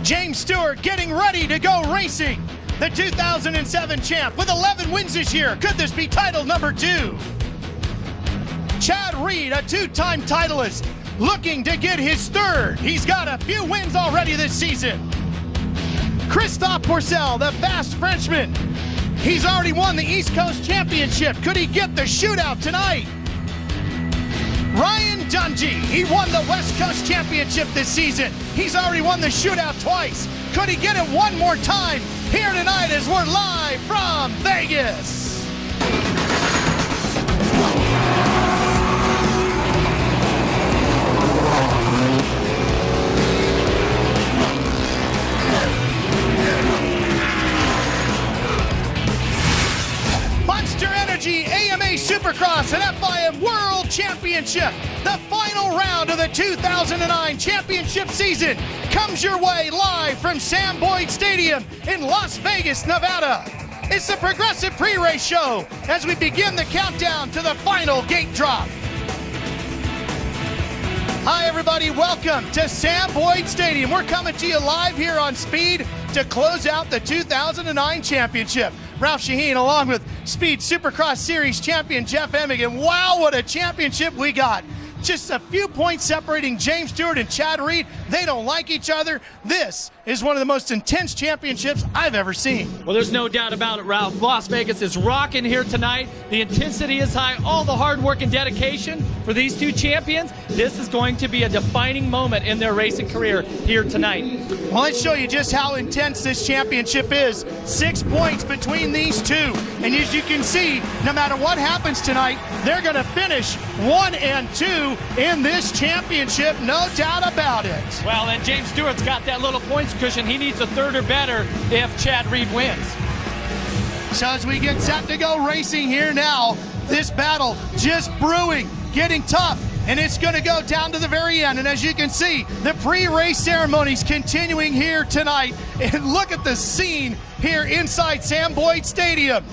James Stewart getting ready to go racing. The 2007 champ with 11 wins this year. Could this be title number 2? Chad Reed, a 2-time titleist, looking to get his 3rd. He's got a few wins already this season. Christophe Pourcel, the fast Frenchman. He's already won the East Coast Championship. Could he get the shootout tonight? Ryan Dungey, he won the West Coast Championship this season. He's already won the shootout twice. Could he get it one more time here tonight as we're live from Vegas? Monster Energy AMA Supercross and FIM World Championship. The final round of the 2009 championship season comes your way live from Sam Boyd Stadium in Las Vegas, Nevada. It's the Progressive Pre-Race Show as we begin the countdown to the final gate drop. Hi everybody, welcome to Sam Boyd Stadium. We're coming to you live here on Speed to close out the 2009 championship. Ralph Shaheen along with Speed Supercross Series champion Jeff Emig, and wow, what a championship we got. Just a few points separating James Stewart and Chad Reed. They don't like each other. This is one of the most intense championships I've ever seen. Well, there's no doubt about it, Ralph. Las Vegas is rocking here tonight. The intensity is high, all the hard work and dedication for these two champions. This is going to be a defining moment in their racing career here tonight. Well, let's show you just how intense this championship is. 6 points between these two. And as you can see, no matter what happens tonight, they're going to finish 1 and 2 in this championship, no doubt about it. Well, and James Stewart's got that little points cushion. He needs a 3rd or better if Chad Reed wins. So as we get set to go racing here now, this battle just brewing, getting tough, and it's going to go down to the very end. And as you can see, the pre-race ceremonies continuing here tonight. And look at the scene here inside Sam Boyd Stadium.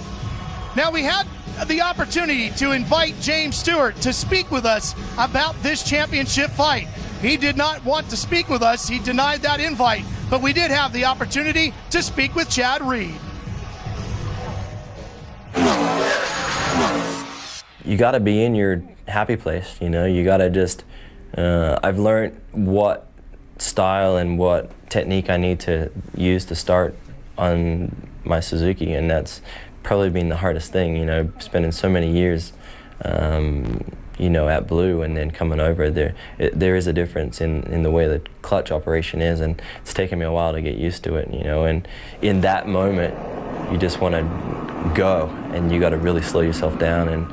Now, we had the opportunity to invite James Stewart to speak with us about this championship fight. He did not want to speak with us. He denied that invite, but we did have the opportunity to speak with Chad Reed. You got to be in your happy place, you know. You got to just, I've learned what style and what technique I need to use to start on my Suzuki, and that's probably been the hardest thing, you know, spending so many years, you know, at Blue and then coming over. There is a difference in the way the clutch operation is, and it's taken me a while to get used to it, you know. And in that moment, you just want to go, and you got to really slow yourself down and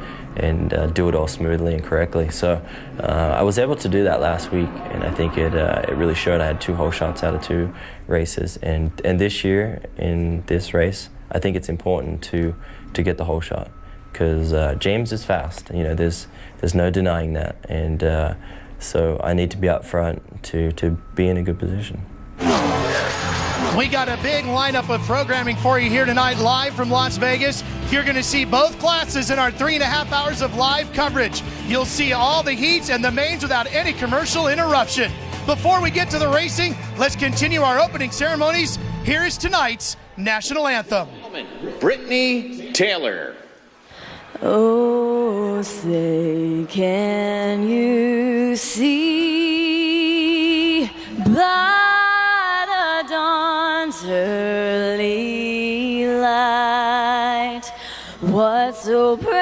do it all smoothly and correctly. So I was able to do that last week, and I think it really showed. I had 2 whole shots out of 2 races, and this year in this race, I think it's important to get the whole shot, because James is fast. You know, there's no denying that, and so I need to be up front to be in a good position. We got a big lineup of programming for you here tonight, live from Las Vegas. You're going to see both classes in our 3.5 hours of live coverage. You'll see all the heats and the mains without any commercial interruption. Before we get to the racing, let's continue our opening ceremonies. Here is tonight's national anthem. Brittany Taylor. Oh, say, can you see by the dawn's early light what so proudly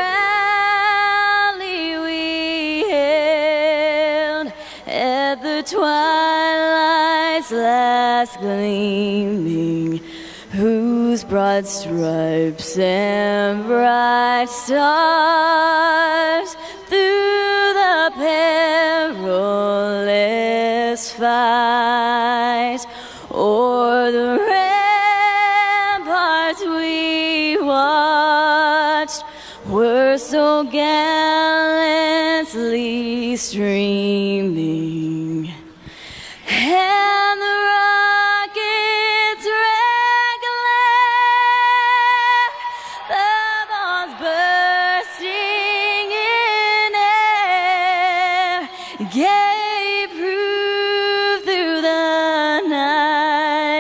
we hailed at the twilight's last gleaming, whose broad stripes and bright stars through the perilous fight o'er the ramparts we watched were so gallantly streaming, and the rockets red glare, the bombs bursting in air, gave proof through the night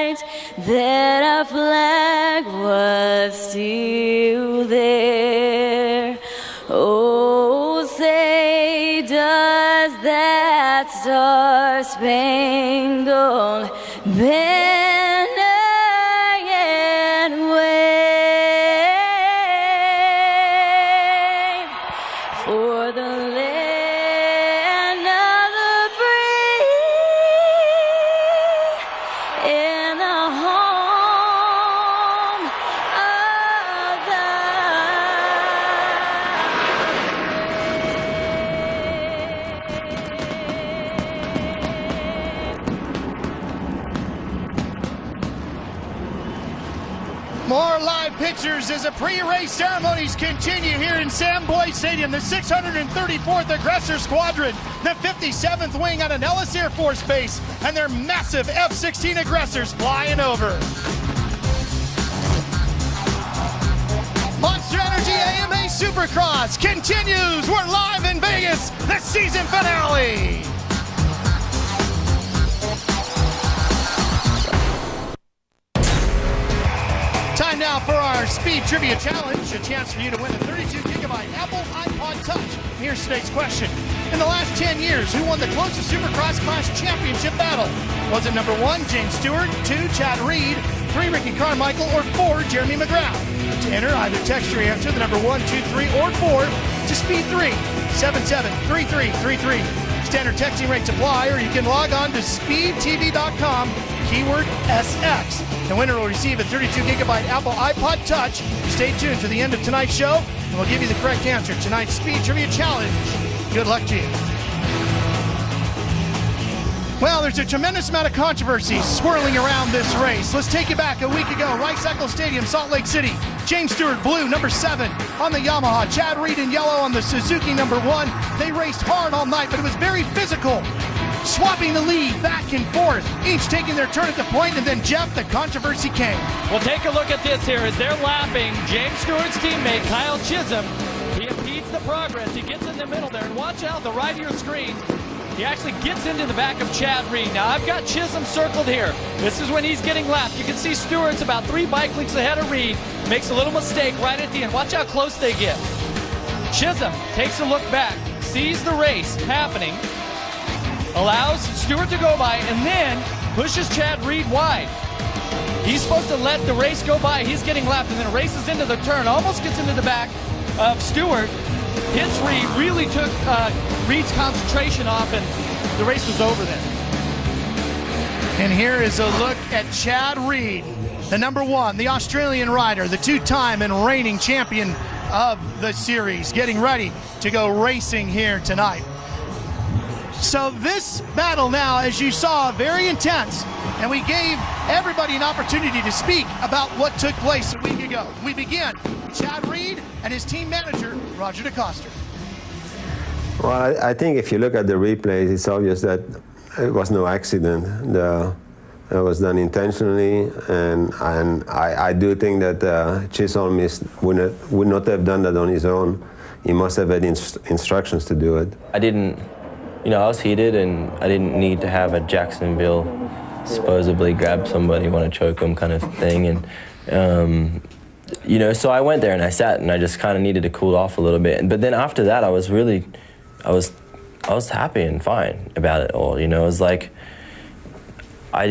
that our flag was still there. Oh, say does that star-spangled banner yet wave for the land of the free in the home of the More live pictures as the pre-race ceremonies continue here in Sam Boyd Stadium. The 634th Aggressor Squadron, the 57th Wing out of Nellis Air Force Base, and their massive F-16 Aggressors flying over. Monster Energy AMA Supercross continues. We're live in Vegas, the season finale. Time now for our Speed Trivia Challenge, a chance for you to win a 32-gigabyte Apple iPod Touch. Here's today's question. In the last 10 years, who won the closest Supercross Class Championship battle? Was it number 1, James Stewart, 2, Chad Reed, 3, Ricky Carmichael, or 4, Jeremy McGrath? To enter, either text your answer, the number 1, 2, 3, or 4 to Speed 3, 773333. Standard texting rates apply, or you can log on to speedtv.com, keyword SX. The winner will receive a 32-gigabyte Apple iPod Touch. Stay tuned to the end of tonight's show, and we'll give you the correct answer. Tonight's Speed Trivia Challenge. Good luck to you. Well, there's a tremendous amount of controversy swirling around this race. Let's take you back a week ago. Rice Eccles Stadium, Salt Lake City. James Stewart, blue, number 7 on the Yamaha. Chad Reed in yellow on the Suzuki, number 1. They raced hard all night, but it was very physical. Swapping the lead back and forth, each taking their turn at the point, and then Jeff, the controversy came. Well, take a look at this here as they're lapping James Stewart's teammate, Kyle Chisholm. He impedes the progress. He gets in the middle there, and watch out, the right of your screen. He actually gets into the back of Chad Reed. Now, I've got Chisholm circled here. This is when he's getting lapped. You can see Stewart's about 3 bike lengths ahead of Reed. Makes a little mistake right at the end. Watch how close they get. Chisholm takes a look back, sees the race happening, allows Stewart to go by, and then pushes Chad Reed wide. He's supposed to let the race go by. He's getting lapped, and then races into the turn, almost gets into the back of Stewart. Hits Reed, really took Reed's concentration off, and the race was over then. And here is a look at Chad Reed, the number 1, the Australian rider, the 2-time and reigning champion of the series, getting ready to go racing here tonight. So this battle now, as you saw, very intense, and we gave everybody an opportunity to speak about what took place a week ago. We begin with Chad Reed and his team manager, Roger DeCoster. Well, I think if you look at the replays, it's obvious that it was no accident. It was done intentionally, and I do think that Chisholm would not have done that on his own. He must have had instructions to do it. I didn't, you know, I was heated, and I didn't need to have a Jacksonville supposedly grab somebody, want to choke them kind of thing. And, you know, so I went there and I sat, and I just kind of needed to cool off a little bit. But then after that, I was happy and fine about it all. You know, it was like, I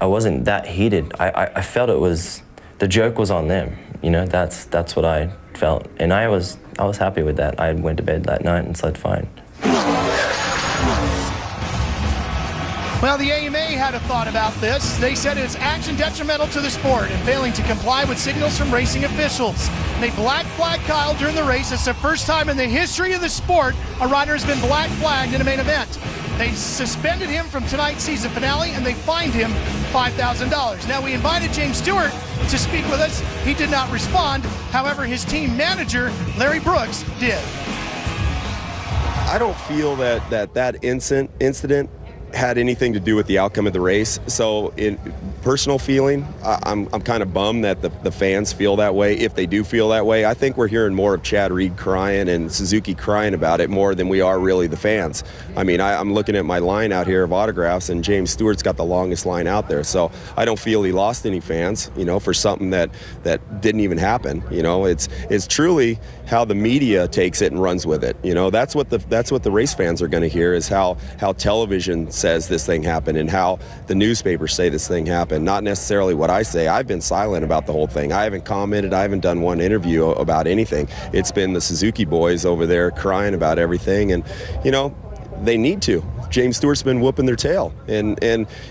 wasn't that heated. I felt it was, the joke was on them. You know, that's what I felt. And I was happy with that. I went to bed that night and slept fine. Well, the AMA had a thought about this. They said it's action detrimental to the sport and failing to comply with signals from racing officials. They black flagged Kyle during the race. It's the first time in the history of the sport a rider has been black flagged in a main event. They suspended him from tonight's season finale, and they fined him $5,000. Now, we invited James Stewart to speak with us. He did not respond. However, his team manager, Larry Brooks, did. I don't feel that incident had anything to do with the outcome of the race. So personal feeling, I'm kind of bummed that the fans feel that way, if they do feel that way. I think we're hearing more of Chad Reed crying and Suzuki crying about it more than we are really the fans. I mean, I'm looking at my line out here of autographs, and James Stewart's got the longest line out there. So I don't feel he lost any fans, you know, for something that didn't even happen. You know, it's truly how the media takes it and runs with it. You know, that's what the race fans are going to hear, is how television says this thing happened and how the newspapers say this thing happened. Not necessarily what I say. I've been silent about the whole thing. I haven't commented. I haven't done one interview about anything. It's been the Suzuki boys over there crying about everything, and you know, they need to. James Stewart's been whooping their tail, and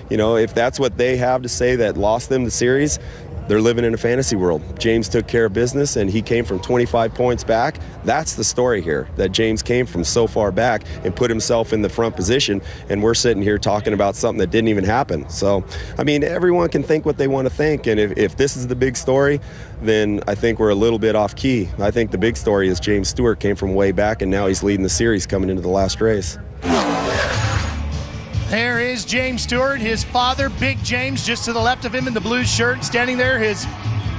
you know, if that's what they have to say that lost them the series, they're living in a fantasy world. James took care of business, and he came from 25 points back. That's the story here, that James came from so far back and put himself in the front position, and we're sitting here talking about something that didn't even happen. So, I mean, everyone can think what they want to think, and if this is the big story, then I think we're a little bit off key. I think the big story is James Stewart came from way back, and now he's leading the series coming into the last race. There is James Stewart, his father, Big James, just to the left of him in the blue shirt, standing there. His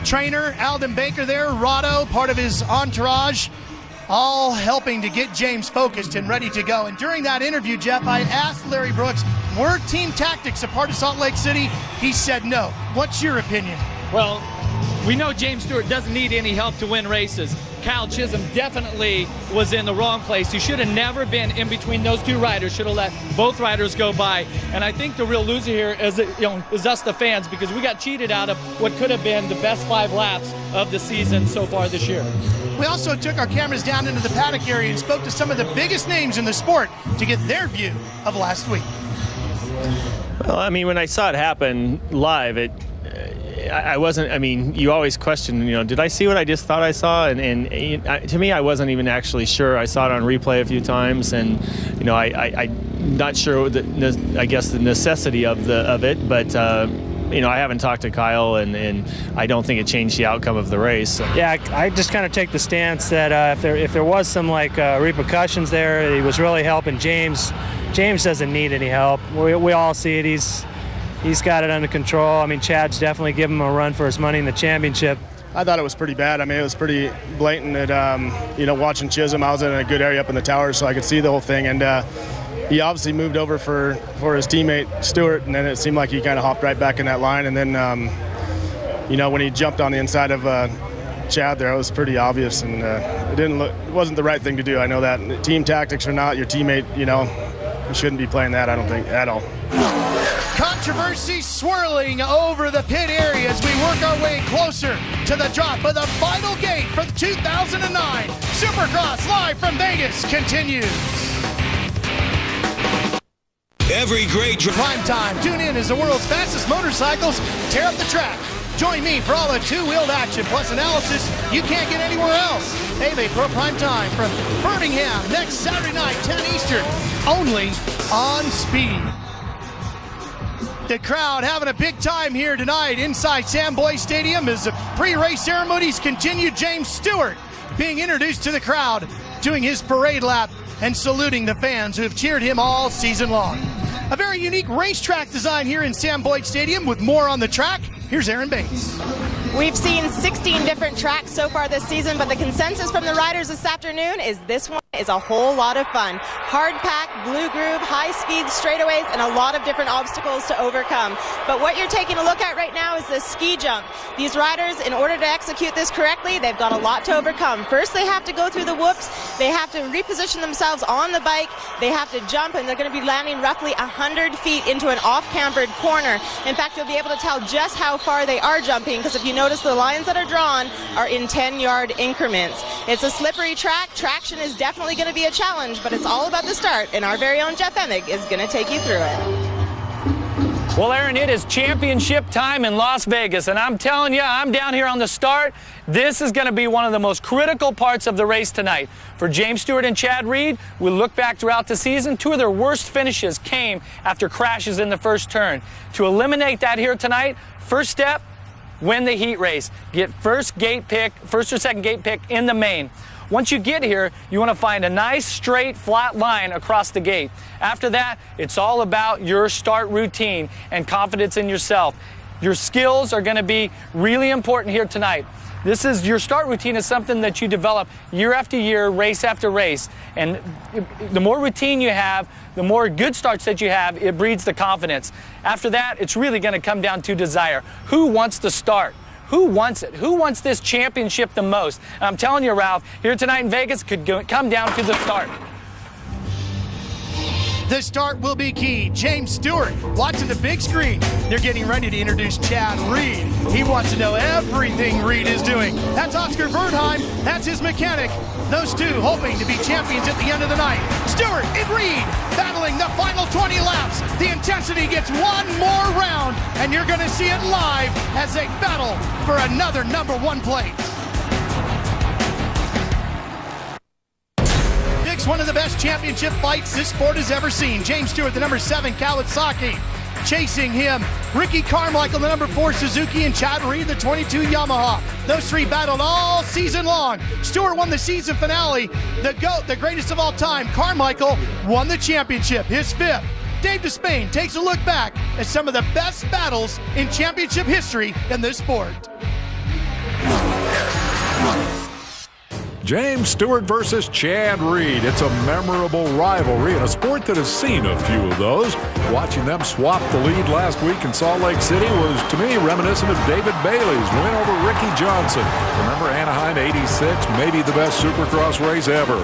trainer, Alden Baker there, Rado, part of his entourage, all helping to get James focused and ready to go. And during that interview, Jeff, I asked Larry Brooks, were team tactics a part of Salt Lake City? He said no. What's your opinion? Well, we know James Stewart doesn't need any help to win races. Kyle Chisholm definitely was in the wrong place. He should have never been in between those two riders, should have let both riders go by. And I think the real loser here is us, the fans, because we got cheated out of what could have been the best 5 laps of the season so far this year. We also took our cameras down into the paddock area and spoke to some of the biggest names in the sport to get their view of last week. Well, I mean, when I saw it happen live, I wasn't, I mean, you always question, you know, did I see what I just thought I saw? And to me, I wasn't even actually sure. I saw it on replay a few times, and, you know, I'm not sure, I guess, the necessity of it, but, you know, I haven't talked to Kyle, and I don't think it changed the outcome of the race. So. Yeah, I just kind of take the stance that if there was some, like, repercussions there, he was really helping James. James doesn't need any help. We all see it. He's got it under control. I mean, Chad's definitely giving him a run for his money in the championship. I thought it was pretty bad. I mean, it was pretty blatant that, you know, watching Chisholm, I was in a good area up in the towers, so I could see the whole thing. And he obviously moved over for his teammate Stewart, and then it seemed like he kind of hopped right back in that line. And then, you know, when he jumped on the inside of Chad there, it was pretty obvious, and it wasn't the right thing to do. I know that. Team tactics or not, your teammate, you know, you shouldn't be playing that, I don't think, at all. Controversy swirling over the pit area as we work our way closer to the drop of the final gate for the 2009 Supercross live from Vegas continues. Every great prime time. Tune in as the world's fastest motorcycles tear up the track. Join me for all the two-wheeled action plus analysis you can't get anywhere else. AMA Pro Prime Time from Birmingham next Saturday night, 10 Eastern, only on Speed. The crowd having a big time here tonight inside Sam Boyd Stadium as the pre-race ceremonies continue. James Stewart being introduced to the crowd, doing his parade lap and saluting the fans who have cheered him all season long. A very unique racetrack design here in Sam Boyd Stadium. With more on the track, here's Aaron Bates. We've seen 16 different tracks so far this season, but the consensus from the riders this afternoon is this one is a whole lot of fun. Hard pack, blue groove, high speed straightaways, and a lot of different obstacles to overcome. But what you're taking a look at right now is the ski jump. These riders, in order to execute this correctly, they've got a lot to overcome. First, they have to go through the whoops. They have to reposition themselves on the bike. They have to jump, and they're going to be landing roughly 100 feet into an off-cambered corner. In fact, you'll be able to tell just how far they are jumping, because if you notice, the lines that are drawn are in 10-yard increments. It's a slippery track. Traction is definitely going to be a challenge, but it's all about the start, and our very own Jeff Emig is going to take you through it. Well, Aaron, it is championship time in Las Vegas, and I'm telling you, I'm down here on the start. This is going to be one of the most critical parts of the race tonight. For James Stewart and Chad Reed, we look back throughout the season, 2 of their worst finishes came after crashes in the first turn. To eliminate that here tonight, first step, win the heat race. Get first or second gate pick in the main. Once you get here, you want to find a nice, straight, flat line across the gate. After that, it's all about your start routine and confidence in yourself. Your skills are going to be really important here tonight. This is your start routine is something that you develop year after year, race after race. And the more routine you have, the more good starts that you have, it breeds the confidence. After that, it's really going to come down to desire. Who wants to start? Who wants it? Who wants this championship the most? And I'm telling you, Ralph, here tonight in Vegas could come down to the start. The start will be key. James Stewart watching the big screen. They're getting ready to introduce Chad Reed. He wants to know everything Reed is doing. That's Oscar Bernheim. That's his mechanic. Those two hoping to be champions at the end of the night. Stewart and Reed battling the final 20 laps. The intensity gets one more round, and you're going to see it live as they battle for another #1 place. One of the best championship fights this sport has ever seen. James Stewart, the #7 Kawasaki, chasing him. Ricky Carmichael, the #4 Suzuki, and Chad Reed, the 22 Yamaha. Those three battled all season long. Stewart won the season finale. The GOAT, the greatest of all time, Carmichael, won the championship, his 5th. Dave Despain takes a look back at some of the best battles in championship history in this sport. James Stewart versus Chad Reed. It's a memorable rivalry in a sport that has seen a few of those. Watching them swap the lead last week in Salt Lake City was, to me, reminiscent of David Bailey's win over Ricky Johnson. Remember Anaheim '86, maybe the best Supercross race ever.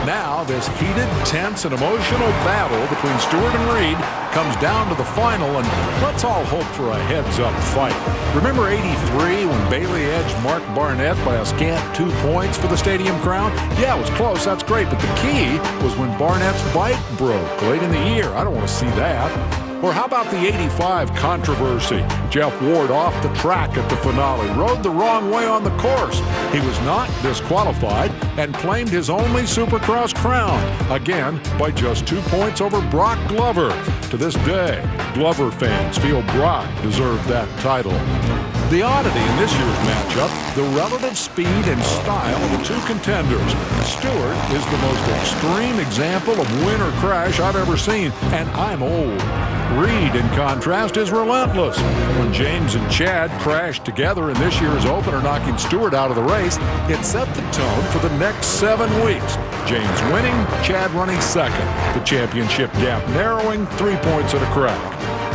Now, this heated, tense, and emotional battle between Stewart and Reed comes down to the final, and let's all hope for a heads-up fight. Remember '83 when Bailey edged Mark Barnett by a scant 2 points for the Stadium crown? Yeah, it was close, that's great, but the key was when Barnett's bike broke late in the year. I don't want to see that. Or how about the '85 controversy? Jeff Ward off the track at the finale, rode the wrong way on the course. He was not disqualified and claimed his only Supercross crown, again by just 2 points over Brock Glover. To this day, Glover fans feel Brock deserved that title. The oddity in this year's matchup, the relative speed and style of the two contenders. Stewart is the most extreme example of win or crash I've ever seen, and I'm old. Reed, in contrast, is relentless. When James and Chad crashed together in this year's opener, knocking Stewart out of the race, it set the tone for the next 7 weeks. James winning, Chad running second. The championship gap narrowing, 3 points at a crack.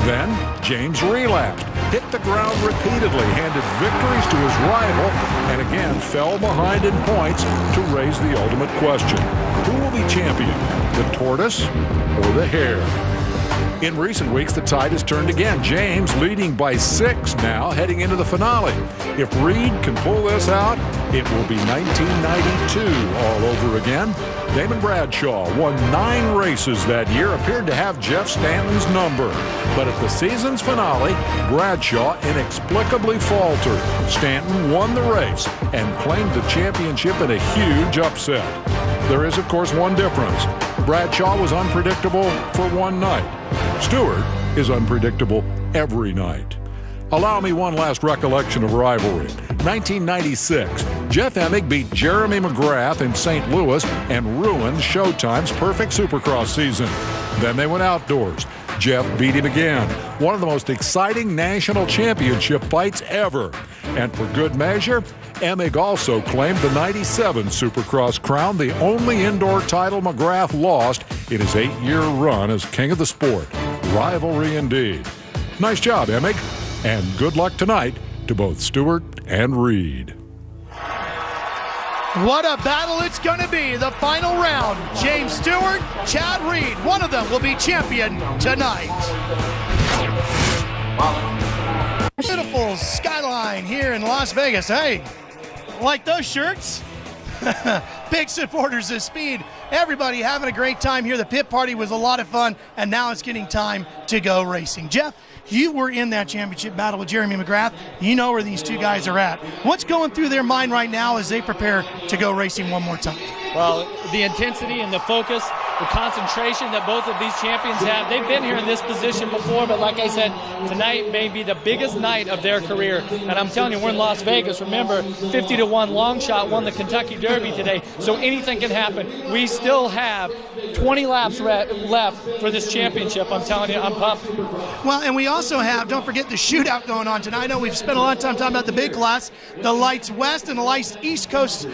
Then, James relapsed, hit the ground repeatedly, handed victories to his rival, and again fell behind in points to raise the ultimate question. Who will be champion, the tortoise or the hare? In recent weeks, the tide has turned again. James leading by 6 now, heading into the finale. If Reed can pull this out, it will be 1992 all over again. Damon Bradshaw won 9 races that year, appeared to have Jeff Stanton's number. But at the season's finale, Bradshaw inexplicably faltered. Stanton won the race and claimed the championship in a huge upset. There is, of course, one difference. Bradshaw was unpredictable for one night. Stewart is unpredictable every night. Allow me one last recollection of rivalry. 1996, Jeff Emig beat Jeremy McGrath in St. Louis and ruined Showtime's perfect Supercross season. Then they went outdoors. Jeff beat him again. One of the most exciting national championship fights ever. And for good measure, Emig also claimed the '97 Supercross crown, the only indoor title McGrath lost in his 8-year run as king of the sport. Rivalry indeed. Nice job, Emig, and good luck tonight to both Stewart and Reed. What a battle it's going to be. The final round. James Stewart, Chad Reed. One of them will be champion tonight. Beautiful skyline here in Las Vegas. Hey, like those shirts? Big supporters of speed. Everybody having a great time here. The pit party was a lot of fun, and now it's getting time to go racing. Jeff, you were in that championship battle with Jeremy McGrath. You know where these two guys are at. What's going through their mind right now as they prepare to go racing one more time? Well, the intensity and the focus, the concentration that both of these champions have. They've been here in this position before, but like I said, tonight may be the biggest night of their career. And I'm telling you, we're in Las Vegas. Remember, 50-1 long shot won the Kentucky Derby today, so anything can happen. We still have 20 laps left for this championship. I'm telling you, I'm pumped. Well, and we also have, don't forget, the shootout going on tonight. I know we've spent a lot of time talking about the big class, the Lights West and the Lights East Coast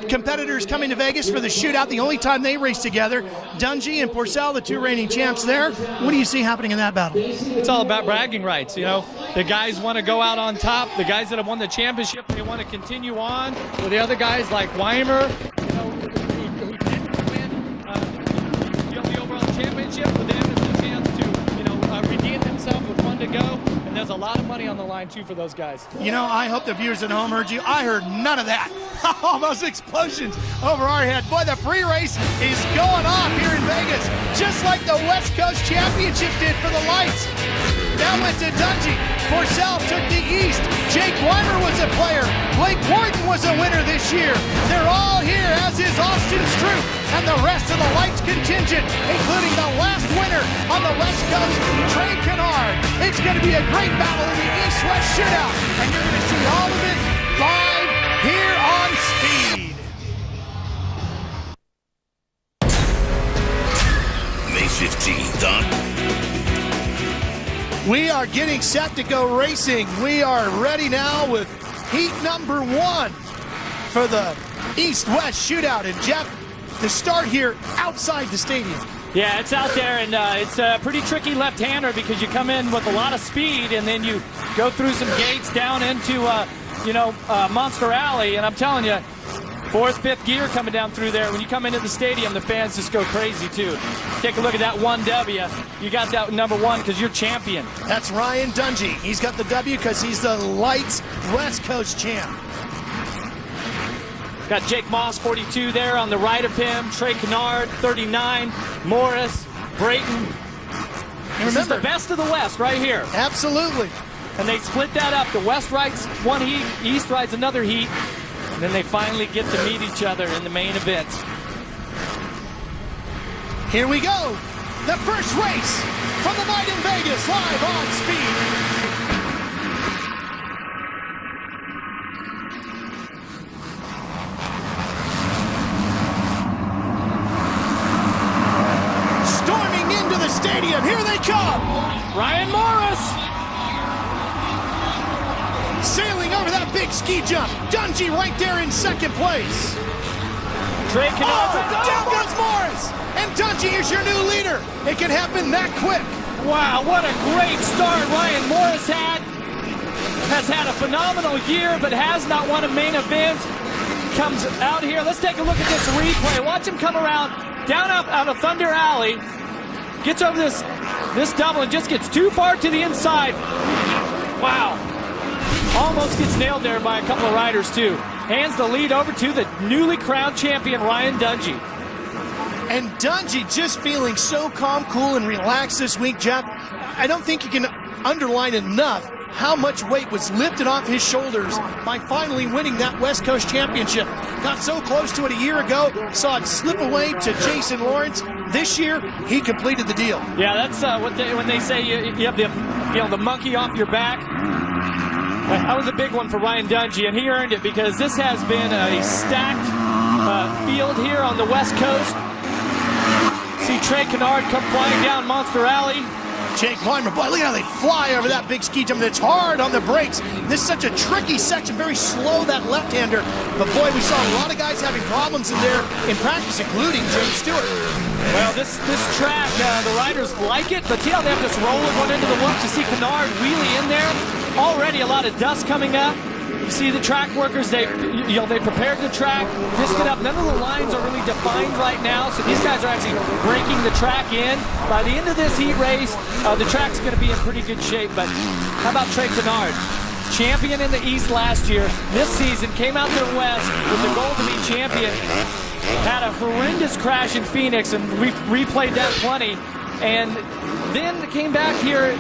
competitors coming to Vegas for the shootout, the only time they race together. Dungey and Porcel, the 2 reigning champs there. What do you see happening in that battle? It's all about bragging rights. You know, the guys want to go out on top. The guys that have won the championship, they want to continue on. For the other guys like Weimer, you know, who didn't win the overall championship, for them it's a chance to, you know, redeem themselves with one to go. And there's a lot of money on the line too for those guys. You know, I hope the viewers at home heard you. I heard none of that. All those explosions over our head. Boy, the pre-race is going off here in Vegas, just like the West Coast Championship did for the Lights. That went to Dungey. Porcel took the East. Jake Weimer was a player. Blake Warden was a winner this year. They're all here, as is Austin Stroop and the rest of the Lights contingent, including the last winner on the West Coast, Trey Kennard. It's going to be a great battle in the East-West shootout, and you're going to see all of it live here on Speed. May 15th, huh? We are getting set to go racing. We are ready now with heat number 1 for the East-West shootout. And Jeff, the start here outside the stadium. Yeah, it's out there, and it's a pretty tricky left-hander because you come in with a lot of speed, and then you go through some gates down into, Monster Alley, and I'm telling you, 4th, 5th gear coming down through there. When you come into the stadium, the fans just go crazy, too. Take a look at that 1W. You got that number 1 because you're champion. That's Ryan Dungey. He's got the W because he's the Lights West Coast champ. Got Jake Moss, 42 there on the right of him. Trey Kennard, 39. Morris, Brayton. This is the best of the West right here. Absolutely. And they split that up. The West rides one heat, East rides another heat. And then they finally get to meet each other in the main event. Here we go. The first race from the night in Vegas, live on Speed. Storming into the stadium. Here they come. Ryan Morris. Sailing over that big ski jump. Dungey right there in 2nd place. Trey Kennard. Down goes Morris. And Dungey is your new leader. It can happen that quick. Wow, what a great start Ryan Morris has had a phenomenal year, but has not won a main event. Comes out here. Let's take a look at this replay. Watch him come around down out of Thunder Alley. Gets over this double and just gets too far to the inside. Wow. Almost gets nailed there by a couple of riders, too. Hands the lead over to the newly crowned champion, Ryan Dungey. And Dungey just feeling so calm, cool, and relaxed this week, Jeff. I don't think you can underline enough how much weight was lifted off his shoulders by finally winning that West Coast Championship. Got so close to it a year ago, saw it slip away to Jason Lawrence. This year, he completed the deal. Yeah, that's when they say you have the monkey off your back. That was a big one for Ryan Dungey, and he earned it because this has been a stacked field here on the West Coast. See Trey Kennard come flying down Monster Alley. Jake Weimer, boy, look at how they fly over that big ski jump. It's hard on the brakes. This is such a tricky section, very slow, that left-hander. But boy, we saw a lot of guys having problems in there in practice, including James Stewart. Well, this track, the riders like it, but see how they have this rolling one into the whoops. You see Kennard wheelie in there. Already a lot of dust coming up. You see the track workers, they prepared the track, disc it up. None of the lines are really defined right now, so these guys are actually breaking the track in. By the end of this heat race, the track's going to be in pretty good shape. But how about Trey Kennard? Champion in the East last year. This season came out there West with the goal to be champion. Had a horrendous crash in Phoenix, and we replayed that plenty. And then came back here,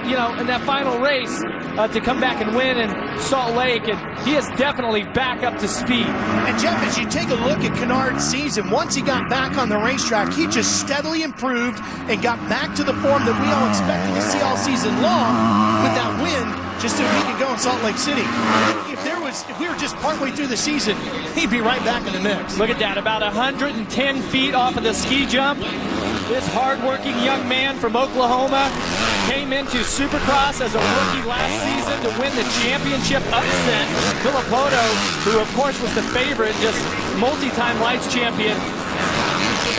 in that final race to come back and win in Salt Lake, and he is definitely back up to speed. And Jeff, as you take a look at Kennard's season, once he got back on the racetrack, he just steadily improved and got back to the form that we all expected to see all season long with that win just a week ago in Salt Lake City. If we were just partway through the season, he'd be right back in the mix. Look at that, about 110 feet off of the ski jump. This hardworking young man from Oklahoma came into Supercross as a rookie last season to win the championship upset. Villopoto, who of course was the favorite, just multi-time lights champion.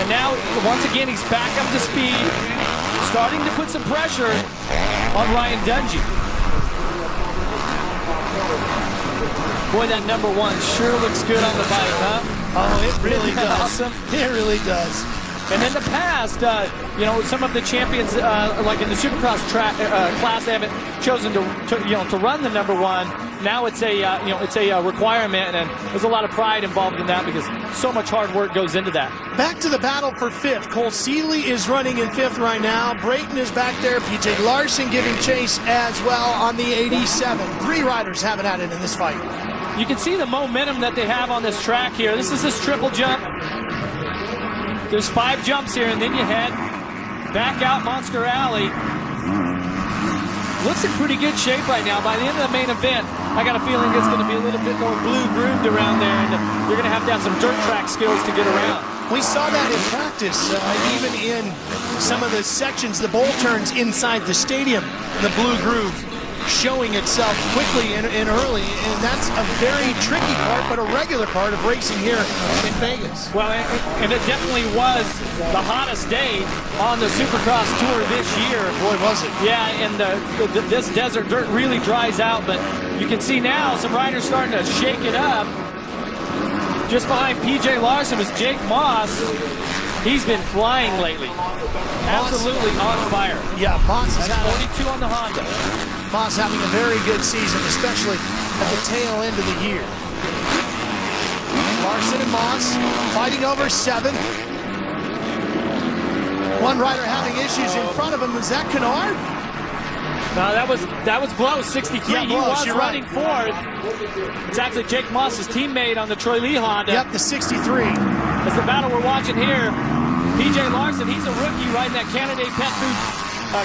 And now, once again, he's back up to speed, starting to put some pressure on Ryan Dungey. Boy, that number 1 sure looks good on the bike, huh? Oh, it really does. Awesome. It really does. And in the past, you know, some of the champions, like in the Supercross class, they haven't chosen to run the number 1. Now it's a requirement, and there's a lot of pride involved in that because so much hard work goes into that. Back to the battle for 5th. Cole Seeley is running in 5th right now. Brayton is back there. PJ Larson giving chase as well on the 87. 3 riders having at it in this fight. You can see the momentum that they have on this track here. This is this triple jump. There's 5 jumps here, and then you head back out Monster Alley. Looks in pretty good shape right now. By the end of the main event, I got a feeling it's going to be a little bit more blue grooved around there, and you're going to have some dirt track skills to get around. We saw that in practice, even in some of the sections, the bowl turns inside the stadium, the blue groove showing itself quickly and early, and that's a very tricky part, but a regular part of racing here in Vegas. Well, and it definitely was the hottest day on the Supercross Tour this year. Boy, was it. Yeah, and this desert dirt really dries out, but you can see now some riders starting to shake it up. Just behind PJ Larson is Jake Moss. He's been flying lately. Absolutely on fire. Yeah, Moss is 42 on the Honda. Moss having a very good season, especially at the tail end of the year. Larson and Moss fighting over 7th. One rider having issues in front of him. Was that Kennard? No, that was Blow, 63. Yeah, he was running right. 4th. It's actually Jake Moss's teammate on the Troy Lee Honda. Yep, the 63. As the battle we're watching here, PJ Larson, he's a rookie riding that Canada Pet Food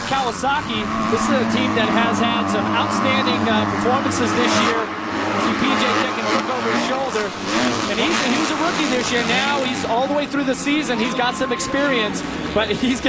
Kawasaki. This is a team that has had some outstanding performances this year. See PJ taking a look over his shoulder, and he was a rookie this year. Now he's all the way through the season. He's got some experience, but he is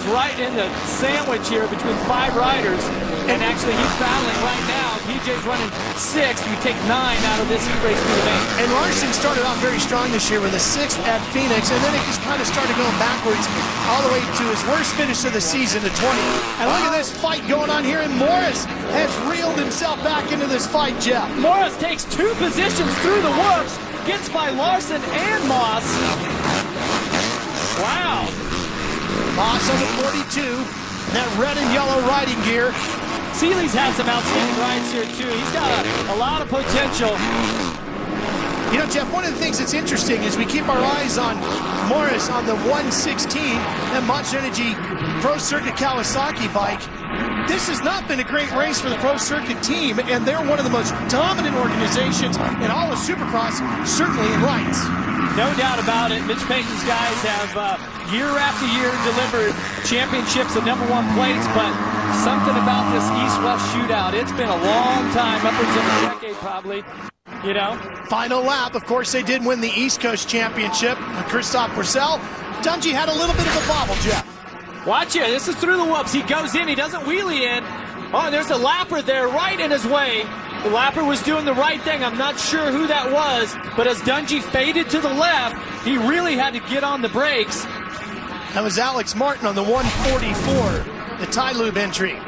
right in the sandwich here between 5 riders, and actually he's battling right now. PJ's running 6th. You take 9 out of this race through the main. And Larson started off very strong this year with a 6th at Phoenix, and then it just kind of started going backwards all the way to his worst finish of the season at 20. And look at this fight going on here, and Morris has reeled himself back into this fight, Jeff. Morris takes 2 positions through the whoops, gets by Larson and Moss. Wow. Moss on the 42, that red and yellow riding gear. Seeley's had some outstanding rides here too. He's got a lot of potential. You know, Jeff, one of the things that's interesting is we keep our eyes on Morris on the 116 and Monster Energy Pro Circuit Kawasaki bike. This has not been a great race for the Pro Circuit team, and they're one of the most dominant organizations in all of Supercross, certainly in lights. No doubt about it. Mitch Payton's guys have year after year delivered championships and #1 plates, but something about this East-West shootout, it's been a long time, upwards of a decade probably. You know? Final lap, of course, they did win the East Coast Championship with Christophe Pourcel. Dungey had a little bit of a bobble, Jeff. Watch it. This is through the whoops. He goes in. He doesn't wheelie in. Oh, there's a lapper there right in his way. The lapper was doing the right thing. I'm not sure who that was, but as Dungey faded to the left, he really had to get on the brakes. That was Alex Martin on the 144, the tie lube entry.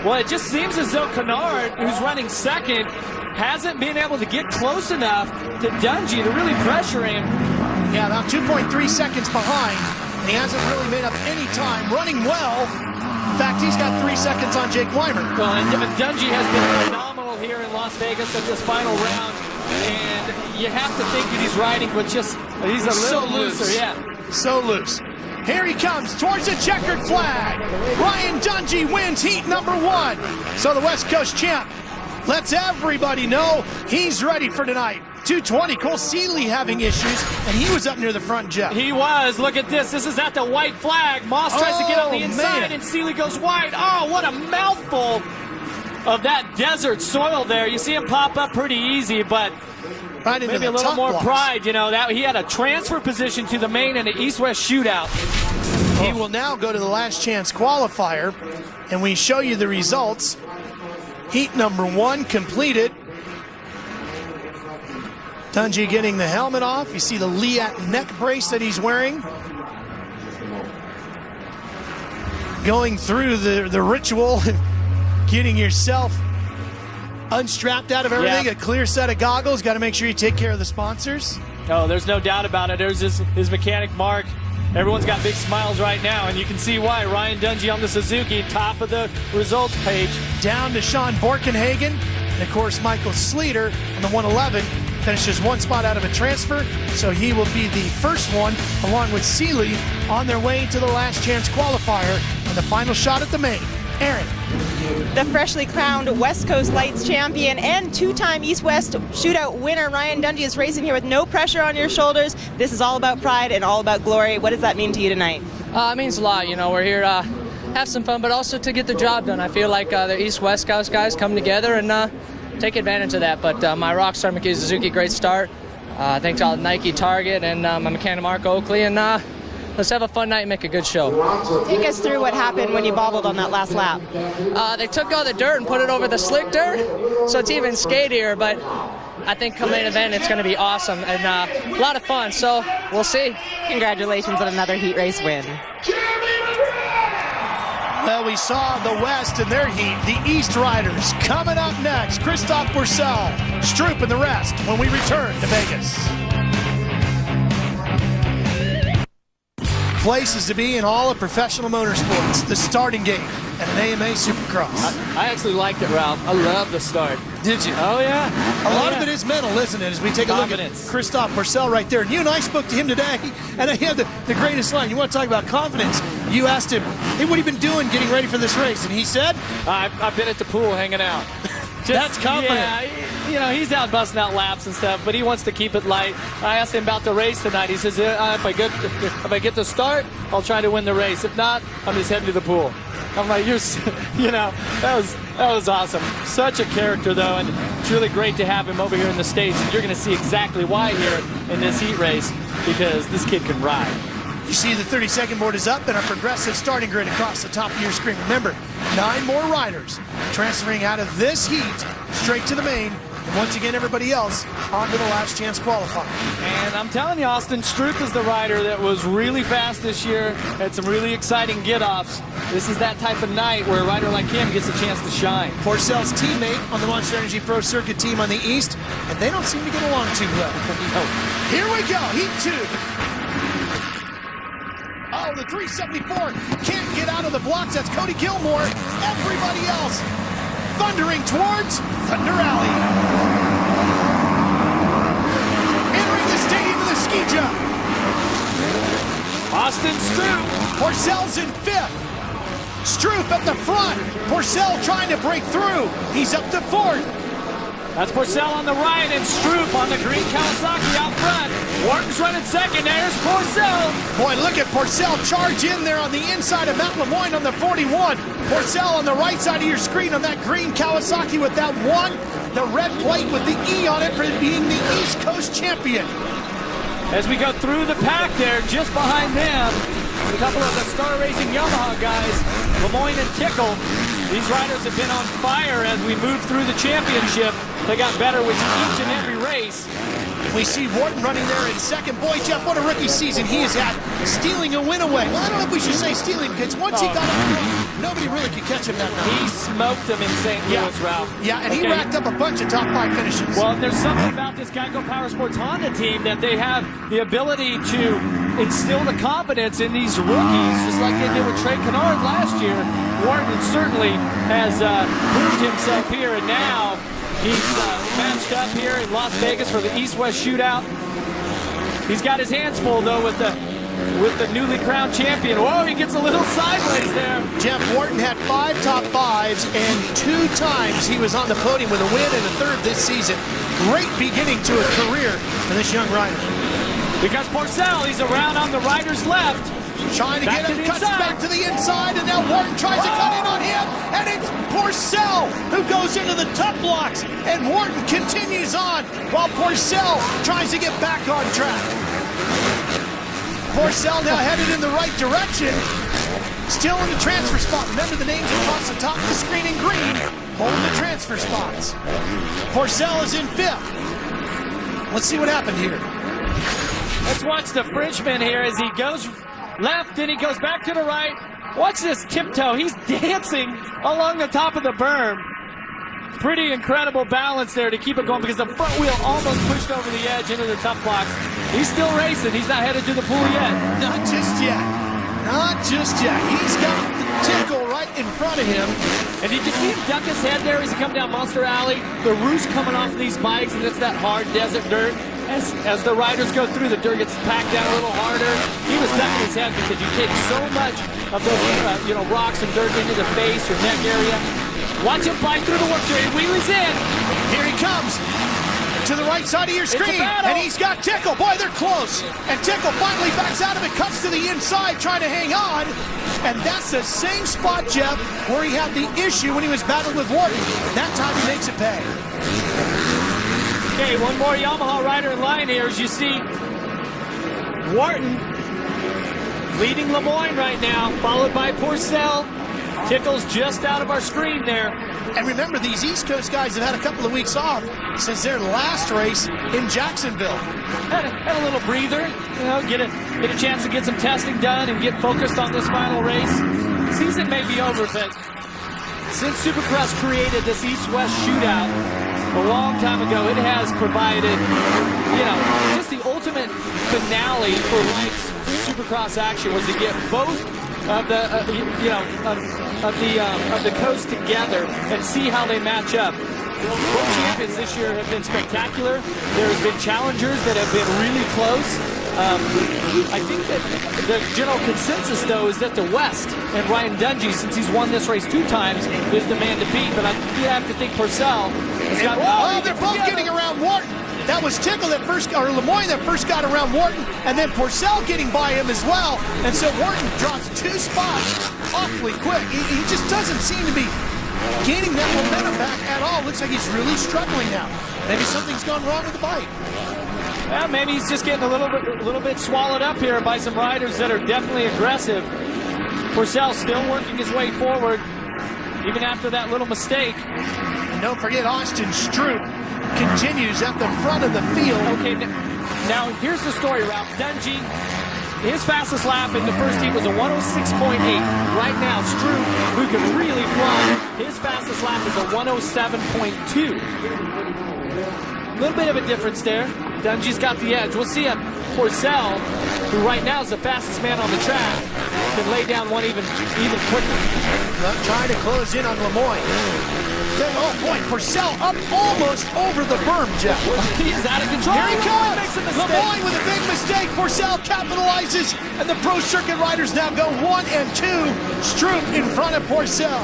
Well, it just seems as though Kennard, who's running 2nd, hasn't been able to get close enough to Dungey to really pressure him. Yeah, about 2.3 seconds behind. He hasn't really made up any time, running well. In fact, he's got 3 seconds on Jake Weimer. Well, and Dungey has been phenomenal here in Las Vegas at this final round. And you have to think that he's riding with just, he's a little looser, yeah. So loose. Here he comes towards the checkered flag. Ryan Dungey wins heat #1. So the West Coast champ lets everybody know he's ready for tonight. 220, Cole Seeley having issues, and he was up near the front, Jeff. He was. Look at this. This is at the white flag. Moss tries to get on the inside, and Seeley goes wide. Oh, what a mouthful. of that desert soil there. You see him pop up pretty easy, but right maybe a little more pride. You know, that he had a transfer position to the main and an east-west shootout. He will now go to the last chance qualifier, and we show you the results. Heat number 1 completed. Dungey getting the helmet off. You see the Liat neck brace that he's wearing. Going through the ritual, getting yourself unstrapped out of everything, a clear set of goggles. Got to make sure you take care of the sponsors. Oh, there's no doubt about it. There's his mechanic, Mark. Everyone's got big smiles right now, and you can see why. Ryan Dungey on the Suzuki, top of the results page. Down to Sean Borkenhagen, and of course Michael Sleater on the 111. Finishes 1 spot out of a transfer, so he will be the first one, along with Seeley, on their way to the last chance qualifier and the final shot at the main. Aaron. The freshly crowned West Coast Lights champion and 2-time East-West Shootout winner Ryan Dungey is racing here with no pressure on your shoulders. This is all about pride and all about glory. What does that mean to you tonight? It means a lot. You know, we're here to have some fun, but also to get the job done. I feel like the East-West Coast guys come together and take advantage of that. But my Rockstar McKee Suzuki, great start. Thanks to all Nike, Target, and my mechanic Mark Oakley, and let's have a fun night and make a good show. Take us through what happened when you bobbled on that last lap. They took all the dirt and put it over the slick dirt, so it's even skatier, but I think come main event it's going to be awesome and a lot of fun, so we'll see. Congratulations on another heat race win. Well, we saw the West in their heat. The East Riders coming up next. Christophe Pourcel, Stroop, and the rest when we return to Vegas. Places to be in all of professional motorsports. The starting gate at an AMA Supercross. I actually liked it, Ralph. I love the start. Did you? Oh, yeah. A lot of it is mental, isn't it? As we take a look at Christophe Pourcel right there. And you and I spoke to him today, and he had the greatest line. You want to talk about confidence? You asked him, hey, what have you been doing getting ready for this race? And he said? I've been at the pool hanging out. That's confident. Yeah, you know, he's out busting out laps and stuff, but he wants to keep it light. I asked him about the race tonight. He says, if I get the start, I'll try to win the race. If not, I'm just heading to the pool. I'm like, you know, that was awesome. Such a character, though, and it's really great to have him over here in the States. And you're going to see exactly why here in this heat race, because this kid can ride. You see the 30-second board is up and a progressive starting grid across the top of your screen. Remember, 9 more riders transferring out of this heat straight to the main. And once again, everybody else on to the last chance qualifier. And I'm telling you, Austin, Stroop is the rider that was really fast this year, had some really exciting get-offs. This is that type of night where a rider like him gets a chance to shine. Pourcel's teammate on the Monster Energy Pro Circuit team on the East, and they don't seem to get along too well. Here we go, Heat 2. Oh, the 374 can't get out of the blocks. That's Cody Gilmore. Everybody else thundering towards Thunder Alley. Entering the stadium with a ski jump. Austin Stroop. Pourcel's in 5th. Stroop at the front. Pourcel trying to break through. He's up to 4th. That's Pourcel on the right and Stroop on the green Kawasaki out front. Wharton's running 2nd. There's Pourcel. Boy, look at Pourcel charge in there on the inside of Matt Lemoyne on the 41. Pourcel on the right side of your screen on that green Kawasaki with that 1, the red plate with the E on it for being the East Coast champion. As we go through the pack there, just behind them, a couple of the Star Racing Yamaha guys, Lemoyne and Tickle. These riders have been on fire as we move through the championship. They got better with each and every race. We see Wharton running there in 2nd. Boy, Jeff, what a rookie season he has had, stealing a win away. Well, I don't know if we should say stealing, because once he got up, nobody really could catch him that night. He smoked him in St. Louis, Ralph. Yeah, and he racked up a bunch of top 5 finishes. Well, there's something about this Geico Power Sports Honda team that they have the ability to instill the confidence in these rookies, just like they did with Trey Kennard last year. Wharton certainly has proved himself here, and now he's matched up here in Las Vegas for the East-West Shootout. He's got his hands full, though, with the newly crowned champion. Whoa, he gets a little sideways there. Jeff Wharton had 5 top 5s, and 2 times he was on the podium with a win and a 3rd this season. Great beginning to a career for this young rider. Because Pourcel, he's around on the rider's left. Trying to get him, cuts back to the inside, and now Wharton tries to cut in on him, and it's Pourcel who goes into the top blocks, and Wharton continues on while Porcel tries to get back on track. Porcel now headed in the right direction, still in the transfer spot. Remember the names across the top of the screen in green, hold the transfer spots. Porcel is in 5th. Let's see what happened here. Let's watch the Frenchman here as he goes left and he goes back to the right. Watch this tiptoe. He's dancing along the top of the berm. Pretty incredible balance there to keep it going because the front wheel almost pushed over the edge into the tough blocks. He's still racing. He's not headed to the pool yet. Not just yet. Not just yet. He's got the tickle right in front of him. And you can see him duck his head there as he comes down Monster Alley. The roost coming off of these bikes, and it's that hard desert dirt. As the riders go through, the dirt gets packed down a little harder. He was ducking his head because you take so much of those rocks and dirt into the face or neck area. Watch him fly through the work area. Wheelies in. Here he comes to the right side of your screen, and he's got Tickle. Boy, they're close. And Tickle finally backs out of it, cuts to the inside, trying to hang on. And that's the same spot, Jeff, where he had the issue when he was battling with Wharton. That time he makes it pay. Okay, one more Yamaha rider in line here as you see Wharton leading Lemoyne right now, followed by Porcel. Tickle's just out of our screen there. And remember, these East Coast guys have had a couple of weeks off since their last race in Jacksonville. Had a little breather, get a chance to get some testing done and get focused on this final race. Season may be over, but since Supercross created this East-West shootout a long time ago, it has provided, just the ultimate finale for Wright's Supercross action was to get both of the, of the coast together and see how they match up. World champions this year have been spectacular. There's been challengers that have been really close. I think that the general consensus, though, is that the West and Ryan Dungey, since he's won this race 2 times, is the man to beat. But you have to think Porcel has got. They're both getting around Wharton. That was Tickle that first, or Lemoyne that first got around Wharton, and then Porcel getting by him as well. And so Wharton drops 2 spots awfully quick. He just doesn't seem to be gaining that momentum back at all. Looks like he's really struggling now. Maybe something's gone wrong with the bike. Well, maybe he's just getting a little bit swallowed up here by some riders that are definitely aggressive. Porcel still working his way forward, even after that little mistake. And don't forget, Austin Stroop continues at the front of the field. Okay, now here's the story, Ralph. Dungey, his fastest lap in the first heat was a 106.8. Right now, Stroop, who can really fly, his fastest lap is a 107.2. A little bit of a difference there. Dungey's got the edge. We'll see if Porcel, who right now is the fastest man on the track, can lay down one even quicker. Trying to close in on Lemoyne. Oh boy, Porcel up almost over the berm, Jeff. He's out of control. Here he comes. Makes a mistake. Lemoyne with a big mistake. Porcel capitalizes, and the Pro Circuit riders now go 1 and 2. Stroop in front of Porcel.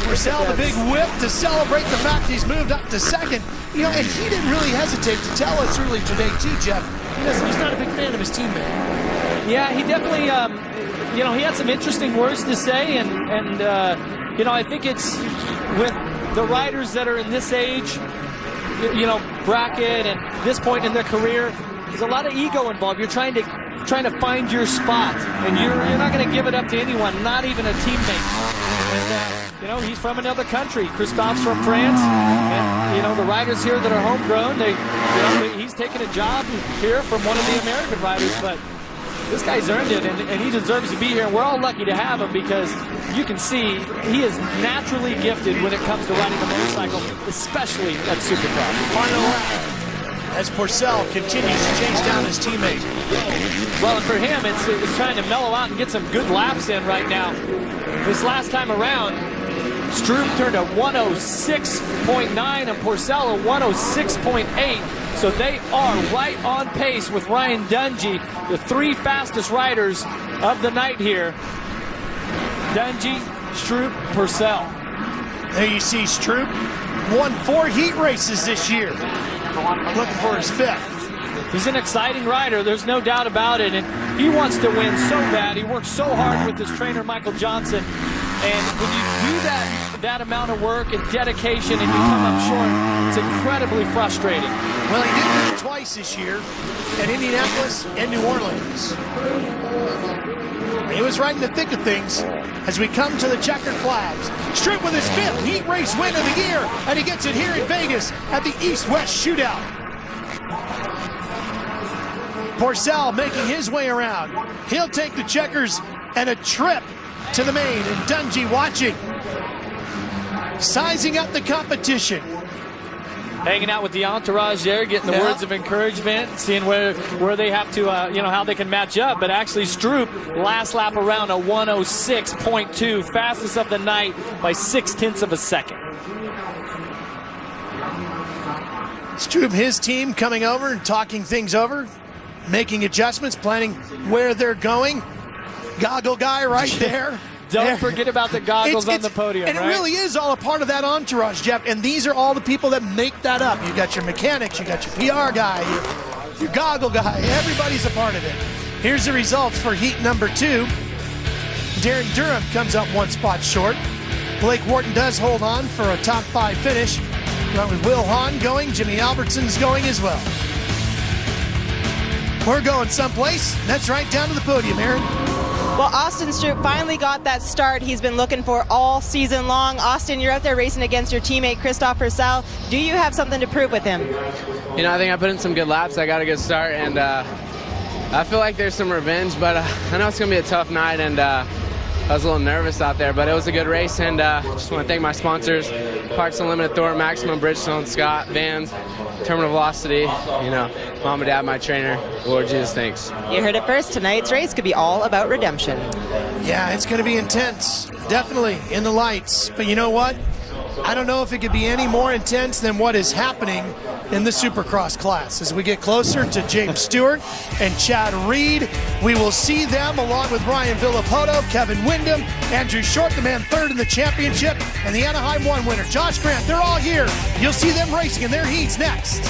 Porcel, the big whip to celebrate the fact he's moved up to 2nd. And he didn't really hesitate to tell us early today, too, Jeff. He's not a big fan of his teammate. Yeah, he definitely, he had some interesting words to say, and I think it's with the riders that are in this age, bracket and this point in their career, there's a lot of ego involved. You're trying to find your spot, and you're not going to give it up to anyone, not even a teammate. And, he's from another country. Christophe's from France, and the riders here that are homegrown, he's taking a job here from one of the American riders, but this guy's earned it, and he deserves to be here. And we're all lucky to have him because you can see he is naturally gifted when it comes to riding a motorcycle, especially at Supercross. As Porcel continues to chase down his teammate. Well, and for him, it's trying to mellow out and get some good laps in right now. This last time around, Stroop turned a 106.9 and Porcel a 106.8. So they are right on pace with Ryan Dungey, the 3 fastest riders of the night here. Dungey, Stroop, Porcel. There you see Stroop won 4 heat races this year. Looking for his 5th. He's an exciting rider, there's no doubt about it, and he wants to win so bad. He works so hard with his trainer, Michael Johnson, and when you do that that amount of work and dedication and you come up short, it's incredibly frustrating. Well, he did win twice this year at Indianapolis and New Orleans. He was right in the thick of things as we come to the checkered flags. Stewart with his 5th heat race win of the year, and he gets it here in Vegas at the East-West Shootout. Porcel making his way around. He'll take the checkers and a trip to the main, and Dungy watching. Sizing up the competition. Hanging out with the entourage there, getting the words of encouragement, seeing where they have to, how they can match up. But actually, Stewart, last lap around a 106.2, fastest of the night by 0.6 of a second. Stewart, his team coming over and talking things over, making adjustments, planning where they're going. Goggle guy right there. Don't forget about the goggles on the podium, and right? it really is all a part of that entourage, Jeff. And these are all the people that make that up. You got your mechanics, you got your PR guy, your goggle guy. Everybody's a part of it. Here's the results for heat number 2. Darren Durham comes up 1 spot short. Blake Wharton does hold on for a top 5 finish. Along with Will Hahn going, Jimmy Albertson's going as well. We're going someplace. That's right down to the podium, Aaron. Well, Austin Stewart finally got that start he's been looking for all season long. Austin, you're out there racing against your teammate, Christophe Purcell. Do you have something to prove with him? You know, I think I put in some good laps. I got a good start, and I feel like there's some revenge, but I know it's going to be a tough night, and I was a little nervous out there, but it was a good race, and just want to thank my sponsors, Parks Unlimited Thor, Maximum Bridgestone, Scott, Vans, Terminal Velocity, you know, Mom and Dad, my trainer. Lord Jesus, thanks. You heard it first. Tonight's race could be all about redemption. Yeah, it's going to be intense. Definitely in the lights. But you know what? I don't know if it could be any more intense than what is happening in the Supercross class. As we get closer to James Stewart and Chad Reed, we will see them along with Ryan Villopoto, Kevin Windham, Andrew Short, the man 3rd in the championship, and the Anaheim 1 winner, Josh Grant. They're all here. You'll see them racing in their heats next.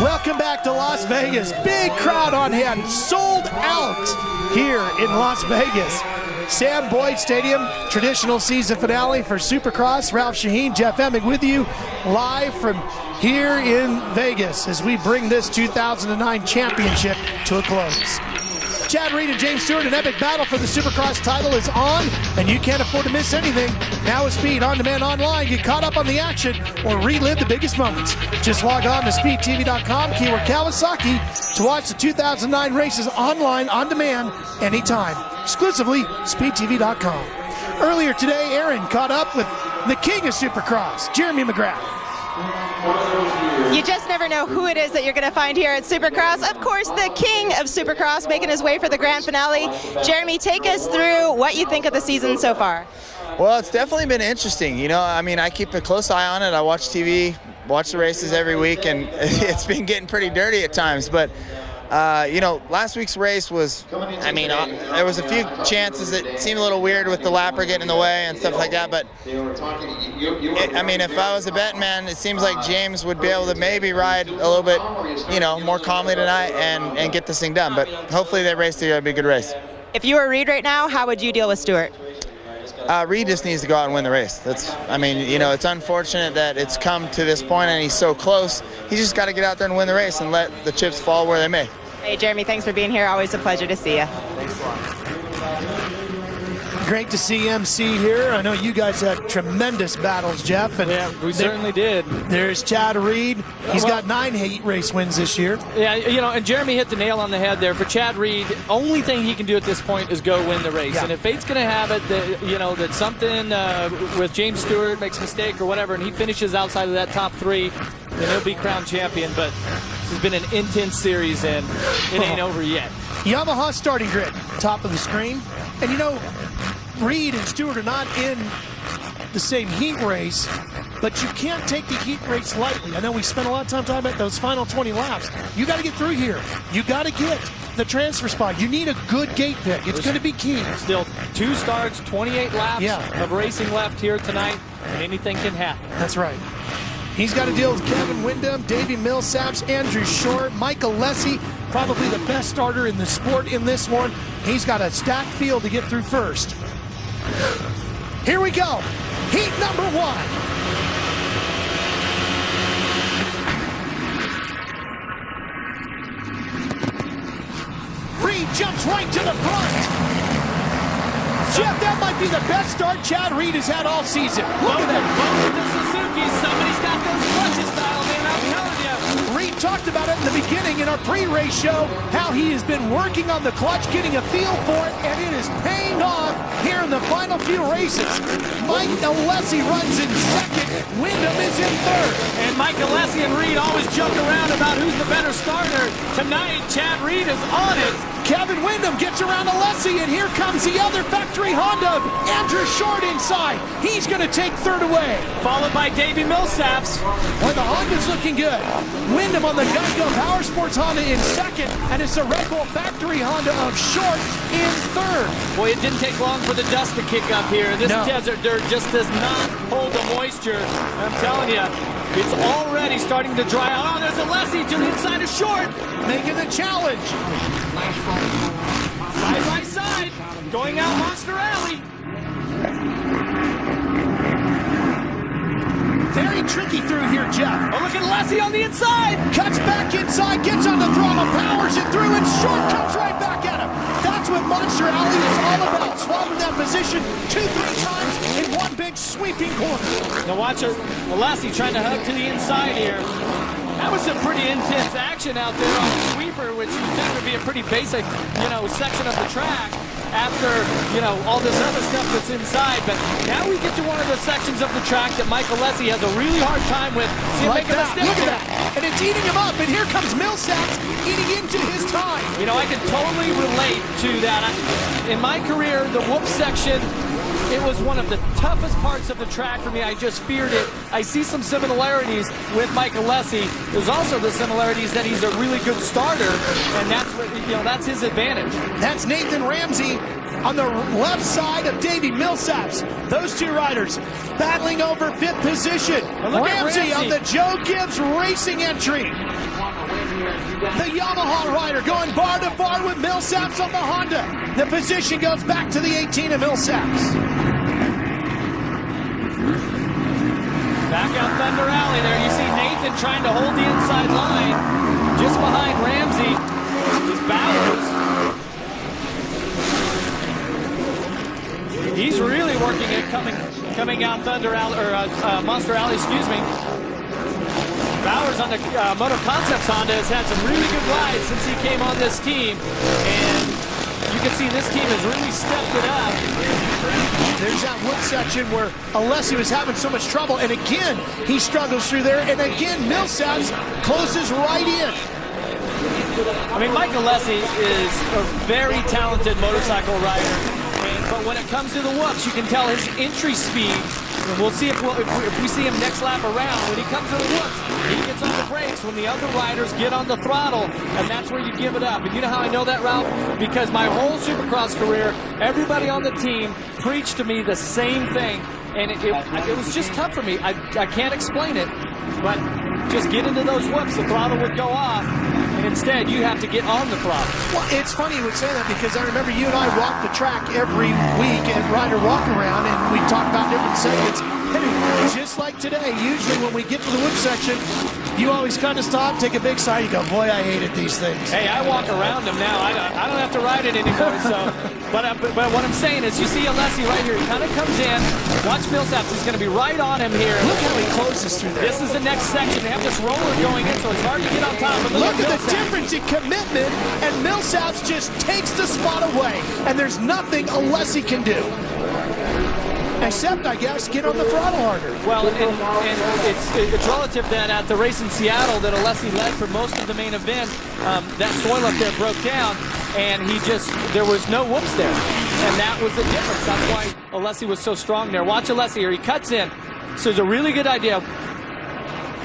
Welcome back to Las Vegas. Big crowd on hand, sold out here in Las Vegas. Sam Boyd Stadium, traditional season finale for Supercross. Ralph Shaheen, Jeff Emmig with you live from here in Vegas as we bring this 2009 championship to a close. Chad Reed and James Stewart, an epic battle for the Supercross title is on, and you can't afford to miss anything. Now with Speed On Demand Online, get caught up on the action or relive the biggest moments. Just log on to speedtv.com, keyword Kawasaki, to watch the 2009 races online, on demand, anytime. Exclusively, speedtv.com. Earlier today, Aaron caught up with the king of Supercross, Jeremy McGrath. You just never know who it is that you're going to find here at Supercross. Of course, the king of Supercross making his way for the grand finale. Jeremy, take us through what you think of the season so far. Well, it's definitely been interesting. You know, I mean, I keep a close eye on it. I watch TV, watch the races every week, and it's been getting pretty dirty at times. But, you know, last week's race was, I mean, there was a few chances that seemed a little weird with the lapper getting in the way and stuff like that. But, I mean, if I was a betting man, it seems like James would be able to maybe ride a little bit, you know, more calmly tonight and get this thing done. But hopefully that race together will be a good race. If you were Reed right now, how would you deal with Stewart? Reed just needs to go out and win the race. I mean, you know, it's unfortunate that it's come to this point and he's so close. He's just got to get out there and win the race and let the chips fall where they may. Hey, Jeremy, thanks for being here. Always a pleasure to see you. Thanks a lot. Great to see MC here. I know you guys had tremendous battles, Jeff. And yeah, we certainly did. There's Chad Reed. He's got 9 heat race wins this year. Yeah, you know, and Jeremy hit the nail on the head there. For Chad Reed, only thing he can do at this point is go win the race. Yeah. And if fate's going to have it, that, you know, that something with James Stewart makes a mistake or whatever, and he finishes outside of that top 3, then he'll be crowned champion. But this has been an intense series, and it ain't over yet. Yamaha starting grid, top of the screen. And, you know, Reed and Stewart are not in the same heat race, but you can't take the heat race lightly. I know we spent a lot of time talking about those final 20 laps. You got to get through here. You got to get the transfer spot. You need a good gate pick. It's going to be key. Still 2 starts, 28 laps of racing left here tonight, and anything can happen. That's right. He's got to deal with Kevin Windham, Davi Millsaps, Andrew Short, Mike Alessi, probably the best starter in the sport in this one. He's got a stacked field to get through first. Here we go. Heat number 1. Reed jumps right to the front. Jeff, that might be the best start Chad Reed has had all season. Look at that. Both of the Suzuki, somebody's got those clutches dialed in, I'm telling you. Reed talked about it in the beginning in our pre-race show, how he has been working on the clutch, getting a feel for it, and it is paying off here in the final few races. Mike Alessi runs in second. Windham is in third. And Mike Alessi and Reed always joke around about who's the better starter. Tonight, Chad Reed is on it. Kevin Windham gets around Alessi, and here comes the other factory Honda, Andrew Short inside. He's going to take third away. Followed by Davi Millsaps. Boy, the Honda's looking good. Windham on the Geico Power Sports Honda in second, and it's the Red Bull factory Honda of Short in third. Boy, it didn't take long for the dust to kick up here. This desert dirt just does not hold the moisture. I'm telling you, it's already starting to dry out. Oh, there's Alessi to the inside of Short. Making the challenge. Side by side, going out Monster Alley. Very tricky through here, Jeff. Oh, look at Alessi on the inside. Cuts back inside, gets on the throttle, powers it through, and Short comes right back at him. That's what Monster Alley is all about. Swapping that position 2-3 times in one big sweeping corner. Now watch Alessi trying to hug to the inside here. That was some pretty intense action out there on the sweeper, which you think would be a pretty basic, section of the track after, all this other stuff that's inside. But now we get to one of the sections of the track that Mike Alessi has a really hard time with. See him make a mistake. Look at that. And it's eating him up. And here comes Millsaps eating into his time. I can totally relate to that. In my career, the whoop section, it was one of the toughest parts of the track for me. I just feared it. I see some similarities with Mike Alessi. There's also the similarities that he's a really good starter, and that's his advantage. That's Nathan Ramsey on the left side of Davi Millsaps. Those two riders battling over 5th position. Ramsey on the Joe Gibbs Racing entry. The Yamaha rider going bar to bar with Millsaps on the Honda. The position goes back to the 18 of Millsaps. Back out Thunder Alley there. You see Nathan trying to hold the inside line. Just behind Ramsey is Bowers. He's really working it coming out Thunder Alley, or Monster Alley, excuse me. Bowers on the Moto Concepts Honda has had some really good rides since he came on this team, and you can see this team has really stepped it up. There's that wood section where Alessi was having so much trouble, and again, he struggles through there, and again, Millsaps closes right in. I mean, Mike Alessi is a very talented motorcycle rider, but when it comes to the whoops, you can tell his entry speed. We'll see if we see him next lap around. When he comes to the whoops, he gets on the brakes when the other riders get on the throttle, and that's where you give it up. And you know how I know that, Ralph? Because my whole Supercross career, everybody on the team preached to me the same thing, and it was just tough for me. I can't explain it, but just get into those whoops, the throttle would go off, and instead you have to get on the throttle. Well, it's funny you would say that, because I remember you and I walk the track every week at Rider Walk Around, and we talk about different segments. And just like today, usually when we get to the wood section, you always kind of stop, take a big sigh, you go, boy, I hated these things. Hey, I walk around them now. I don't have to ride it anymore. So, but what I'm saying is, you see Alessi right here. He kind of comes in. Watch Millsaps. He's going to be right on him here. Look how he closes through there. This is the next section. They have this roller going in, so it's hard to get on top. But look at the difference in commitment, and Millsaps just takes the spot away, and there's nothing Alessi can do. Except, I guess, get on the throttle harder. Well, and it's relative that at the race in Seattle that Alessi led for most of the main event, that soil up there broke down, and there was no whoops there. And that was the difference. That's why Alessi was so strong there. Watch Alessi here. He cuts in. So it's a really good idea.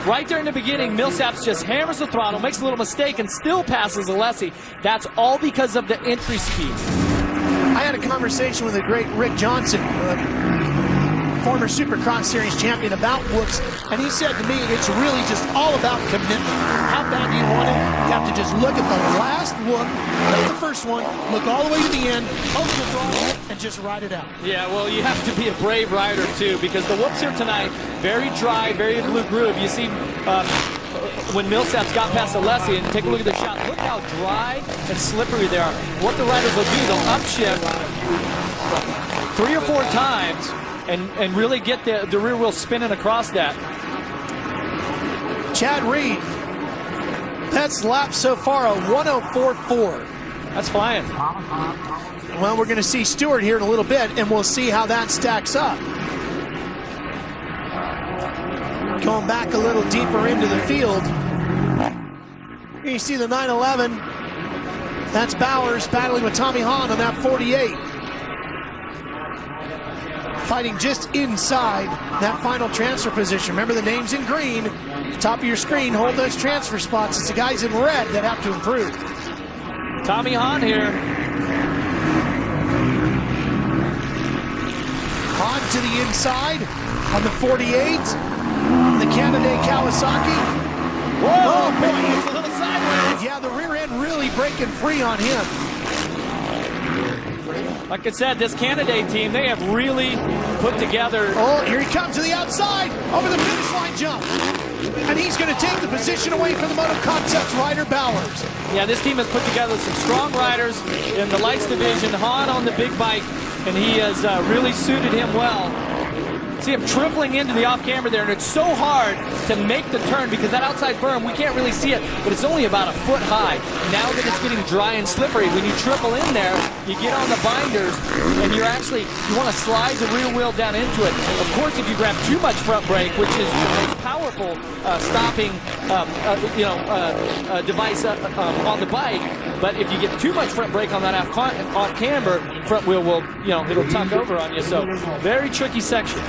Right there in the beginning, Millsaps just hammers the throttle, makes a little mistake, and still passes Alessi. That's all because of the entry speed. I had a conversation with the great Rick Johnson. former Supercross Series champion, about whoops, and he said to me, it's really just all about commitment. How bad do you want it? You have to just look at the last whoop, not the first one, look all the way to the end, open the throttle, and just ride it out. Yeah, well, you have to be a brave rider, too, because the whoops here tonight, very dry, very blue groove. You see when Millsaps got past Alessi, and take a look at the shot. Look how dry and slippery they are. What the riders will do, they'll upshift 3 or 4 times and really get the rear wheel spinning across that. Chad Reed, best lap so far, a 104.4. That's flying. Well, we're going to see Stewart here in a little bit, and we'll see how that stacks up. Going back a little deeper into the field. You see the 911. That's Bowers battling with Tommy Hahn on that 48. Fighting just inside that final transfer position. Remember the names in green. Top of your screen, hold those transfer spots. It's the guys in red that have to improve. Tommy Hahn here. Hahn to the inside on the 48. The candidate Kawasaki. Whoa, oh, boy, it's a little sideways. Yeah, the rear end really breaking free on him. Like I said, this candidate team, they have really put together. Oh, here he comes to the outside, over the finish line jump. And he's going to take the position away from the Moto Concepts rider Bowers. Yeah, this team has put together some strong riders in the lights division. Hahn on the big bike, and he has really suited him well. See him tripling into the off camber there, and it's so hard to make the turn because that outside berm, we can't really see it, but it's only about a foot high. Now that it's getting dry and slippery, when you triple in there, you get on the binders, and you want to slide the rear wheel down into it. Of course, if you grab too much front brake, which is the most powerful stopping device on the bike, but if you get too much front brake on that off camber, front wheel will, it'll tuck over on you. So very tricky section.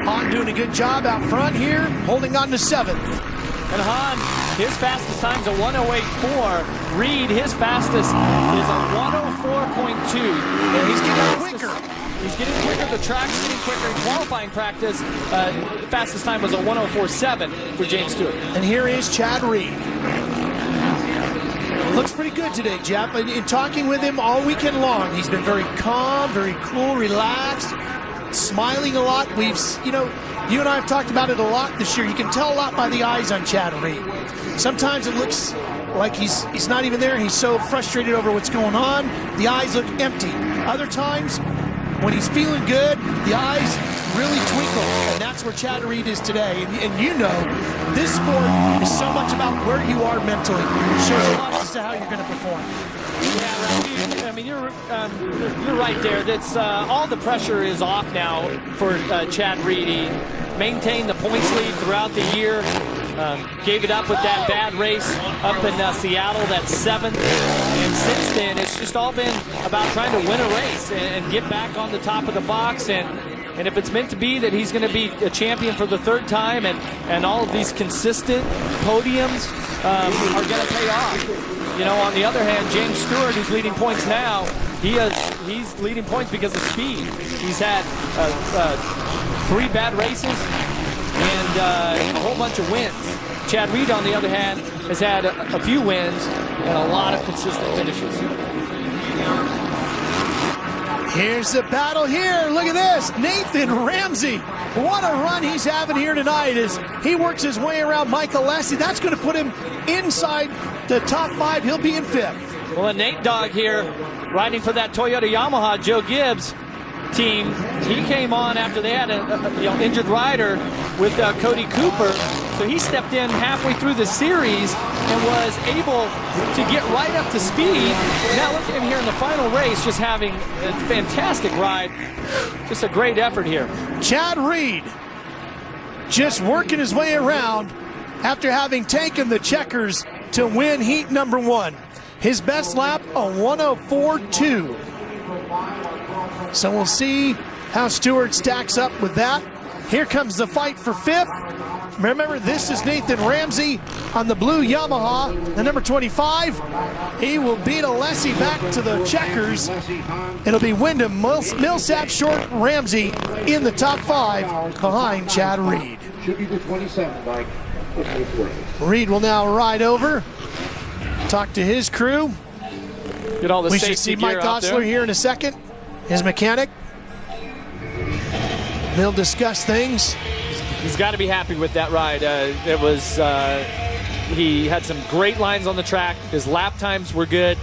Hahn doing a good job out front here, holding on to 7th. And Hahn, his fastest time's a 108.4. Reed, his fastest is a 104.2. And he's getting quicker. He's getting quicker. The track's getting quicker. In qualifying practice, fastest time was a 104.7 for James Stewart. And here is Chad Reed. Looks pretty good today, Jeff. In talking with him all weekend long, he's been very calm, very cool, relaxed, smiling a lot. We've, you and I have talked about it a lot this year. You can tell a lot by the eyes on Chad Reed. Sometimes it looks like he's not even there. He's so frustrated over what's going on. The eyes look empty. Other times, when he's feeling good, the eyes really twinkle, and that's where Chad Reed is today. And this sport is so much about where you are mentally. It shows a lot as to how you're going to perform. Yeah, I mean, you're right there. That's all the pressure is off now for Chad Reed. He maintained the points lead throughout the year. Gave it up with that bad race up in Seattle, that 7th. And since then, it's just all been about trying to win a race and get back on the top of the box. And if it's meant to be that he's going to be a champion for the 3rd time and all of these consistent podiums are going to pay off. On the other hand, James Stewart, who's leading points now, he's leading points because of speed. He's had 3 bad races and a whole bunch of wins. Chad Reed, on the other hand, has had a few wins and a lot of consistent finishes. Here's the battle here. Look at this. Nathan Ramsey. What a run he's having here tonight as he works his way around Mike Alessi. That's going to put him inside the top 5. He'll be in 5th. Well, a Nate Dogg here riding for that Toyota Yamaha Joe Gibbs team. He came on after they had an injured rider with Cody Cooper. So he stepped in halfway through the series and was able to get right up to speed. Now look at him here in the final race, just having a fantastic ride. Just a great effort here. Chad Reed just working his way around after having taken the checkers to win heat number 1. His best lap, a 104.2. So we'll see how Stewart stacks up with that. Here comes the fight for 5th. Remember, this is Nathan Ramsey on the blue Yamaha, the number 25. He will beat Alessi back to the checkers. It'll be Windham, Millsap, Short, Ramsey in the top 5 behind Chad Reed. Reed will now ride over, talk to his crew. Get all the we should see Mike Gosler here in a second, his mechanic. They'll discuss things. He's got to be happy with that ride. He had some great lines on the track. His lap times were good.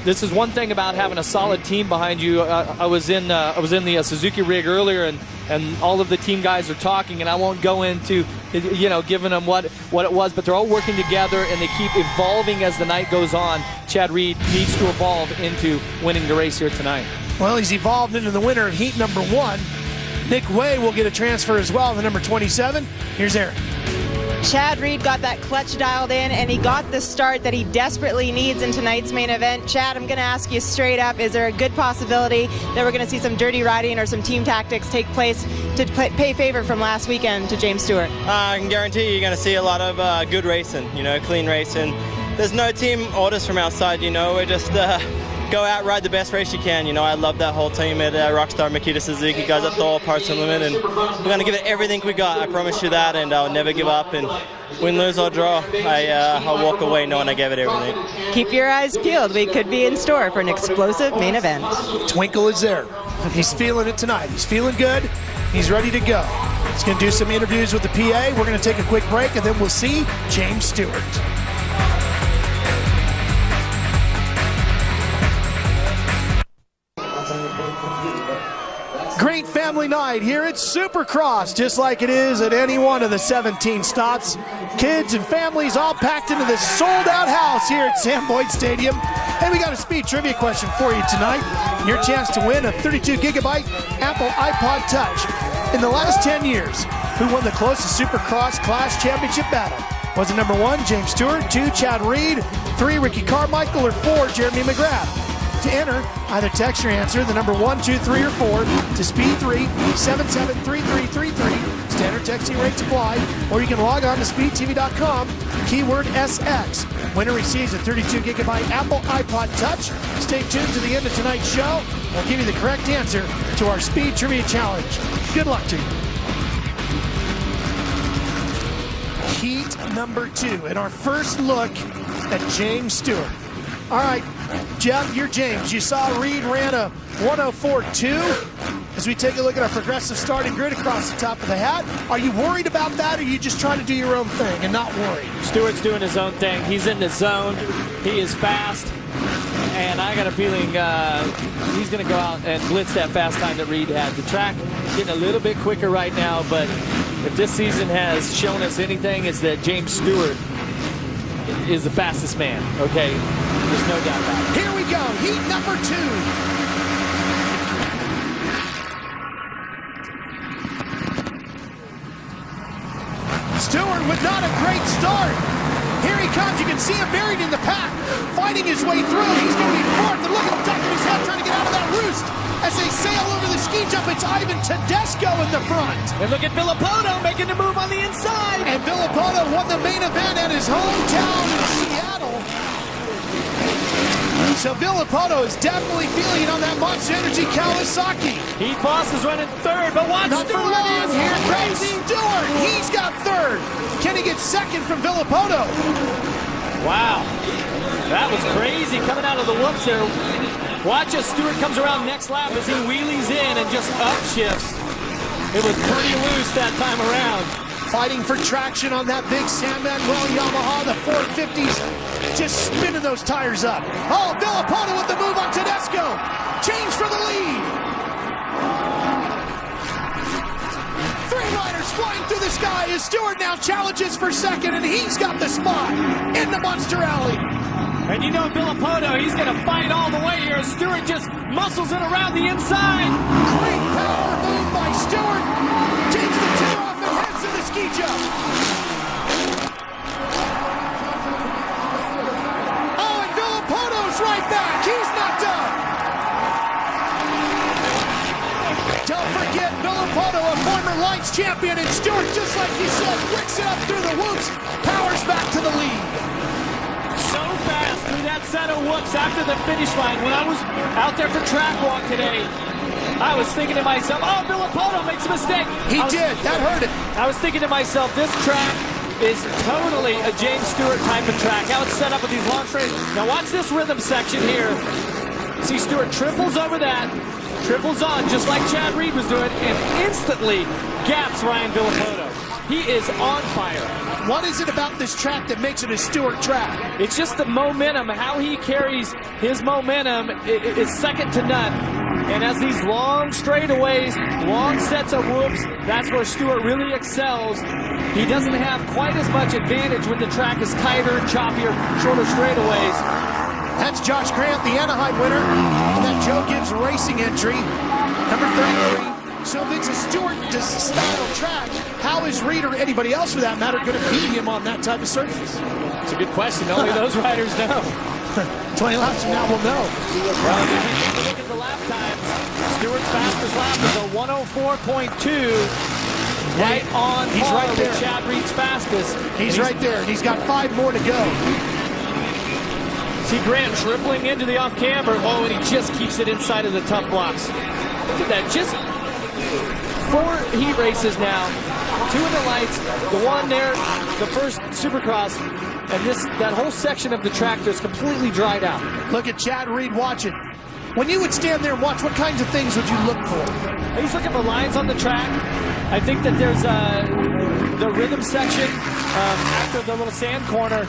This is one thing about having a solid team behind you. I was in the Suzuki rig earlier, and all of the team guys are talking, and I won't go into giving them what it was, but they're all working together and they keep evolving as the night goes on. Chad Reed needs to evolve into winning the race here tonight. Well, he's evolved into the winner of heat number 1. Nick Way will get a transfer as well, the number 27. Here's Aaron. Chad Reed got that clutch dialed in, and he got the start that he desperately needs in tonight's main event. Chad, I'm going to ask you straight up, is there a good possibility that we're going to see some dirty riding or some team tactics take place to pay favor from last weekend to James Stewart? I can guarantee you're going to see a lot of good racing, clean racing. There's no team orders from outside, we're just go out, ride the best race you can. I love that whole team at Rockstar, Makita Suzuki, guys at Thor, Parts Unlimited, and we're going to give it everything we got. I promise you that, and I'll never give up. And win, lose, or draw, I'll walk away knowing I gave it everything. Keep your eyes peeled. We could be in store for an explosive main event. Twinkle is there. He's feeling it tonight. He's feeling good. He's ready to go. He's going to do some interviews with the PA. We're going to take a quick break, and then we'll see James Stewart. Great family night here at Supercross, just like it is at any one of the 17 stops. Kids and families all packed into this sold-out house here at Sam Boyd Stadium. Hey, we got a speed trivia question for you tonight. Your chance to win a 32-gigabyte Apple iPod Touch. In the last 10 years, who won the closest Supercross Class Championship battle? Was it number 1, James Stewart, 2, Chad Reed, 3, Ricky Carmichael, or 4, Jeremy McGrath? To enter, either text your answer, the number 1, 2, 3, or 4, to Speed 3 773333. Standard texting rates apply, or you can log on to speedtv.com, keyword SX. Winner receives a 32-gigabyte Apple iPod Touch. Stay tuned to the end of tonight's show. We'll give you the correct answer to our Speed Trivia Challenge. Good luck to you. Heat number 2, and our first look at James Stewart. All right, Jeff, you're James. You saw Reed ran a 104.2. As we take a look at our progressive starting grid across the top of the hat, are you worried about that, or are you just trying to do your own thing and not worried? Stewart's doing his own thing. He's in the zone. He is fast. And I got a feeling he's going to go out and blitz that fast time that Reed had. The track getting a little bit quicker right now, but if this season has shown us anything, it's that James Stewart is the fastest man, okay? There's no doubt about it. Here we go, heat number 2. Stewart with not a great start. Here he comes, you can see him buried in the pack, fighting his way through. He's going to be 4th, and look at the top of his head trying to get out of that roost. As they sail over the ski jump, it's Ivan Tedesco in the front. And look at Villopoto making the move on the inside. And Villopoto won the main event at his hometown in Seattle. So Villopoto is definitely feeling it on that Monster Energy Kawasaki. Heat Boss is running 3rd, but watch Number Stewart. 1, here comes Stewart. He's got 3rd. Can he get 2nd from Villopoto? Wow, that was crazy coming out of the whoops there. Watch as Stewart comes around next lap as he wheelies in and just upshifts. It was pretty loose that time around. Fighting for traction on that big San Manuel Yamaha, the 450s, just spinning those tires up. Oh, Villopoto with the move on Tedesco. Change for the lead. 3 riders flying through the sky as Stewart now challenges for 2nd, and he's got the spot in the Monster Alley. And you know Villopoto, he's going to fight all the way here. Stewart just muscles it around the inside. Great power move by Stewart. Takes the 2 off and heads to the ski jump. Oh, and Villopoto's right back. He's not done. Don't forget Villopoto, a former Northern Lights champion, and Stewart, just like you said, wicks it up through the whoops, powers back to the lead. So fast through that set of whoops after the finish line. When I was out there for track walk today, I was thinking to myself, oh, Villopoto makes a mistake. He did, that hurt it. I was thinking to myself, this track is totally a James Stewart type of track. How it's set up with these long straights. Now watch this rhythm section here. See Stewart triples over that, triples on just like Chad Reed was doing, and instantly gaps Ryan Villopoto. He is on fire. What is it about this track that makes it a Stewart track? It's just the momentum, how he carries his momentum is second to none. And as these long straightaways, long sets of whoops, that's where Stewart really excels. He doesn't have quite as much advantage when the track is tighter, choppier, shorter straightaways. That's Josh Grant, the Anaheim winner, and that Joe Gibbs Racing entry, number 33. So if it's a Stewart-style track, how is Reed or anybody else for that matter going to beat him on that type of surface? It's a good question. Only those riders know. 20 laps from now we'll know. Well, if you look at the lap times, Stewart's fastest lap is a 104.2. Right on he's par right there. with Chad Reed's fastest. He's right there, and he's got 5 more to go. See Grant tripling into the off-camber. Oh, and he just keeps it inside of the tough blocks. Look at that. Just 4 heat races now. 2 in the lights. The one there, the first Supercross. And that whole section of the track is completely dried out. Look at Chad Reed watching. When you would stand there and watch, what kinds of things would you look for? He's looking for lines on the track. I think that there's the rhythm section after the little sand corner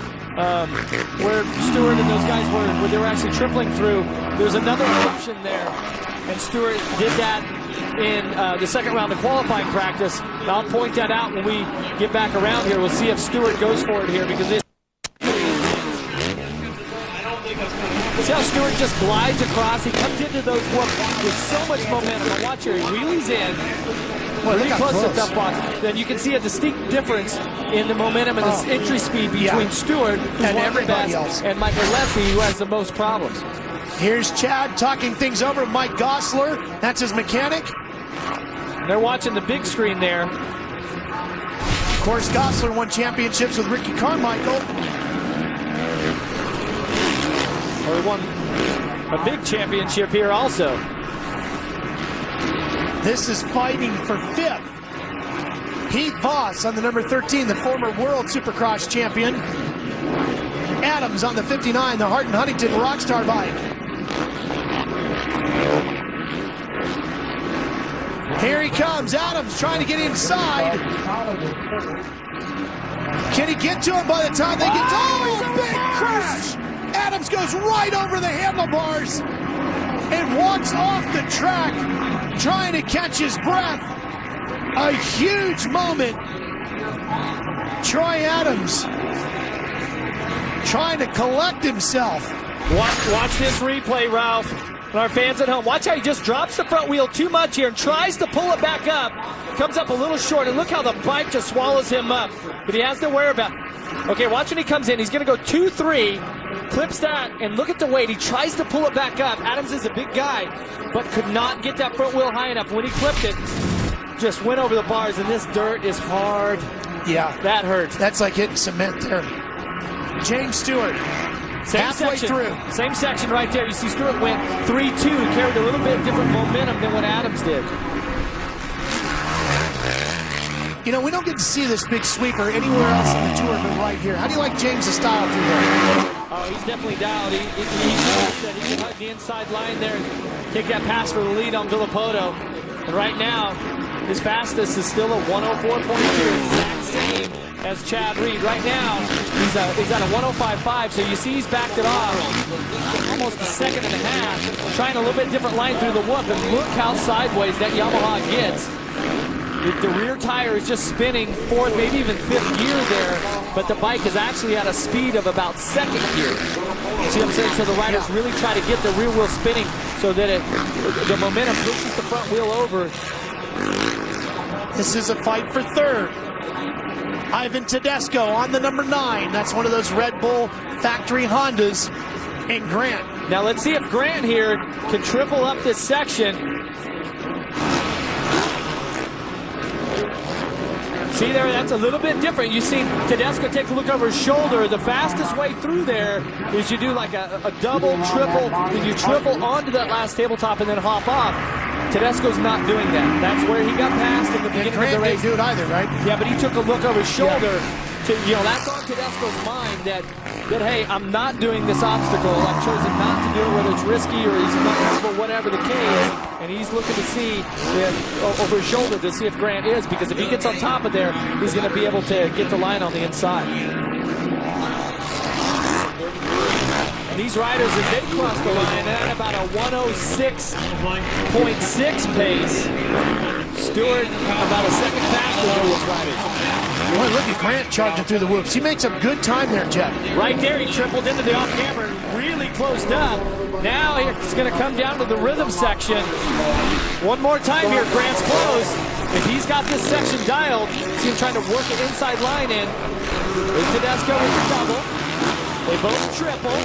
where Stewart and those guys where they were actually tripling through. There's another option there, and Stewart did that in the second round of qualifying practice. And I'll point that out when we get back around here. We'll see if Stewart goes for it here, because this. See how Stewart just glides across. He comes into those whoops with so much momentum. Now watch here, he wheelies in. Really close to the tough box. Then you can see a distinct difference in the momentum and the entry speed between Stewart, who's and everybody else, and Mike Alessi, who has the most problems. Here's Chad talking things over. Mike Gosler, that's his mechanic. And they're watching the big screen there. Of course, Gosler won championships with Ricky Carmichael. Or he won a big championship here also. This is fighting for 5th. Pete Voss on the number 13, the former World Supercross champion. Adams on the 59, the Hart and Huntington Rockstar bike. Here he comes, Adams trying to get inside. Can he get to him by the time they get to him? Big crash! Adams goes right over the handlebars and walks off the track, trying to catch his breath. A huge moment. Troy Adams trying to collect himself. Watch this replay, Ralph. And our fans at home, watch how he just drops the front wheel too much here and tries to pull it back up. Comes up a little short, and look how the bike just swallows him up. But he has the whereabouts. Okay, watch when he comes in. He's going to go 2-3, clips that, and look at the weight. He tries to pull it back up. Adams is a big guy, but could not get that front wheel high enough. When he clipped it, just went over the bars, and this dirt is hard. Yeah. That hurts. That's like hitting cement there. James Stewart. Halfway through. Same section right there. You see Stewart went 3-2, carried a little bit different momentum than what Adams did. You know, we don't get to see this big sweeper anywhere else on the tour but right here. How do you like James' style through there? Oh, he's definitely dialed. He knows that he can hug the inside line there and take that pass for the lead on Villopoto. And right now, his fastest is still a 104.2, exact same as Chad Reed. Right now, he's at a 105.5, so you see he's backed it off almost a second and a half, trying a little bit different line through the whoop, and look how sideways that Yamaha gets. The rear tire is just spinning 4th, maybe even 5th gear there, but the bike is actually at a speed of about 2nd gear. See what I'm saying? So the riders really try to get the rear wheel spinning so that the momentum pushes the front wheel over. This is a fight for 3rd. Ivan Tedesco on the number 9. That's one of those Red Bull factory Hondas. And Grant. Now let's see if Grant here can triple up this section. See there, that's a little bit different. You see Tedesco take a look over his shoulder. The fastest way through there is you do like a double, triple, then you triple onto that last tabletop and then hop off. Tedesco's not doing that. That's where he got past in the beginning of the race. Didn't do it either, right? Yeah, but he took a look over his shoulder. To, that's on Tedesco's mind that hey, I'm not doing this obstacle. I've chosen not to do it, whether it's risky or he's not comfortable, whatever the case. And he's looking to see if, over his shoulder to see if Grant is, because if he gets on top of there, he's going to be able to get the line on the inside. And these riders, if they cross the line at about a 106.6 pace, Stewart about a second faster than those riders. Boy, look at Grant charging through the whoops. He makes a good time there, Jeff. Right there, he tripled into the off-camber and really closed up. Now it's going to come down to the rhythm section. One more time here, Grant's close. If he's got this section dialed, see him trying to work an inside line in. There's Tedesco with the double. They both triple.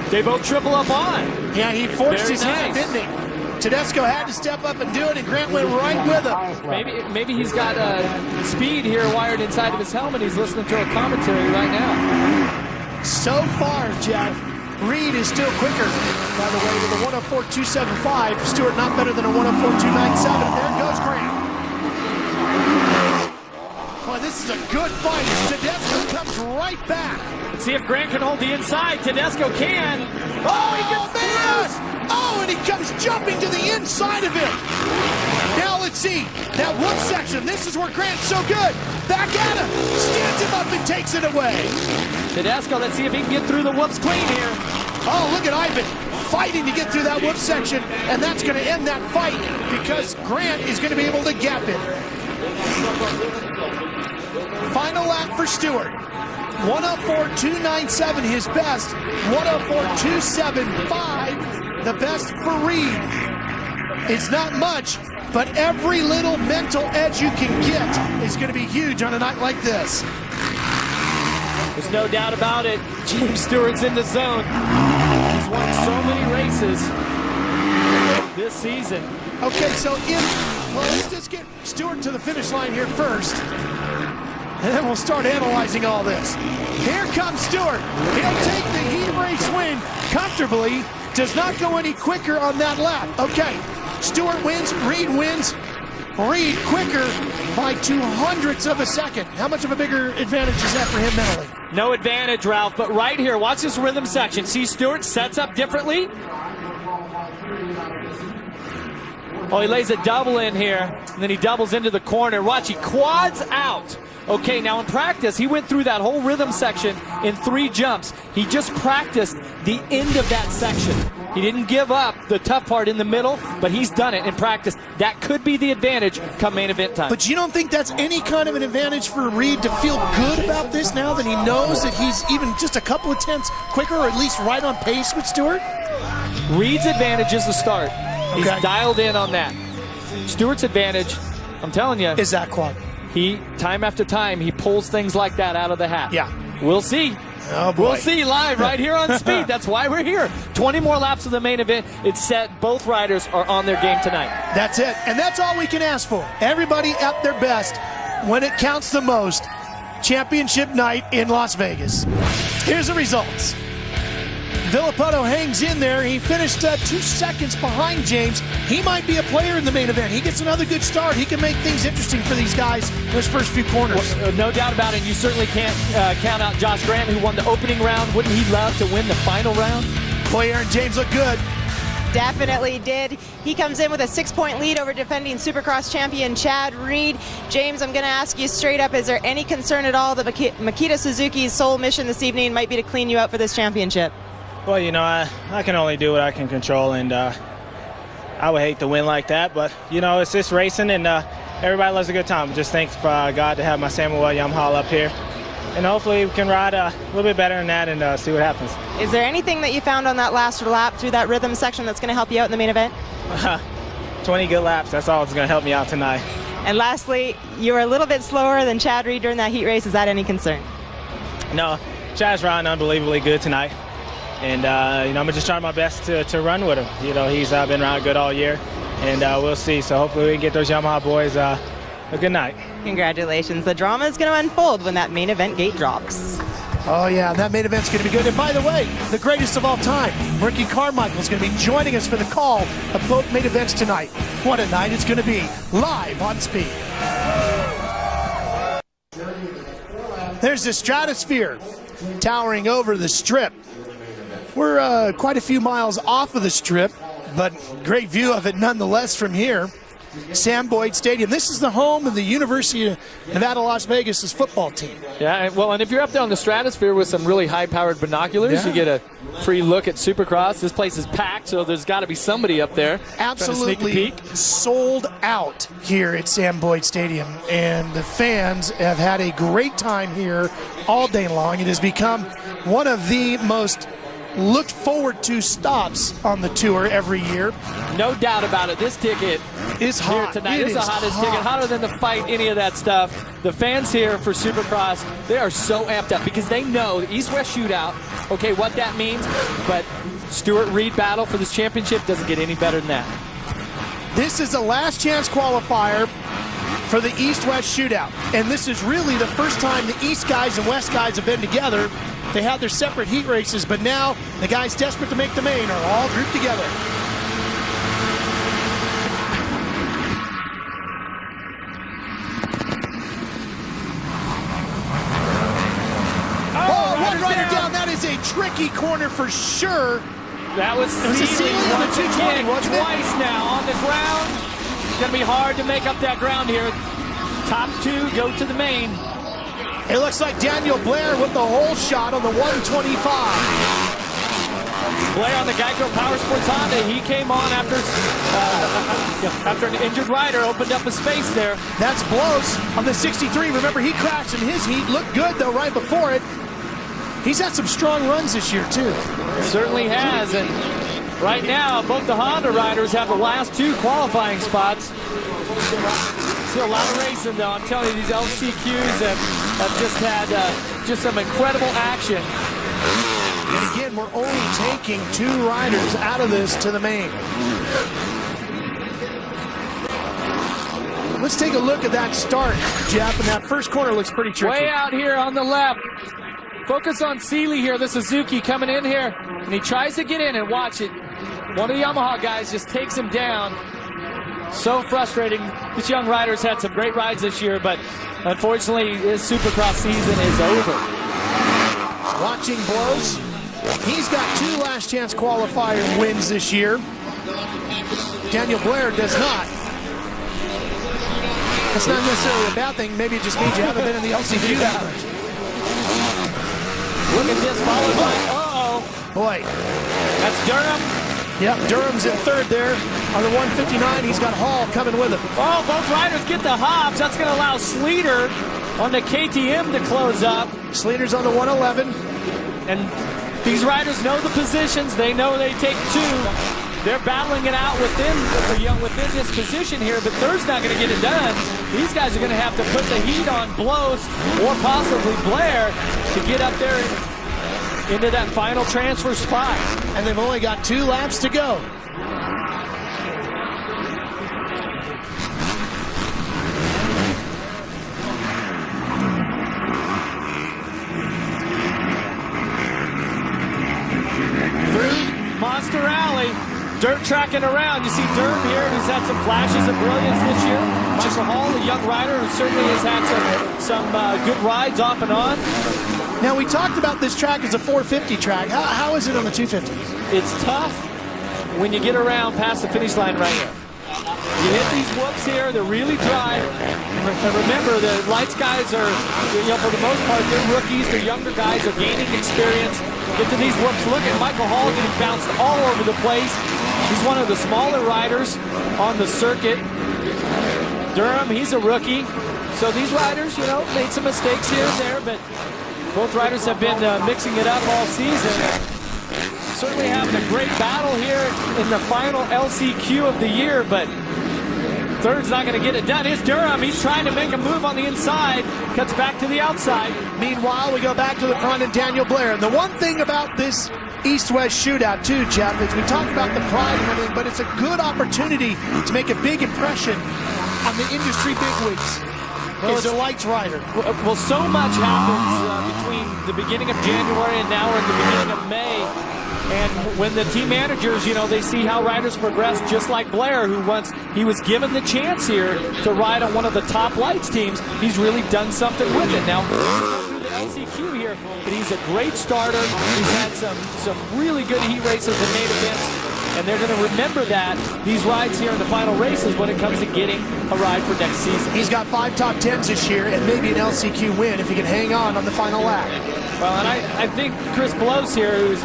They both triple up on. Yeah, he forced his hand, didn't he? Tedesco had to step up and do it, and Grant went right with him. Maybe he's got speed here wired inside of his helmet. He's listening to a commentary right now. So far, Jeff, Reed is still quicker, by the way, with a 104.275. Stewart not better than a 104.297. And there goes Grant. Boy, this is a good fight as Tedesco comes right back. Let's see if Grant can hold the inside. Tedesco can. Oh, he gets man! Oh, and he comes jumping to the inside of him. Now let's see that whoop section. This is where Grant's so good. Back at him. Stands him up and takes it away. Tedesco, let's see if he can get through the whoops clean here. Oh, look at Ivan fighting to get through that whoop section, and that's going to end that fight because Grant is going to be able to gap it. Final lap for Stewart. 104.297 his best. 104.275 the best for Reed. It's not much, but every little mental edge you can get is going to be huge on a night like this. There's no doubt about it. James Stewart's in the zone. He's won so many races this season. Okay, so let's just get Stewart to the finish line here first. And then we'll start analyzing all this. Here comes Stewart. He'll take the heat race win comfortably. Does not go any quicker on that lap. Okay, Stewart wins, Reed wins. Reed quicker by 0.02 of a second. How much of a bigger advantage is that for him mentally? No advantage, Ralph, but right here, watch this rhythm section. See Stewart sets up differently. Oh, he lays a double in here, and then he doubles into the corner. Watch, he quads out. Okay, now in practice, he went through that whole rhythm section in 3 jumps. He just practiced the end of that section. He didn't give up the tough part in the middle, but he's done it in practice. That could be the advantage come main event time. But you don't think that's any kind of an advantage for Reed to feel good about this now that he knows that he's even just a couple of tenths quicker, or at least right on pace with Stewart? Reed's advantage is the start. He's dialed in on that. Stewart's advantage, I'm telling you, is that quad. He, time after time, he pulls things like that out of the hat. Yeah. We'll see. Oh, boy. We'll see live right here on Speed. That's why we're here. 20 more laps of the main event. It's set. Both riders are on their game tonight. That's it. And that's all we can ask for. Everybody at their best when it counts the most. Championship night in Las Vegas. Here's the results. Villopoto hangs in there. He finished 2 seconds behind James. He might be a player in the main event. He gets another good start. He can make things interesting for these guys in his first few corners. Well, no doubt about it. You certainly can't count out Josh Grant, who won the opening round. Wouldn't he love to win the final round? Boy, Aaron James looked good. Definitely did. He comes in with a 6-point lead over defending Supercross champion Chad Reed. James, I'm going to ask you straight up, is there any concern at all that Makita Suzuki's sole mission this evening might be to clean you up for this championship? Well, you know, I can only do what I can control, and I would hate to win like that, but, you know, it's just racing, and everybody loves a good time. Just thanks God to have my Samuel Yamaha up here, and hopefully we can ride a little bit better than that and see what happens. Is there anything that you found on that last lap through that rhythm section that's going to help you out in the main event? 20 good laps, that's all that's going to help me out tonight. And lastly, you were a little bit slower than Chad Reed during that heat race. Is that any concern? No, Chad's riding unbelievably good tonight. And, you know, I'm just trying my best to run with him. You know, he's been riding good all year, and we'll see. So hopefully we can get those Yamaha boys a good night. Congratulations. The drama is going to unfold when that main event gate drops. Oh, yeah, that main event's going to be good. And by the way, the greatest of all time, Ricky Carmichael's going to be joining us for the call of both main events tonight. What a night it's going to be, live on Speed. There's the Stratosphere towering over the Strip. We're quite a few miles off of the Strip, but great view of it nonetheless from here. Sam Boyd Stadium. This is the home of the University of Nevada, Las Vegas' football team. Yeah, well, and if you're up there on the Stratosphere with some really high-powered binoculars, you get a free look at Supercross. This place is packed, so there's got to be somebody up there Absolutely trying to sneak a peek. Sold out here at Sam Boyd Stadium, and the fans have had a great time here all day long. It has become one of the most looked forward to stops on the tour every year. No doubt about it. This ticket is hot here tonight. It It's the is hottest hot. ticket, hotter than the fight, any of that stuff. The fans here for Supercross, they are so amped up because they know the East-West Shootout, okay, what that means, but Stewart-Reed battle for this championship doesn't get any better than that. This is a last chance qualifier for the East-West Shootout, and this is really the first time the East guys and West guys have been together. They had their separate heat races, but now the guys desperate to make the main are all grouped together. Oh, one rider down. That is a tricky corner for sure. That was Seeley once again, wasn't it? twice now on the ground. It's going to be hard to make up that ground here. Top two go to the main. It looks like Daniel Blair with the hole shot on the 125. Blair on the Geico Power Sports Honda. He came on after an injured rider opened up a space there. That's Blows on the 63. Remember, he crashed in his heat. Looked good, though, right before it. He's had some strong runs this year, too. Certainly has. And right now, both the Honda riders have the last two qualifying spots. Still a lot of racing, though. I'm telling you, these LCQs have just had just some incredible action. And again, we're only taking two riders out of this to the main. Let's take a look at that start, Jeff, and that first corner looks pretty tricky. Way out here on the left. Focus on Seeley here, the Suzuki coming in here, and he tries to get in and watch it. One of the Yamaha guys just takes him down. So frustrating. This young rider's had some great rides this year, but unfortunately his Supercross season is over. Watching Blows. He's got two last chance qualifier wins this year. Daniel Blair does not. That's not necessarily a bad thing. Maybe it just means you haven't been in the LCQ that much. Look at this, followed by, uh-oh. Boy. That's Durham. Yep, Durham's in third there on the 159. He's got Hall coming with him. Oh, both riders get the hops. That's going to allow Sleater on the KTM to close up. Sleater's on the 111. And these riders know the positions. They know they take two. They're battling it out within this position here, but third's not going to get it done. These guys are going to have to put the heat on Blows or possibly Blair to get up there into that final transfer spot. And they've only got 2 laps to go. Through Monster Alley, dirt tracking around. You see Durham here, who's had some flashes of brilliance this year. Michael Hall, a young rider who certainly has had some good rides off and on. Now, we talked about this track as a 450 track. How is it on the 250? It's tough when you get around past the finish line right here. You hit these whoops here, they're really dry. And remember, the lights guys are, for the most part, they're rookies, they're younger guys, they're gaining experience. Get to these whoops. Look at Michael Hall getting bounced all over the place. He's one of the smaller riders on the circuit. Durham, he's a rookie. So these riders, made some mistakes here and there, but both riders have been mixing it up all season. Certainly having a great battle here in the final LCQ of the year, but third's not going to get it done. Here's Durham. He's trying to make a move on the inside. Cuts back to the outside. Meanwhile, we go back to the front and Daniel Blair. And the one thing about this East-West Shootout, too, Jeff, is we talk about the pride and everything, but it's a good opportunity to make a big impression on the industry bigwigs. Is a lights rider. Well, so much happens between the beginning of January and now we're at the beginning of May. And when the team managers, they see how riders progress, just like Blair, who once he was given the chance here to ride on one of the top lights teams, he's really done something with it. Now, through the LCQ here, but he's a great starter. He's had some really good heat races and main events. And they're going to remember these rides here in the final races when it comes to getting a ride for next season. He's got 5 top 10s this year and maybe an LCQ win if he can hang on the final lap. Well, and I think Chris Blows here, who's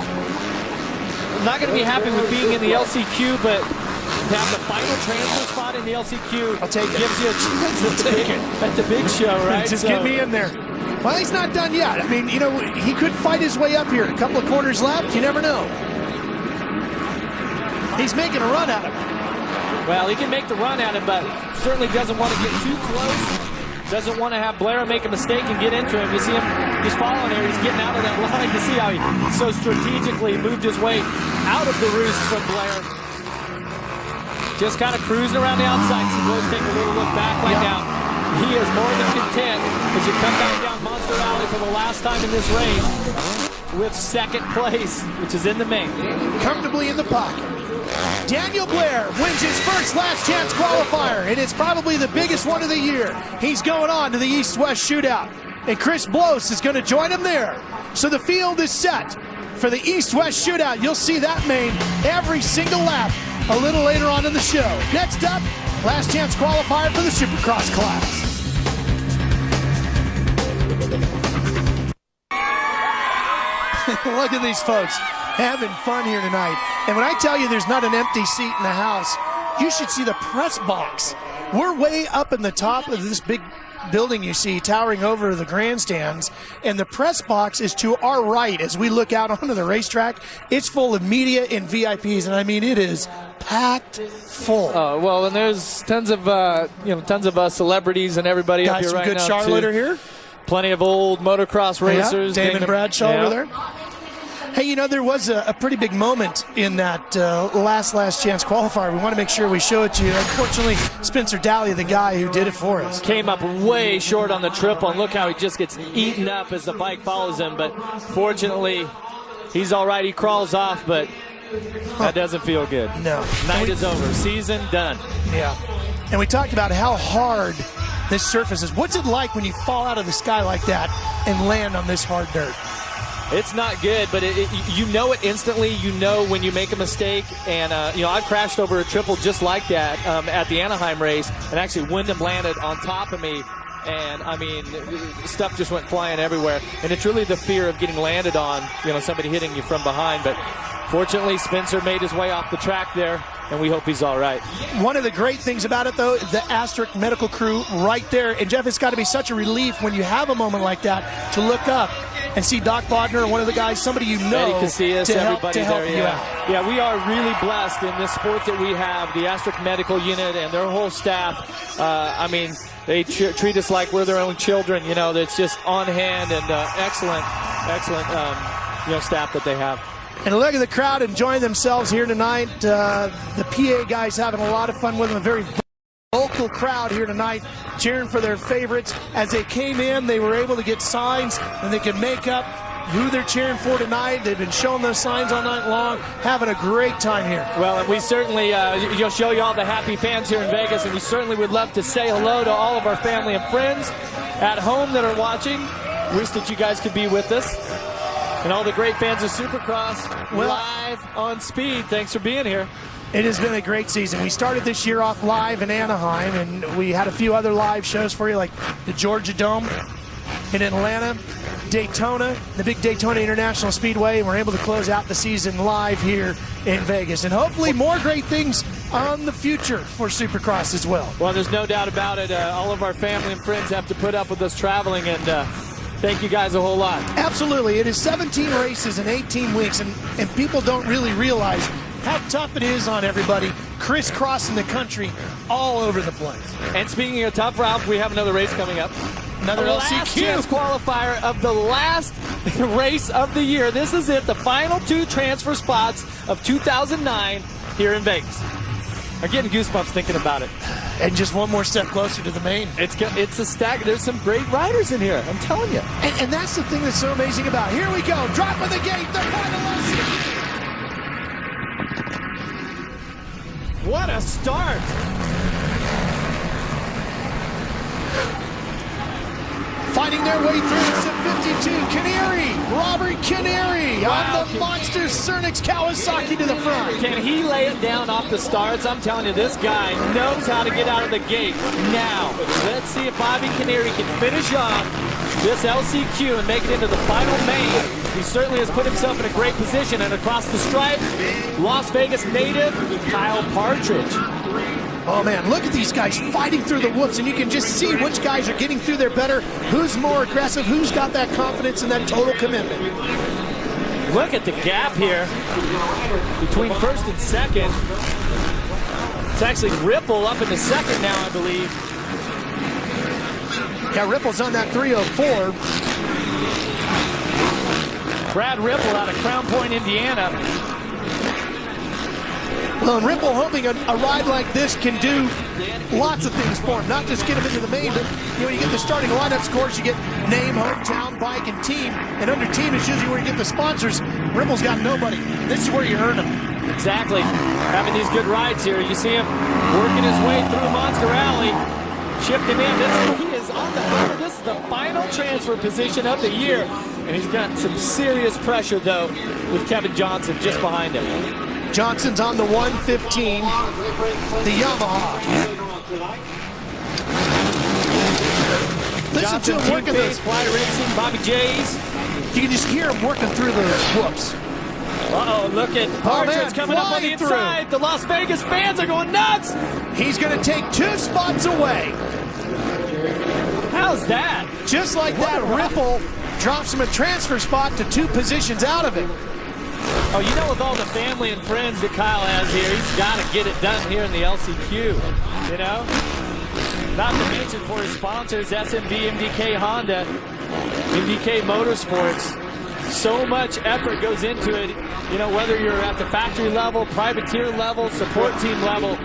not going to be happy with being in the LCQ, but to have the final transfer spot in the LCQ gives you a chance to take it at the big show, right? Just get me in there. Well, he's not done yet. I mean, he could fight his way up here. A couple of corners left, you never know. He's making a run at him. Well, he can make the run at him, but certainly doesn't want to get too close. Doesn't want to have Blair make a mistake and get into him. You see him just following here. He's getting out of that line. You see how he so strategically moved his way out of the roost from Blair. Just kind of cruising around the outside. So let's take a little look back right now. He is more than content as you come back down Monster Alley for the last time in this race with second place, which is in the main. Comfortably in the pocket. Daniel Blair wins his first last chance qualifier, and it's probably the biggest one of the year. He's going on to the East-West Shootout, and Chris Blows is going to join him there. So the field is set for the East-West Shootout. You'll see that main every single lap a little later on in the show. Next up, last chance qualifier for the Supercross class. Look at these folks having fun here tonight. And when I tell you there's not an empty seat in the house, you should see the press box. We're way up in the top of this big building you see towering over the grandstands, and the press box is to our right as we look out onto the racetrack. It's full of media and VIPs, and I mean it is packed full. Well, and there's tons of celebrities and everybody up here right now. Got some good Charlotte here. Plenty of old motocross racers. Yeah, Damon Bradshaw over there. Hey, there was a pretty big moment in that last chance qualifier. We want to make sure we show it to you. Unfortunately, Spencer Daly, the guy who did it for us, came up way short on the triple, and look how he just gets eaten up as the bike follows him. But fortunately, he's all right. He crawls off, but that doesn't feel good. No. Night is over. Season done. Yeah. And we talked about how hard this surface is. What's it like when you fall out of the sky like that and land on this hard dirt? It's not good, but you know it instantly. You know when you make a mistake. And, I crashed over a triple just like that at the Anaheim race. And actually, Windham landed on top of me. And, I mean, stuff just went flying everywhere. And it's really the fear of getting landed on, somebody hitting you from behind. But fortunately, Spencer made his way off the track there, and we hope he's all right. One of the great things about it, though, the Asterisk medical crew right there. And, Jeff, it's got to be such a relief when you have a moment like that to look up and see Doc Bodner or one of the guys, somebody you know, Casillas, to help there, you out. Yeah, we are really blessed in this sport that we have, the Asterisk medical unit and their whole staff. They treat us like we're their own children. That's just on hand and excellent staff that they have. And look at the crowd enjoying themselves here tonight. The PA guys having a lot of fun with them. A very vocal crowd here tonight cheering for their favorites. As they came in, they were able to get signs and they could make up who they're cheering for tonight. They've been showing those signs all night long, having a great time here. Well, and we certainly you'll show you all the happy fans here in Vegas, and we certainly would love to say hello to all of our family and friends at home that are watching. Wish that you guys could be with us. And all the great fans of Supercross live on Speed. Thanks for being here. It has been a great season. We started this year off live in Anaheim, and we had a few other live shows for you, like the Georgia Dome in Atlanta, Daytona, the big Daytona International Speedway, and we're able to close out the season live here in Vegas. And hopefully more great things on the future for Supercross as well. Well, there's no doubt about it. All of our family and friends have to put up with us traveling, and thank you guys a whole lot. Absolutely. It is 17 races in 18 weeks, and people don't really realize how tough it is on everybody, crisscrossing the country all over the place. And speaking of tough, Ralph, we have another race coming up. Another LCQ qualifier of the last race of the year. This is it, the final 2 transfer spots of 2009 here in Vegas. I'm getting goosebumps thinking about it. And just one more step closer to the main. It's a stack. There's some great riders in here. I'm telling you. And that's the thing that's so amazing about it. Here we go. Drop of the gate. The final Alessi. What a start. Fighting their way through to 52. Canary, Robert Canary on the Monster Cernix Kawasaki to the front. Can he lay it down off the starts? I'm telling you, this guy knows how to get out of the gate. Now, let's see if Bobby Canary can finish off this LCQ and make it into the final main. He certainly has put himself in a great position. And across the stripe, Las Vegas native Kyle Partridge. Oh man, look at these guys fighting through the whoops, and you can just see which guys are getting through there better, who's more aggressive, who's got that confidence and that total commitment. Look at the gap here between first and second. It's actually Ripple up in the second now, I believe. Yeah, Ripple's on that 304. Brad Ripple out of Crown Point, Indiana. Well, and Ripple hoping a ride like this can do lots of things for him, not just get him into the main, but when you get the starting lineup scores, you get name, hometown, bike, and team. And under team is usually where you get the sponsors. Ripple's got nobody. This is where you earn them. Exactly. Having these good rides here. You see him working his way through Monster Alley, shifting in. He is on the hammer. This is the final transfer position of the year. And he's got some serious pressure, though, with Kevin Johnson just behind him. Johnson's on the 115, the Yamaha. Listen to him working those. Fly Racing, Bobby J's. You can just hear him working through those whoops. Uh-oh, look at Partridge coming up on the inside. The Las Vegas fans are going nuts. He's going to take 2 spots away. How's that? Just like that, Ripple drops him a transfer spot to 2 positions out of it. Oh, you know, with all the family and friends that Kyle has here, he's got to get it done here in the LCQ, you know? Not to mention for his sponsors, SMV, MDK Honda, MDK Motorsports. So much effort goes into it, you know, whether you're at the factory level, privateer level, support team level.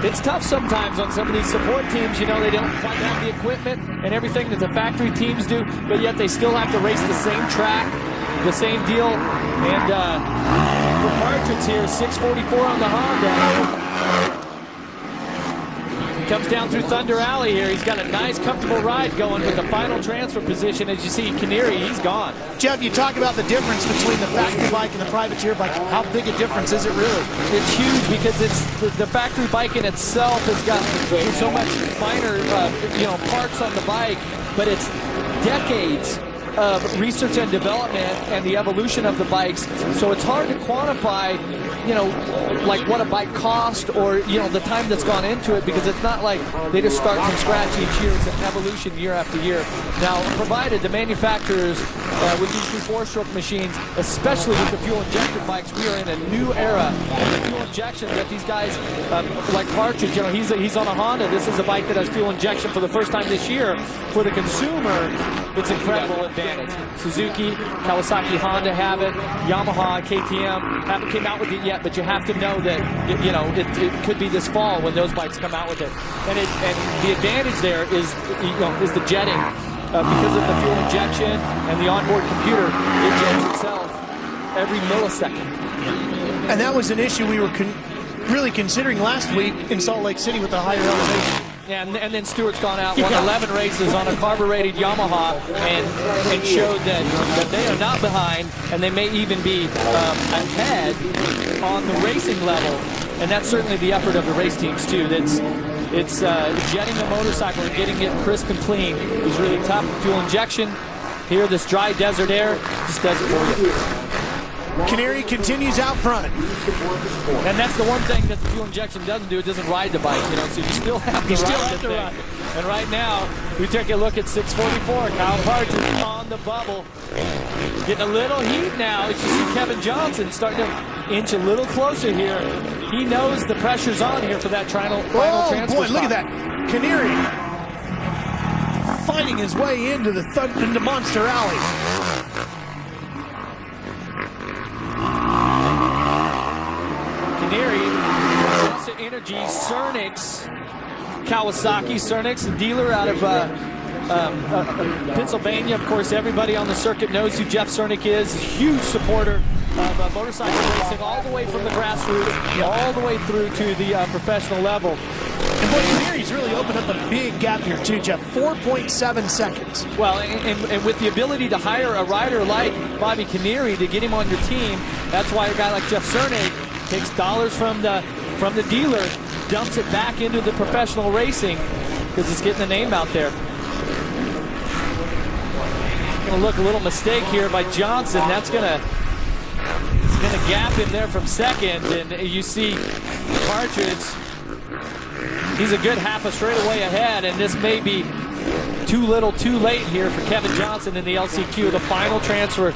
It's tough sometimes on some of these support teams, you know, they don't quite have the equipment and everything that the factory teams do, but yet they still have to race the same track, the same deal. And for Partridge here, 644 on the Honda. He comes down through Thunder Alley here. He's got a nice, comfortable ride going with the final transfer position. As you see, Canary, he's gone. Jeff, you talk about the difference between the factory bike and the privateer bike. How big a difference is it really? It's huge because it's the factory bike in itself has got so much finer, you know, parts on the bike, but it's decades of research and development and the evolution of the bikes. So it's hard to quantify, you know, like what a bike cost or, you know, the time that's gone into it, because it's not like they just start from scratch each year. It's an evolution year after year. Now, provided the manufacturers with these 4-stroke machines, especially with the fuel injected bikes, we are in a new era. And the fuel injection that these guys, like Partridge, you know, he's on a Honda. This is a bike that has fuel injection for the first time this year. For the consumer, it's incredible advantage. Suzuki, Kawasaki, Honda have it. Yamaha, KTM haven't came out with it yet, but you have to know that you know it could be this fall when those bikes come out with it. And the advantage there is is the jetting because of the fuel injection and the onboard computer. It jets itself every millisecond. And that was an issue we were really considering last week in Salt Lake City with the higher elevation. Yeah, and then Stewart's gone out, won 11 races on a carbureted Yamaha, and showed that they are not behind, and they may even be ahead on the racing level. And that's certainly the effort of the race teams too. It's jetting the motorcycle and getting it crisp and clean is really tough. Fuel injection here, this dry desert air just does it for you. Canary continues out front. And that's the one thing that the fuel injection doesn't do. It doesn't ride the bike, you know, so you still have to ride it. And right now, we take a look at 644. Kyle Partridge on the bubble. Getting a little heat now. As you see Kevin Johnson starting to inch a little closer here. He knows the pressure's on here for that final transfer boy, spot. look at that. Canary fighting his way into into Monster Alley. Canary Monster Energy Cernix Kawasaki. Cernix, a dealer out of Pennsylvania. Of course, everybody on the circuit knows who Jeff Cernix is. A huge supporter of motorcycle racing, all the way from the grassroots, all the way through to the professional level. And boy, Canari's really opened up a big gap here too, Jeff. 4.7 seconds. Well, and with the ability to hire a rider like Bobby Canary to get him on your team, that's why a guy like Jeff Cernix takes dollars from the dealer, dumps it back into the professional racing because it's getting the name out there. Gonna look a little mistake here by Johnson. That's gonna gap him there from second, and you see Partridge. He's a good half a straightaway ahead, and this may be too little, too late here for Kevin Johnson in the LCQ, the final transfer,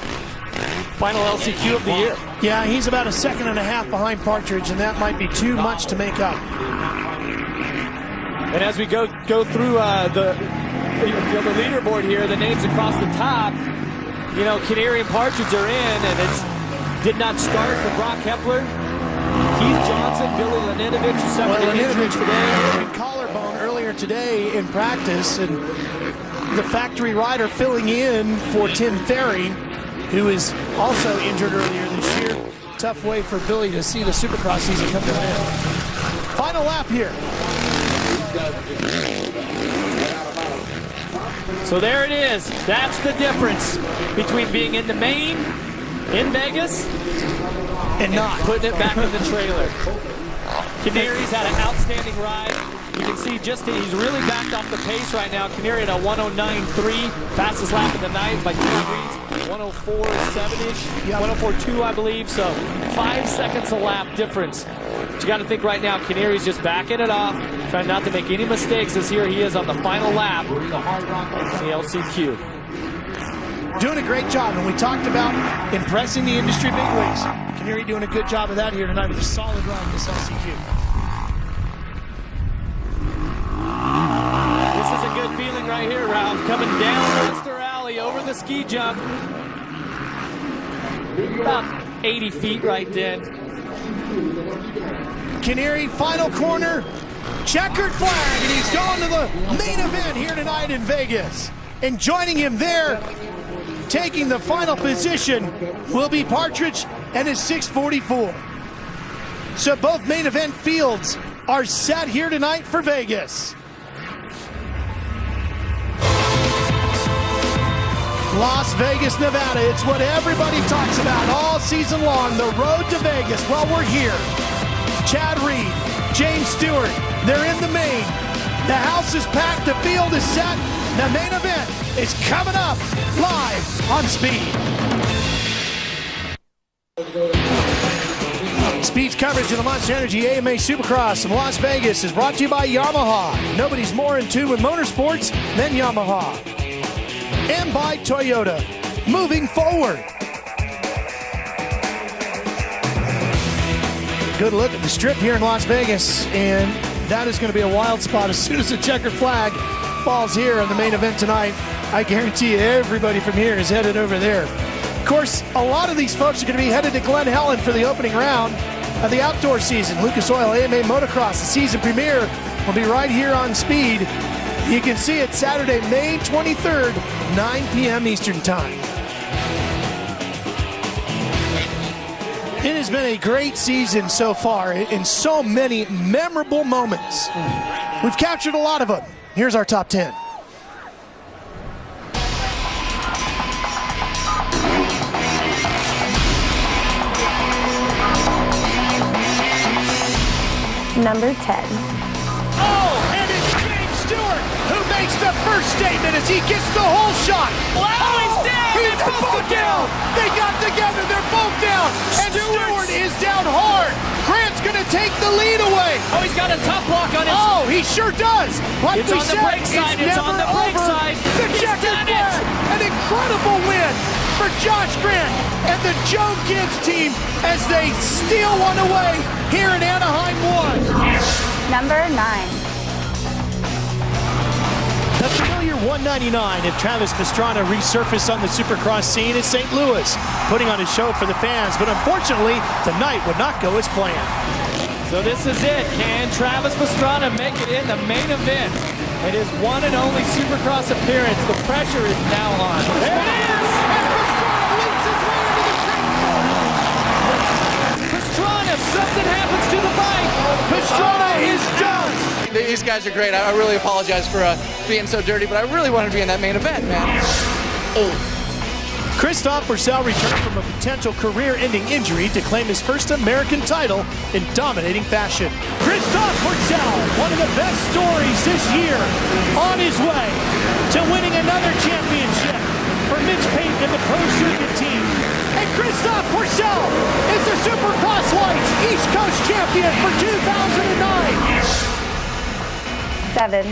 final LCQ of the year. Yeah, he's about a second and a half behind Partridge, and that might be too much to make up. And as we go through the leaderboard here, the names across the top, you know, Canary and Partridge are in, and it's did not start for Broc Hepler. Keith Johnson, Billy Laninovich, who suffered an injury today. Collarbone earlier today in practice, and the factory rider filling in for Tim Ferry, who is also injured earlier this year. Tough way for Billy to see the Supercross season come to an end. Final lap here. So there it is. That's the difference between being in the main in Vegas and not putting it back in the trailer. Canary's had an outstanding ride. You can see just he's really backed off the pace right now. Canary at a 109.3, fastest lap of the night by 2 degrees. 104.7-ish, 104.2 I believe. So 5 seconds a lap difference. But you got to think right now, Canary's just backing it off, trying not to make any mistakes, as here he is on the final lap of the LCQ. Doing a great job, and we talked about impressing the industry bigwigs. Canary doing a good job of that here tonight with a solid run in this LCQ. This is a good feeling right here, Ralph. Coming down Lester Alley over the ski jump. About 80 feet right then. Canary, final corner, checkered flag, and he's going to the main event here tonight in Vegas. And joining him there, taking the final position, will be Partridge and his 644. So both main event fields are set here tonight for Vegas. Las Vegas, Nevada. It's what everybody talks about all season long, the road to Vegas. Well, we're here. Chad Reed, James Stewart, they're in the main. The house is packed, the field is set. The main event is coming up live on Speed. Speed's coverage of the Monster Energy AMA Supercross in Las Vegas is brought to you by Yamaha. Nobody's more in tune with motorsports than Yamaha. And by Toyota. Moving forward. Good look at the strip here in Las Vegas, and that is going to be a wild spot as soon as the checkered flag falls here on the main event tonight. I guarantee you everybody from here is headed over there. Of course, a lot of these folks are going to be headed to Glen Helen for the opening round of the outdoor season. Lucas Oil AMA Motocross, the season premiere, will be right here on Speed. You can see it Saturday, May 23rd, 9 p.m. Eastern Time. It has been a great season so far in so many memorable moments. We've captured a lot of them. Here's our top 10. Number 10. Oh, and it's James Stewart who makes the first statement as he gets the whole shot. Wow, he's down! They're both down! They got together, they're both down! And Stewart is down hard! Grant's gonna take the lead away! Oh, he's got a top block on his... Oh, he sure does! Like it's we on said, the brake side, it's on the brake side! The checkered flag! An incredible win for Josh Grant and the Joe Gibbs team as they steal one away here in Anaheim 1. Number 9. The familiar 199 of Travis Pastrana resurfaced on the Supercross scene in St. Louis, putting on a show for the fans, but unfortunately, the night would not go as planned. So this is it. Can Travis Pastrana make it in the main event? It is one and only Supercross appearance. The pressure is now on. There it is! Pastrana, something happens to the bike. Pastrana is done. These guys are great. I really apologize for being so dirty, but I really wanted to be in that main event, man. Christophe Pourcel returned from a potential career-ending injury to claim his first American title in dominating fashion. Christophe Pourcel, one of the best stories this year, on his way to winning another championship for Mitch Payton and the Pro Circuit team. And Christophe Pourcel is the Supercross Lights East Coast champion for 2009. 7.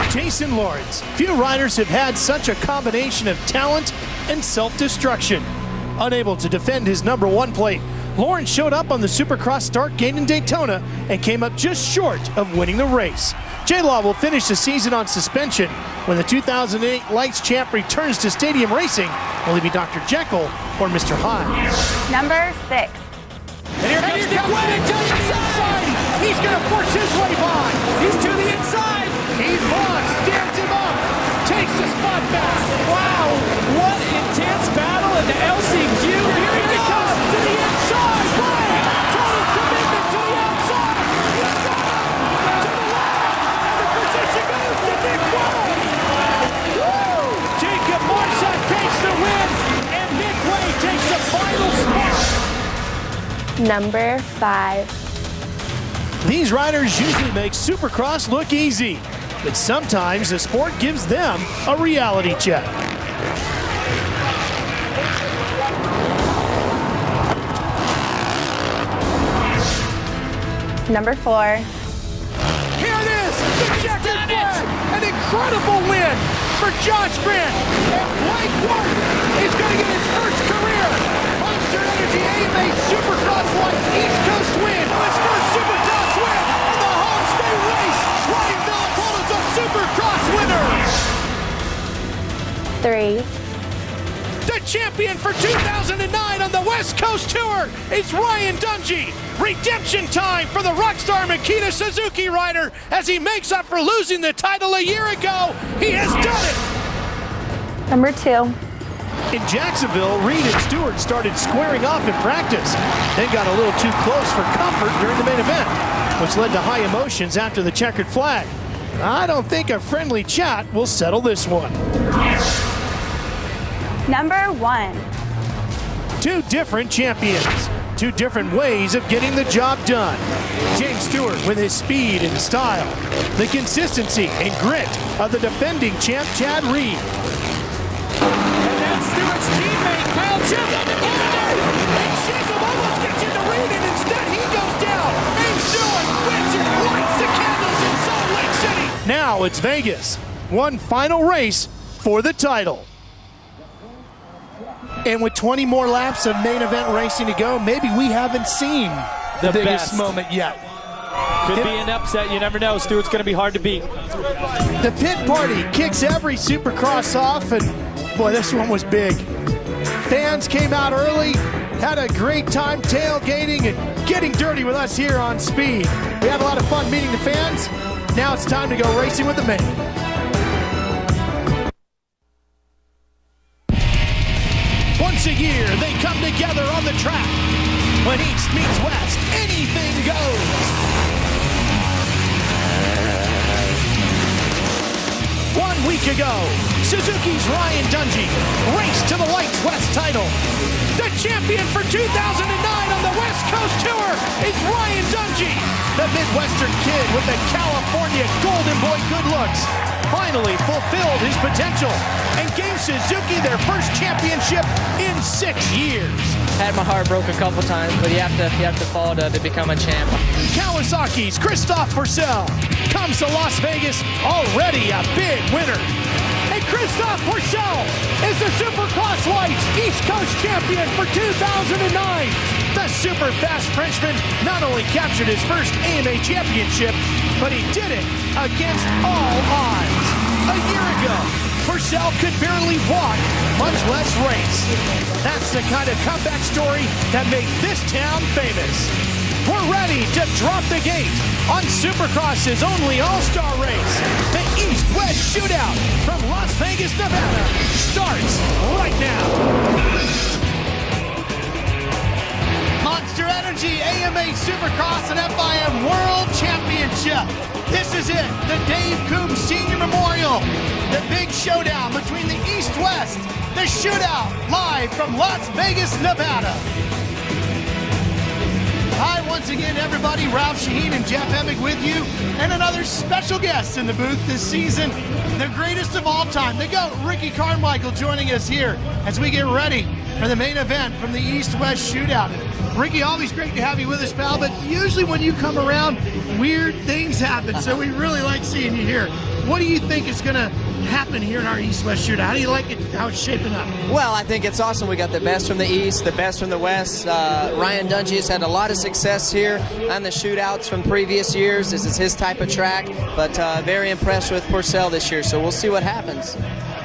Jason Lawrence. Few riders have had such a combination of talent and self-destruction. Unable to defend his #1 plate, Lawrence showed up on the Supercross start gate in Daytona and came up just short of winning the race. J-Law will finish the season on suspension. When the 2008 Lights champ returns to stadium racing, will he be Dr. Jekyll or Mr. Hyde? Number 6. And here comes Nick Wettig to the inside. He's going to force his way by. He's to the inside. He's lost, stands him up, takes the spot back. Wow, what intense battle in the LCQ. Here he comes to the inside. Right. Total commitment to the outside. He's got it to the left. And the position goes to Nick Wettig. Woo! Jacob Marsac takes the win, and Nick Wettig takes the final spot. Number 5. These riders usually make Supercross look easy, but sometimes the sport gives them a reality check. Number 4. Here it is, the checkered flag, an incredible win for Josh Grant, and Blake Wharton is going to get his first career Monster Energy AMA Supercross Lights East Coast win, his first Supercross win in the Homestead race. Ryan Villopoto a Supercross winner. 3. The champion for 2009 on the West Coast Tour is Ryan Dungey. Redemption time for the Rockstar Makita Suzuki rider as he makes up for losing the title a year ago. He has done it. Number 2. In Jacksonville, Reed and Stewart started squaring off in practice, then got a little too close for comfort during the main event, which led to high emotions after the checkered flag. I don't think a friendly chat will settle this one. Number 1. Two different champions, two different ways of getting the job done. James Stewart with his speed and style, the consistency and grit of the defending champ Chad Reed. And that's Stewart's teammate Kyle Chisholm. And Chisholm almost gets into Reed, and instead he goes down. And Stewart wins it, lights the candles in Salt Lake City. Now it's Vegas, one final race for the title. And with 20 more laps of main event racing to go, maybe we haven't seen the biggest moment yet. Could be an upset, you never know. Stewart's going to be hard to beat. The pit party kicks every Supercross off, and boy, this one was big. Fans came out early, had a great time tailgating and getting dirty with us here on Speed. We had a lot of fun meeting the fans. Now it's time to go racing with the main. Once a year, they come together on the track. When East meets West, anything goes. 1 week ago, Suzuki's Ryan Dungey raced to the Lights West title. The champion for 2009 on the West Coast Tour is Ryan Dungey. The Midwestern kid with the California Golden Boy good looks finally fulfilled his potential and gave Suzuki their first championship in 6 years. Had my heart broke a couple times, but you have to fall to become a champ. Kawasaki's Christophe Pourcel comes to Las Vegas already a big winner. And Christophe Pourcel is the Supercross Lights East Coast champion for 2009. The super fast Frenchman not only captured his first AMA championship, but he did it against all odds. A year ago, Pourcel could barely walk, much less race. That's the kind of comeback story that made this town famous. we're ready to drop the gate on Supercross's only all-star race. The East-West Shootout from Las Vegas, Nevada starts right now. Monster Energy AMA Supercross and FIM World Championship. This is it, the Dave Coombs Senior Memorial. The big showdown between the East-West. The Shootout, live from Las Vegas, Nevada. Hi, once again, everybody. Ralph Shaheen and Jeff Emig with you, and another special guest in the booth this season, the greatest of all time, the GOAT, Ricky Carmichael, joining us here as we get ready for the main event from the East-West Shootout. Ricky, always great to have you with us, pal, but usually when you come around, weird things happen, so we really like seeing you here. What do you think is going to happen here in our East-West Shootout? How do you like it, how it's shaping up? Well, I think it's awesome. We got the best from the East, the best from the West. Ryan Dungey has had a lot of success here on the shootouts from previous years. This is his type of track, but very impressed with Purcell this year, so we'll see what happens.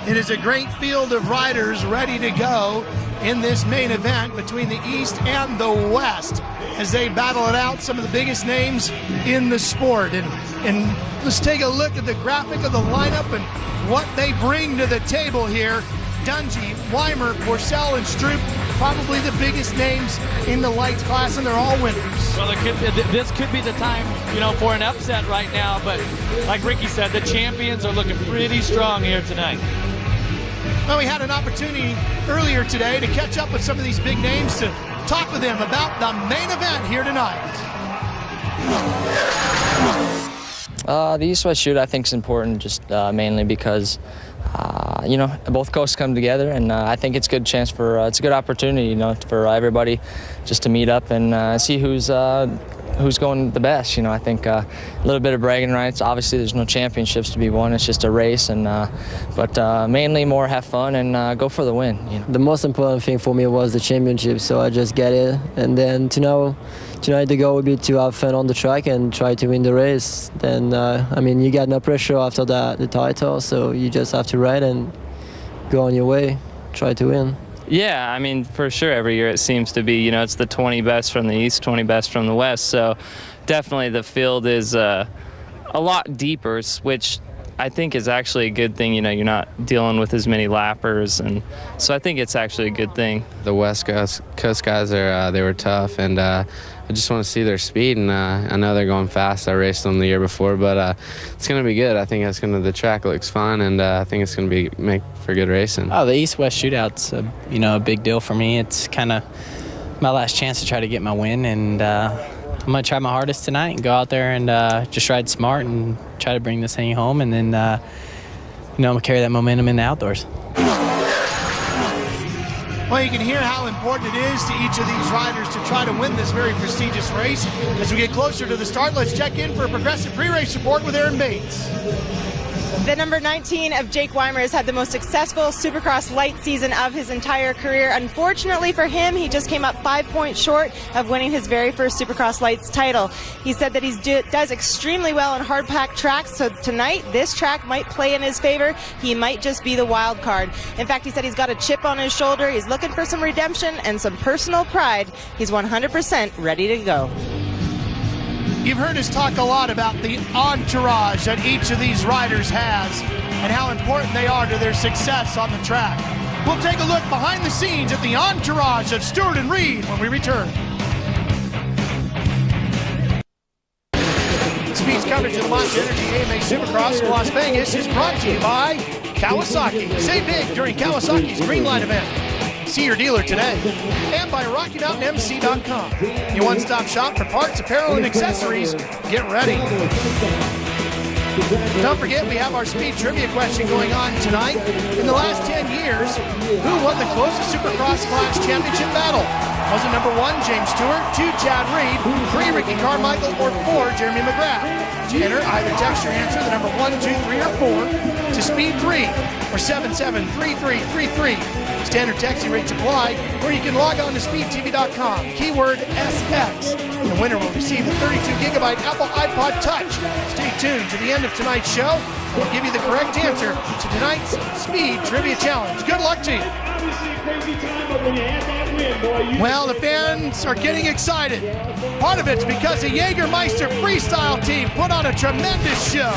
It is a great field of riders ready to go in this main event between the East and the West as they battle it out, some of the biggest names in the sport. And let's take a look at the graphic of the lineup and what they bring to the table here. Dungey, Weimer, Purcell, and Stroop, probably the biggest names in the lights class, and they're all winners. Well, this could be the time, for an upset right now, but like Ricky said, the champions are looking pretty strong here tonight. Well, we had an opportunity earlier today to catch up with some of these big names to talk with them about the main event here tonight. The East-West Shootout I think is important just mainly because both coasts come together, and I think it's a good chance for it's a good opportunity for everybody just to meet up and see who's going the best. I think a little bit of bragging rights. Obviously, there's no championships to be won. It's just a race, and but mainly more have fun and go for the win. The most important thing for me was the championship, so I just get it, and then tonight the goal would be to have fun on the track and try to win the race. Then you got no pressure after the title, so you just have to ride and go on your way, try to win. Yeah, for sure every year it seems to be, it's the 20 best from the East, 20 best from the West. So definitely the field is a lot deeper, which I think is actually a good thing. You're not dealing with as many lappers, and so I think it's actually a good thing. The West Coast guys they were tough, and I just want to see their speed, and I know they're going fast. I raced them the year before, but it's going to be good. I think the track looks fun, and I think it's going to make for good racing. Oh, the East-West Shootout's a big deal for me. It's kind of my last chance to try to get my win, and I'm going to try my hardest tonight and go out there and just ride smart and try to bring this thing home, and then I'm going to carry that momentum in the outdoors. Well, you can hear how important it is to each of these riders to try to win this very prestigious race. As we get closer to the start, let's check in for a progressive pre-race report with Aaron Bates. The number 19 of Jake Weimer has had the most successful Supercross light season of his entire career. Unfortunately for him, he just came up 5 points short of winning his very first Supercross lights title. He said that he does extremely well on hard packed tracks, so tonight this track might play in his favor. He might just be the wild card. In fact, he said he's got a chip on his shoulder. He's looking for some redemption and some personal pride. He's 100% ready to go. You've heard us talk a lot about the entourage that each of these riders has and how important they are to their success on the track. We'll take a look behind the scenes at the entourage of Stewart and Reed when we return. Speed's coverage of the Monster Energy AMA Supercross in Las Vegas is brought to you by Kawasaki. Save big during Kawasaki's Green Line event. See your dealer today. And by RockyMountainMC.com. Your one-stop shop for parts, apparel, and accessories. Get ready. Don't forget, we have our speed trivia question going on tonight. In the last 10 years, who won the closest Supercross class championship battle? Was it number 1, James Stewart, 2, Chad Reed, 3, Ricky Carmichael, or 4, Jeremy McGrath? To enter, either text your answer, the number 1, 2, 3, or 4, to speed 3 or 773333. Standard texting rates apply, or you can log on to speedtv.com. Keyword SX. The winner will receive the 32-gigabyte Apple iPod Touch. Stay tuned to the end of tonight's show. We'll give you the correct answer to tonight's Speed Trivia Challenge. Good luck to you. Well, the fans are getting excited. Part of it's because the Jägermeister freestyle team put on a tremendous show.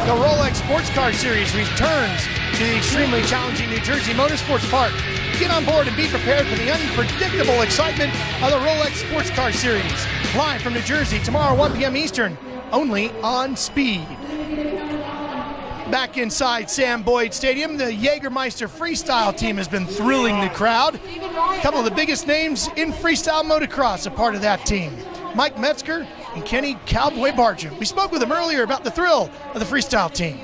The Rolex Sports Car Series returns to the extremely challenging New Jersey Motorsports Park. Get on board and be prepared for the unpredictable excitement of the Rolex Sports Car Series. Live from New Jersey tomorrow, 1 p.m. Eastern, only on Speed. Back inside Sam Boyd Stadium, the Jägermeister freestyle team has been thrilling the crowd. A couple of the biggest names in freestyle motocross are part of that team. Mike Metzger and Kenny Cowboy Bartram. We spoke with them earlier about the thrill of the freestyle team.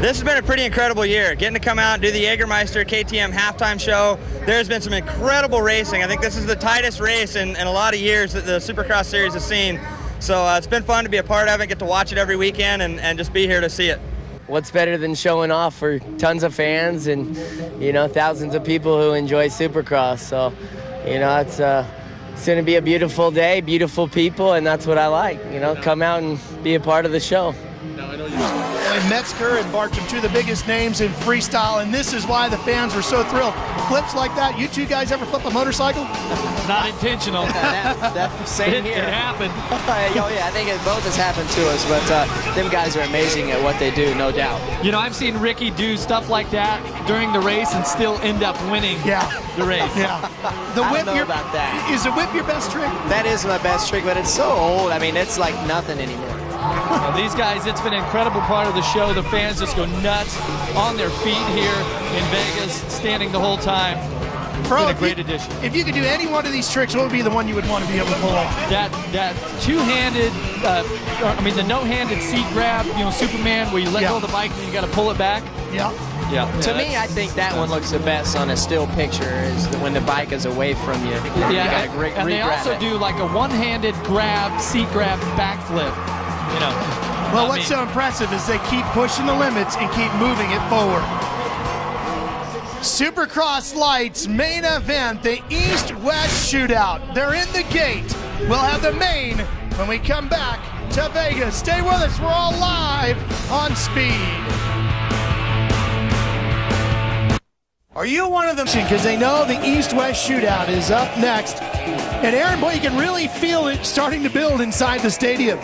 This has been a pretty incredible year. Getting to come out and do the Jägermeister KTM halftime show. There's been some incredible racing. I think this is the tightest race in a lot of years that the Supercross Series has seen. So it's been fun to be a part of it, get to watch it every weekend, and just be here to see it. What's better than showing off for tons of fans and, thousands of people who enjoy Supercross. So, it's going to be a beautiful day, beautiful people, and that's what I like. Come out and be a part of the show. Metzger and Bartram, two of the biggest names in freestyle, and this is why the fans were so thrilled. Flips like that, you two guys ever flip a motorcycle? Not intentional. That's same here. It happened. I think it both has happened to us, but them guys are amazing at what they do, no doubt. I've seen Ricky do stuff like that during the race and still end up winning the race. I don't know about that. Is the whip your best trick? That is my best trick, but it's so old. I mean, it's like nothing anymore. Well, these guys, it's been an incredible part of the show. The fans just go nuts on their feet here in Vegas, standing the whole time. It's been a great addition. If you could do any one of these tricks, what would be the one you would want to be able to pull off? That two-handed, the no-handed seat grab, Superman, where you let go of the bike and you got to pull it back. Yeah. To me, I think that one looks the best on a still picture is when the bike is away from you. And they also do like a one-handed grab, seat grab, backflip. Well, what's so impressive is they keep pushing the limits and keep moving it forward. Supercross Lights main event, the East-West Shootout. They're in the gate. We'll have the main when we come back to Vegas. Stay with us. We're all live on Speed. Are you one of them? Because they know the East-West Shootout is up next. And Aaron, boy, you can really feel it starting to build inside the stadium.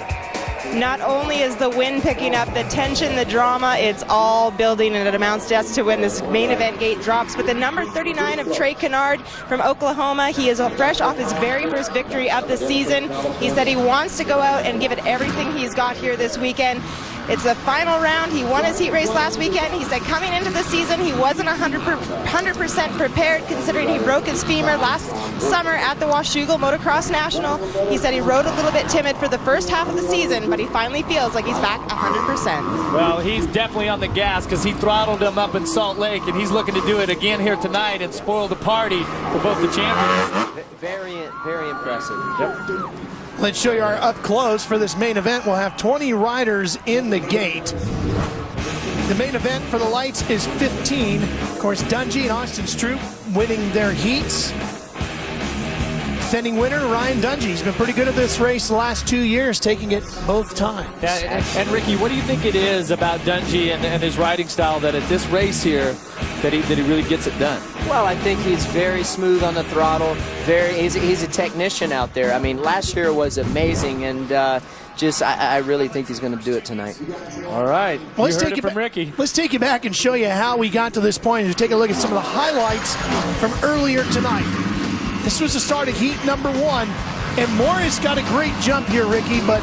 Not only is the wind picking up, the tension, the drama, it's all building, and it amounts just to when this main event gate drops. But the number 39 of Trey Kennard from Oklahoma, he is fresh off his very first victory of the season. He said he wants to go out and give it everything he's got here this weekend. It's the final round. He won his heat race last weekend. He said coming into the season, he wasn't 100% prepared, considering he broke his femur last summer at the Washougal Motocross National. He said he rode a little bit timid for the first half of the season, but he finally feels like he's back 100%. Well, he's definitely on the gas because he throttled him up in Salt Lake, and he's looking to do it again here tonight and spoil the party for both the champions. Very, very impressive. Yep. Let's show you our up close for this main event. We'll have 20 riders in the gate. The main event for the Lights is 15. Of course, Dungey and Austin Stroop winning their heats. Defending winner, Ryan Dungey. He's been pretty good at this race the last 2 years, taking it both times. Yeah, and Ricky, what do you think it is about Dungey and his riding style that at this race here that he really gets it done? Well, I think he's very smooth on the throttle. He's a technician out there. I mean, last year was amazing, and I really think he's going to do it tonight. All right, well, you heard it from Ricky. Let's take you back and show you how we got to this point and take a look at some of the highlights from earlier tonight. This was the start of heat number 1, and Morris got a great jump here, Ricky, but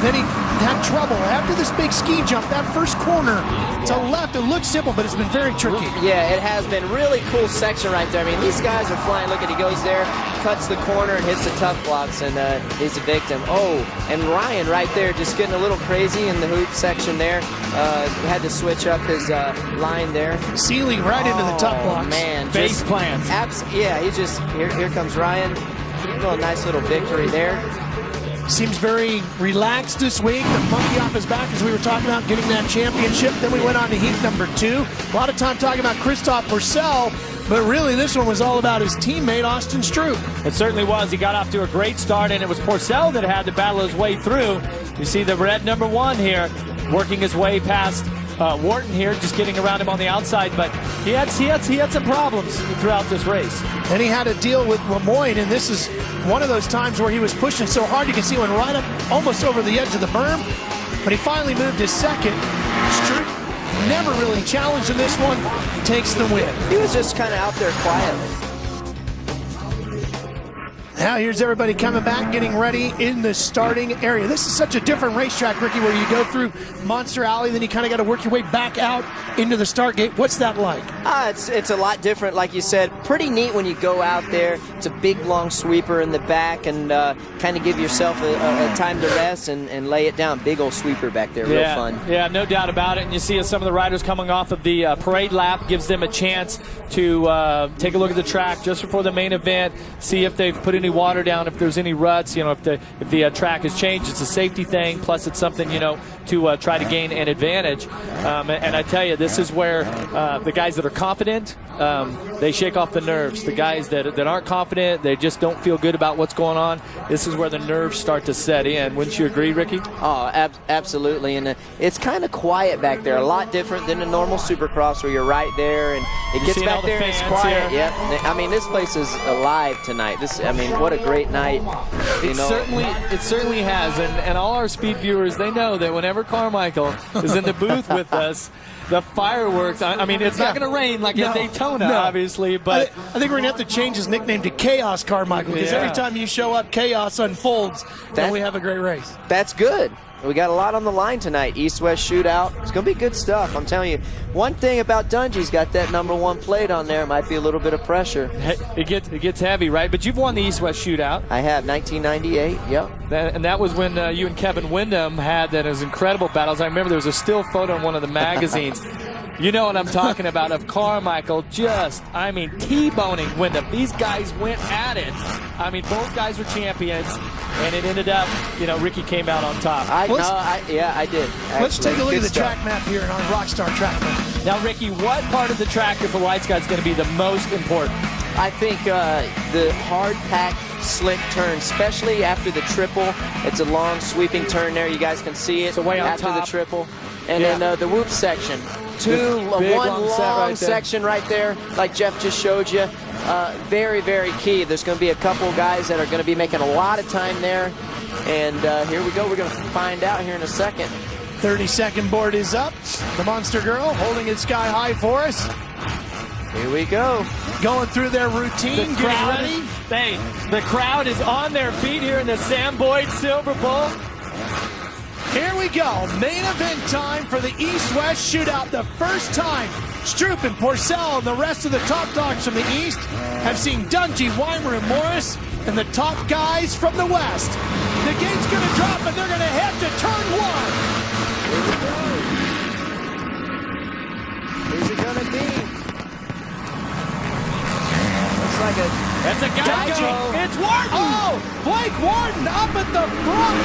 then he had trouble. After this big ski jump, that first corner to left, it looks simple, but it's been very tricky. Yeah, it has been. Really cool section right there. I mean, these guys are flying. Look at, he goes there, cuts the corner, and hits the tough blocks, and he's a victim. Oh, and Ryan right there just getting a little crazy in the hoop section there. Had to switch up his line there. Sealing right into the tough blocks. Man, face plants. Yeah, he just, here comes Ryan. a nice little victory there. Seems very relaxed this week. The monkey off his back, as we were talking about, getting that championship. Then we went on to heat number 2. A lot of time talking about Christophe Pourcel, but really this one was all about his teammate, Austin Stroop. It certainly was. He got off to a great start, and it was Pourcel that had to battle his way through. You see the red number 1 here, working his way past Wharton here, just getting around him on the outside, but he had some problems throughout this race. And he had to deal with Lemoyne, and this is one of those times where he was pushing so hard. You can see he went right up almost over the edge of the berm, but he finally moved his second. Stroop never really challenged in this one, takes the win. He was just kind of out there quietly. Now here's everybody coming back, getting ready in the starting area. This is such a different racetrack, Ricky, where you go through Monster Alley, then you kind of got to work your way back out into the start gate. What's that like? It's a lot different, like you said. Pretty neat when you go out there. It's a big, long sweeper in the back, and kind of give yourself a time to rest and lay it down. Big old sweeper back there, real fun. Yeah, no doubt about it. And you see some of the riders coming off of the parade lap, gives them a chance to take a look at the track just before the main event, see if they've put any water down, if there's any ruts, if the track has changed. It's a safety thing, plus it's something, to try to gain an advantage. And I tell you, this is where the guys that are confident, they shake off the nerves. The guys that aren't confident, they just don't feel good about what's going on. This is where the nerves start to set in. Wouldn't you agree, Ricky? Oh, absolutely. And it's kind of quiet back there. A lot different than a normal Supercross where you're right there and it gets back there and it's quiet. Here. Yep. I mean, this place is alive tonight. What a great night. It certainly has. And all our speed viewers, they know that whenever Carmichael is in the booth with us, the fireworks, it's not going to rain like at Daytona, obviously, but I think we're going to have to change his nickname to Chaos Carmichael, because every time you show up, chaos unfolds, and we have a great race. That's good. We got a lot on the line tonight. East-West Shootout. It's going to be good stuff. I'm telling you. One thing about Dungey's got that number 1 plate on there. Might be a little bit of pressure. It gets heavy, right? But you've won the East-West Shootout. I have, 1998. Yep. And that was when you and Kevin Windham had those incredible battles. I remember there was a still photo in one of the magazines. You know what I'm talking about, of Carmichael T-boning Windham. These guys went at it. Both guys were champions, and it ended up, Ricky came out on top. I did. Let's take a look at the track map here on Rockstar track map. Now, Ricky, what part of the track, if a white sky, is going to be the most important? I think the hard pack slick turn, especially after the triple. It's a long sweeping turn there. You guys can see it. So way on after top. The triple. And then the whoop section. One long section right there, like Jeff just showed you. Very, very key. There's going to be a couple guys that are going to be making a lot of time there. And here we go. We're going to find out here in a second. 30-second board is up. The Monster Girl holding it sky high for us. Here we go. Going through their routine, getting ready. The crowd is on their feet here in the Sam Boyd Silver Bowl. Here we go. Main event time for the East-West Shootout. The first time Stroop and Pourcel and the rest of the top dogs from the East have seen Dungey, Weimer, and Morris, and the top guys from the West. The gate's going to drop, and they're going to head to turn 1. Who's it going to be? Looks like That's a guy. It's Wharton. Oh, Blake Wharton up at the front.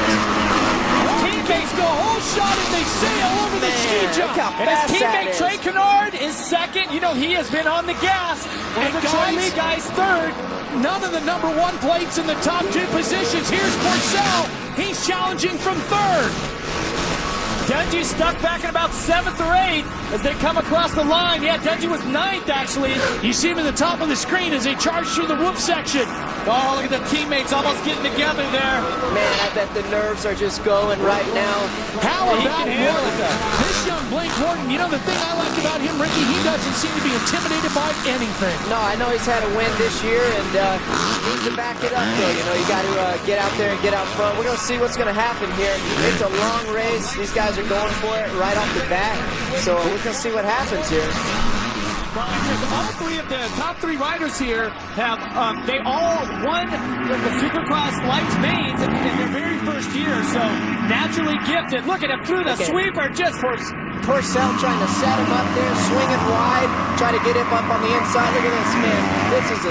Teammates go whole shot and they sail over the ski jump. And his teammate Trey Kennard is second. He has been on the gas. And the Troy Lee guy's third. None of the number 1 plates in the top 2 positions. Here's Pourcel. He's challenging from third. Dungey stuck back at about 7th or 8th as they come across the line. Yeah, Dungey was 9th, actually. You see him at the top of the screen as they charge through the whoop section. Oh, look at the teammates almost getting together there. Man, I bet the nerves are just going right now. How about this young Blake Wharton? The thing I like about him, Ricky, he doesn't seem to be intimidated by anything. No, I know he's had a win this year, and he needs to back it up, though. You got to get out there and get out front. We're going to see what's going to happen here. It's a long race. These guys are going for it right off the bat. So we're going to see what happens here. All 3 of the top 3 riders here have, they all won the Supercross Lights mains in their very first year, so naturally gifted. Look at him through the sweeper, just Pourcel trying to set him up there, swinging wide, try to get him up on the inside. Look at this, man. This is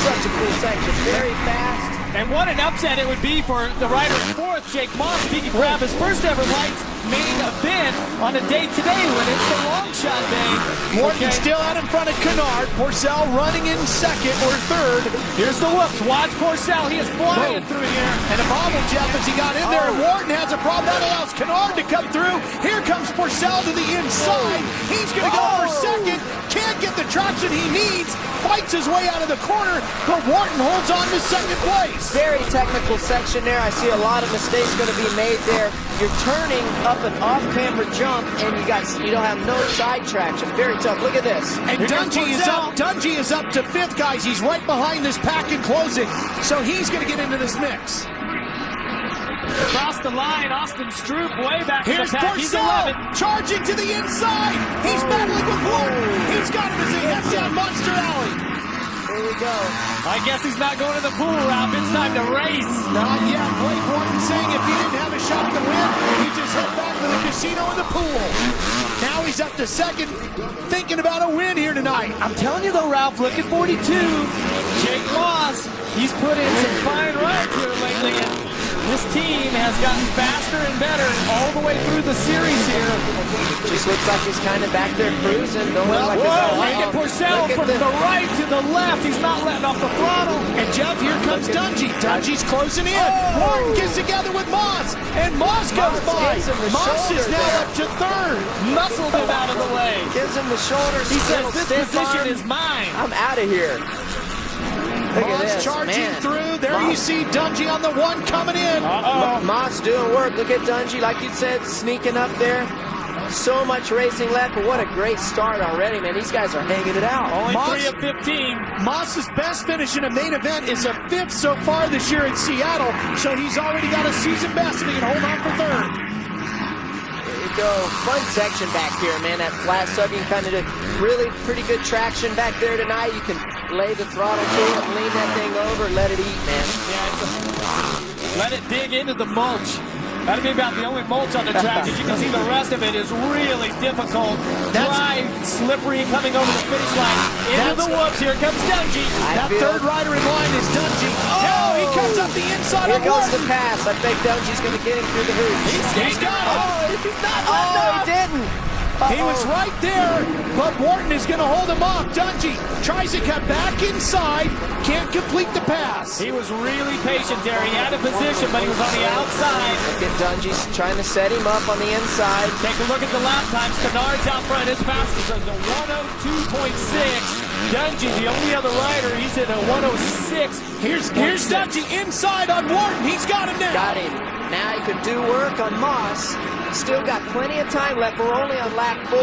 such a cool section. Very fast. And what an upset it would be for the rider in fourth, Jake Moss, if he could grab his first ever lights main event on a day today when it's the long shot day. Morton still out in front of Kennard. Porcel running in second or third. Here's the whoops. Watch Porcel. He is flying through here. And a bobble Jeff as he got in there. And Morton has a problem. That allows Kennard to come through. Here comes Porcel to the inside. He's going to go for second. Can't get the traction he needs. Fights his way out of the corner, but Morton holds on to second place. Very technical section there. I see a lot of mistakes going to be made there. You're turning up an off-camera jump, and you don't have no side traction. Very tough. Look at this. And Dungey is up. Dungey is up to fifth, guys. He's right behind this pack in closing, so he's going to get into this mix. Across the line, Austin Stroop way back. Here's Porcel charging to the inside. He's battling with Morton. He's got him as he heads down Monster Alley. Here we go. I guess he's not going to the pool route. It's time to race. Not yet. Blake Morton saying if he didn't have a shot to win, he just head back to the casino and the pool. Now he's up to second, thinking about a win here tonight. I'm telling you though, Ralph, look at 42. Jake Moss, he's put in some fine rides here lately, and this team has gotten faster and better all the way through the series here. Just looks like he's kind of back there cruising. Look at Porcel from the right to the left. He's not letting off the throttle. And Jeff, here comes Dungey. Dungey's closing in. Morton gets together with Moss, and Moss goes by. Moss is now up to third. Muscled him out of the way. Gives him the shoulder. He says, this position is mine. I'm out of here. Moss charging through. There you see Dungey on the one coming in. Moss doing work. Look at Dungey, like you said, sneaking up there. So much racing left, but what a great start already, man. These guys are hanging it out. Only 3 of 15. Moss's best finish in a main event is a 5th so far this year in Seattle, so he's already got a season best and he can hold on for third. There you go. Fun section back here, man. That flat sub, you can kind of do really pretty good traction back there tonight. You can lay the throttle to it, lean that thing over, let it eat, man. Yeah, let it dig into the mulch. That'd be about the only mulch on the track. As you can see, the rest of it is really difficult. Dry, slippery, coming over the finish line. Into the whoops. Here comes Dungey. That third rider in line is Dungey. Oh, he comes up the inside. Here goes the pass. I think Dungey's going to get him through the hoops. He's got him. He's not he didn't. He was right there, but Morton is going to hold him off. Dungey tries to cut back inside, can't complete the pass. He was really patient there. He had a position, but he was on the outside. Look at Dungey trying to set him up on the inside. Take a look at the lap times. Kennard's out front. His fastest is a 102.6. Dungey, the only other rider, he's at a 106. Here's Dungey inside on Morton. He's got him now. Got him. Now he could do work on Moss. Still got plenty of time left. We're only on lap 4.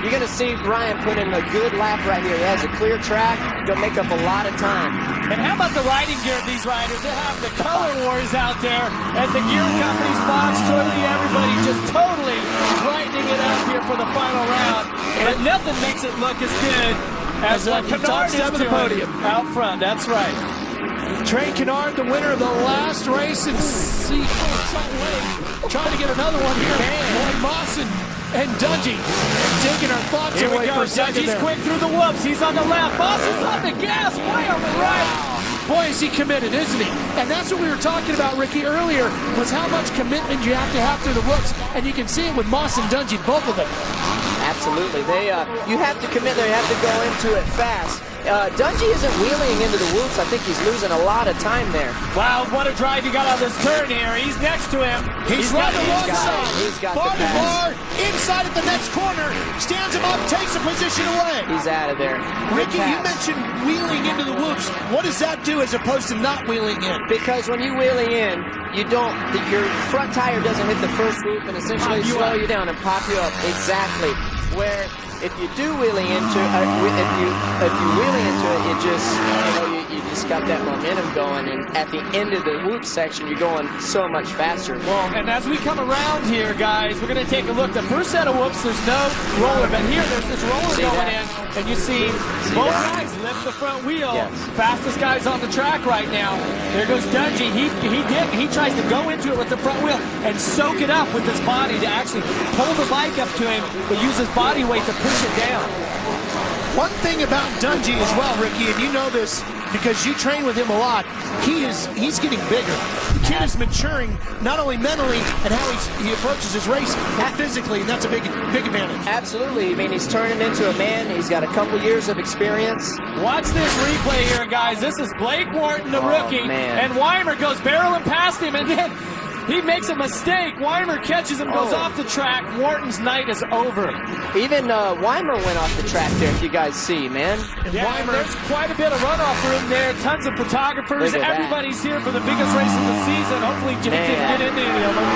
You're going to see Ryan put in a good lap right here. He has a clear track. He'll make up a lot of time. And how about the riding gear of these riders? They have the color wars out there as the gear companies, Fox, Shorty, everybody just totally brightening it up here for the final round. But nothing makes it look as good as what Kennard is doing Podium out front. That's right. Trey Kennard, the winner of the last race in Salt Lake, trying to get another one here. Boy, Moss and Dungey taking our thoughts here away we go. for a second. Dungey's quick through the whoops. He's on the left. Moss is on the gas, way on the right. Boy, is he committed, isn't he? And that's what we were talking about, Ricky, earlier, was how much commitment you have to have through the whoops. And you can see it with Moss and Dungey, both of them. Absolutely. You have to commit there. You have to go into it fast. Dungey isn't wheeling into the whoops. I think he's losing a lot of time there. Wow, what a drive he got on this turn here. He's next to him. He's right alongside. He's got bar the to pass. bar, inside at the next corner, stands him up, takes a position away. He's out of there. Ricky, you mentioned wheeling into the whoops. What does that do as opposed to not wheeling in? Because when you wheeling in, your front tire doesn't hit the first whoop and essentially slow you down and pop you up. Exactly. Where if you do wheeling into it, if you wheeling into it, you just got that momentum going, and at the end of the whoop section, you're going so much faster. Well, and as we come around here, guys, we're going to take a look. The first set of whoops, there's no roller, but here there's this roller going in, and you see both guys lift the front wheel. Yes. Fastest guys on the track right now. There goes Dungey. He tries to go into it with the front wheel and soak it up with his body to actually pull the bike up to him, but use his body weight to push it down. One thing about Dungey as well, Ricky, and you know this because you train with him a lot. He's getting bigger. The kid is maturing not only mentally and how he approaches his race, but physically, and that's a big advantage. Absolutely. I mean, he's turning into a man. He's got a couple years of experience. Watch this replay here, guys. This is Blake Wharton, the rookie, man. and Weimer goes barreling past him, and then he makes a mistake. Weimer catches him, goes off the track. Wharton's night is over. Even Weimer went off the track there, if you guys see, man. Yeah, Weimer, there's quite a bit of runoff room there. Tons of photographers. Everybody's here for the biggest race of the season. Hopefully Jake can get into any of them.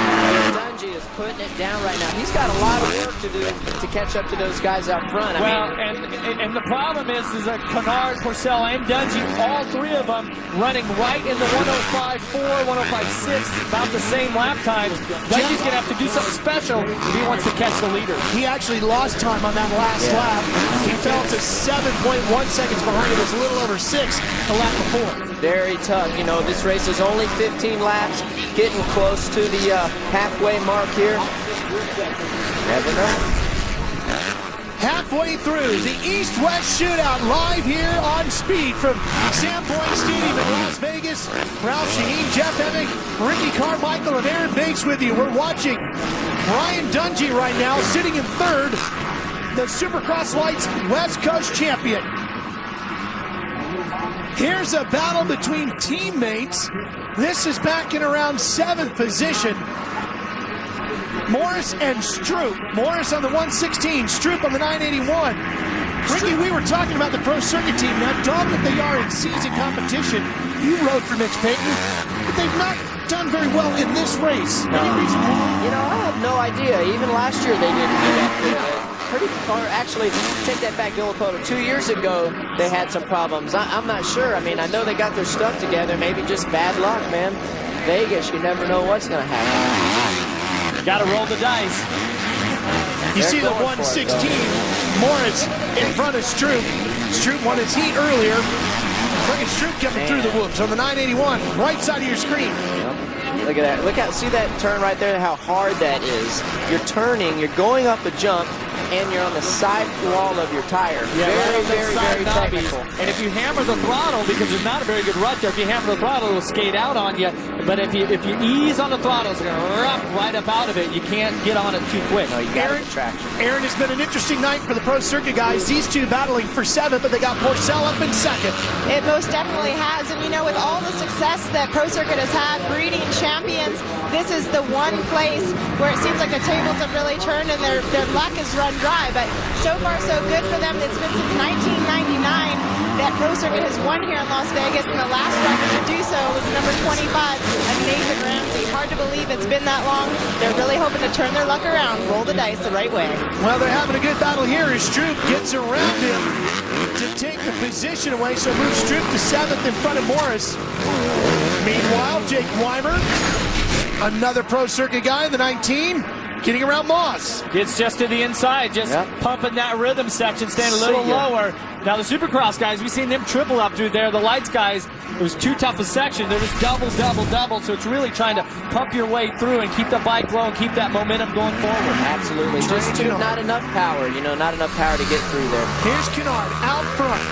Dungey is putting it down right now. He's got a lot of work to do to catch up to those guys out front. And the problem is that Kennard, Porcel, and Dungey, all three of them running right in the 105.4, 105.6, about the same lap times. Dungey's going to have to do something special if he wants to catch the leader. He actually lost time on that last lap. He fell to 7.1 seconds behind. It was a little over 6 the lap before. Very tough. You know, this race is only 15 laps, getting close to the halfway mark here. Never know. Halfway through the East-West Shootout, live here on Speed from Sandpoint Stadium in Las Vegas. Ralph Shaheen, Jeff Emmick, Ricky Carmichael, and Aaron Bates with you. We're watching Ryan Dungey right now, sitting in third, the Supercross Lights West Coast champion. Here's a battle between teammates. This is back in around 7th position. Morris and Stroop. Morris on the 116, Stroop on the 981. Ricky, we were talking about the pro circuit team. Now, dog that they are in season competition. You rode for Mitch Payton, but they've not done very well in this race. No. Any reason why? You know, I have no idea. Even last year they didn't do that good. Actually, take that back, Villopoto. 2 years ago, they had some problems. I'm not sure. I mean, I know they got their stuff together. Maybe just bad luck, man. Vegas, you never know what's going to happen. Got to roll the dice. You see the 116, Morris in front of Stroop. Stroop won his heat earlier. Look at Stroop coming through the whoops on the 981, right side of your screen. Look at that. See that turn right there, how hard that is. You're turning, you're going up a jump, and you're on the side wall of your tire. Yeah, very technical. And if you hammer the throttle, because there's not a very good rut there, if you hammer the throttle, it'll skate out on you. But if you ease on the throttle, it's going to rough right up out of it. You can't get on it too quick. No, you got traction. Aaron, has been an interesting night for the pro circuit guys. These two battling for 7th, but they got Porcel up in 2nd. It most definitely has. And you know, with all the success that pro circuit has had, breeding champions, this is the one place where it seems like the tables have really turned and their luck has run dry. But so far, so good for them. It's been since 1999 that pro circuit has won here in Las Vegas, and the last driver to do so was number 25, Nathan Ramsey. Hard to believe it's been that long. They're really hoping to turn their luck around, roll the dice the right way. Well, they're having a good battle here as Stroop gets around him to take the position away, so moves Stroop to 7th in front of Morris. Meanwhile, Jake Weimer, another pro circuit guy, the 19, getting around Moss. Gets just to the inside, just pumping that rhythm section, staying a little lower. Now the Supercross guys, we've seen them triple up through there. The Lights guys, it was too tough a section. They're just double. So it's really trying to pump your way through and keep the bike low and keep that momentum going forward. Absolutely. Just not enough power, not enough power to get through there. Here's Kennard out front.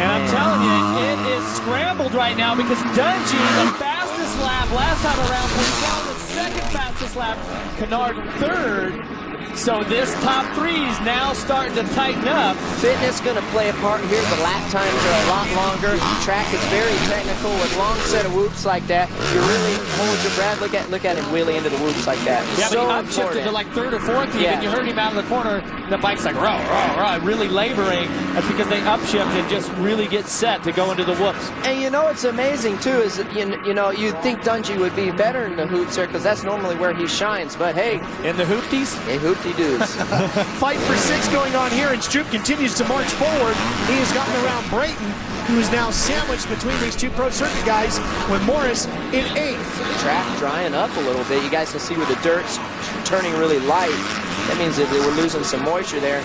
And I'm telling you, it is scrambled right now because Dungey, the fastest lap last time around, was the second fastest lap. Kennard 3rd. So this top 3 is now starting to tighten up. Fitness going to play a part here. The lap times are a lot longer. The track is very technical with long set of whoops like that. You really hold your breath. Look at him wheelie into the whoops like that. Yeah, so but he upshifted to like 3rd or 4th even. You heard him out of the corner. The bike's like really laboring. That's because they upshift and just really get set to go into the whoops. And you know what's amazing too is that, you'd think Dungey would be better in the hoops there because that's normally where he shines. But hey, in the hoopties, hoopty-doos. Fight for 6 going on here, and Stroop continues to march forward. He has gotten around Brayton, who is now sandwiched between these two pro circuit guys, with Morris in 8th. The track drying up a little bit. You guys can see where the dirt's turning really light. That means that they were losing some moisture there.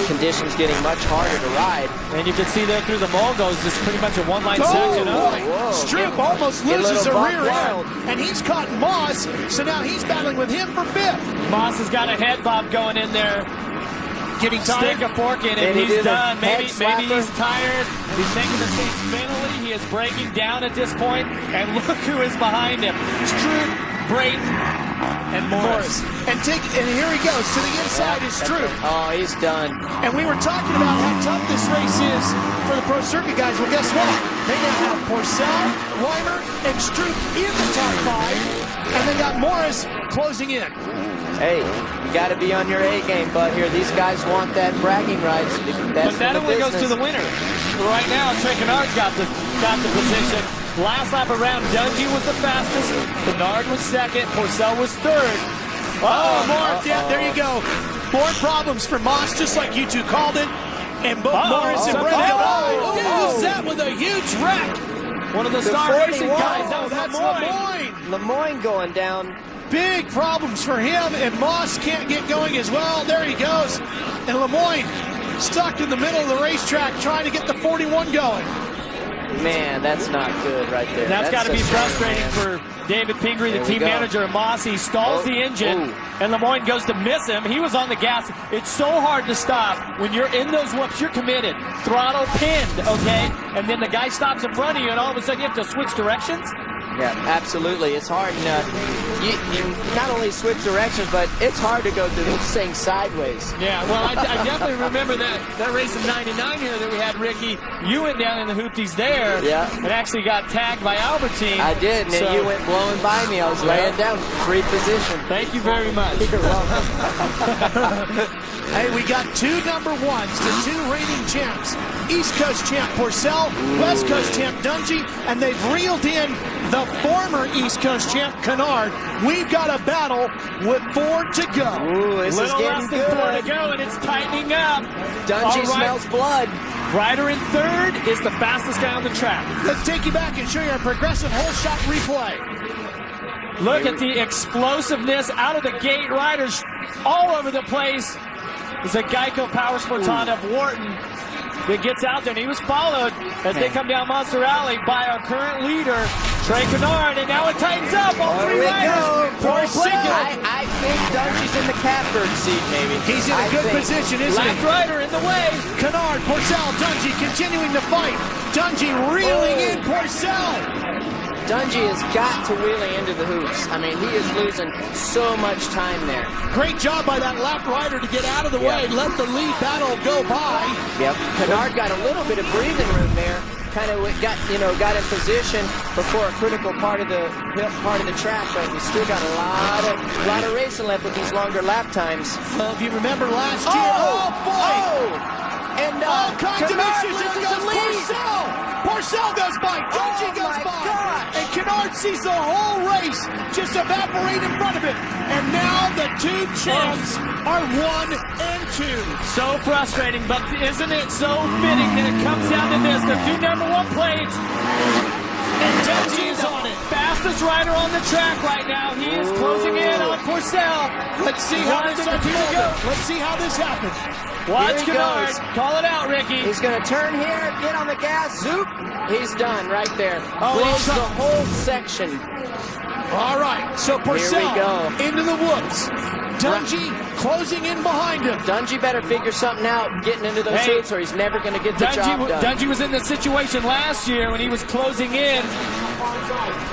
Conditions getting much harder to ride. And you can see there through the Mulgos, it's pretty much a one-line section. Stroop almost loses a rear end, and he's caught Moss, so now he's battling with him for 5th. Moss has got a head bob going in there. getting tired. Stick a fork in it. He's done. Maybe he's tired. He's making the mistakes mentally. He is breaking down at this point. And look who is behind him. Stroop, Brayton, and Morris. And here he goes to the inside is Stroop. Oh, he's done. And we were talking about how tough this race is for the pro circuit guys. Well, guess what? They now have Porcel, Weimer, and Stroop in the top 5, and they got Morris closing in. Hey, you got to be on your A game, bud. Here, these guys want that bragging rights. But that only goes to the winner. Right now, Trey Kennard got the position. Last lap around, Dungey was the fastest. Kennard was second. Porcel was third. Morris, yeah, there you go. More problems for Moss, just like you two called it. And both Morris and Brett. Who's that with a huge wreck? One of the Star Racing guys. That's Lemoyne. Lemoyne going down. Big problems for him, and Moss can't get going as well. There he goes. And Lemoyne stuck in the middle of the racetrack trying to get the 41 going. Man, that's not good right there. That's got to be frustrating for David Pingree, the team manager of Moss. He stalls the engine, and Lemoyne goes to miss him. He was on the gas. It's so hard to stop. When you're in those whoops, you're committed. Throttle pinned, okay? And then the guy stops in front of you, and all of a sudden you have to switch directions? Yeah, absolutely. It's hard. You not only switch directions, but it's hard to go through this thing sideways. Yeah, well, I definitely remember that race in '99 here that we had, Ricky. You went down in the hoopties there. Yeah. And actually got tagged by Albertine. I did, and then you went blowing by me. I was laying down, free position. Thank you very much. You're welcome. Hey, we got 2 number 1s to 2 reigning champs. East Coast champ Porcel, West Coast champ Dungey, and they've reeled in the former East Coast champ Kennard. We've got a battle with 4 to go. Ooh, this is getting good. 4 to go, and it's tightening up. Dungey smells blood. Ryder in third is the fastest guy on the track. Let's take you back and show you our progressive whole shot replay. Look at the explosiveness out of the gate. Riders all over the place. It's a Geico Power Sports Honda of Wharton that gets out there, and he was followed as they come down Monster Alley by our current leader, Trey Kennard, and now it tightens up. All 3 riders. I think Dungey's in the catbird seat, maybe. He's in a good position, isn't he? Left rider in the way. Kennard, Porcel, Dungey continuing to fight. Dungey reeling in Porcel. Dungey has got to wheelie into the hoops. I mean, he is losing so much time there. Great job by that lap rider to get out of the way, let the lead battle go by. Yep. Kennard got a little bit of breathing room there. Kind of got in position before a critical part of the track, but we still got a lot of racing left with these longer lap times. Well, if you remember last year, and all kinds of issues. There goes Porcel. Porcel goes by, Dungey goes by, and Kennard sees the whole race just evaporate in front of it. And now the 2 champs are 1 and 2. So frustrating, but isn't it so fitting that it comes down to this? The 2 number 1 plates. And Dungey is on it. Fastest rider on the track right now. He is closing in on Porcel. Let's see how this unfolds. Let's see how this happens. Watch Kennard. Call it out, Ricky. He's going to turn here, get on the gas, zoop. He's done right there. Oh, blows the whole section. All right, so Porcel into the whoops. Dungey closing in behind him. Dungey better figure something out getting into those hoops or he's never going to get the job done. Dungey was in the situation last year when he was closing in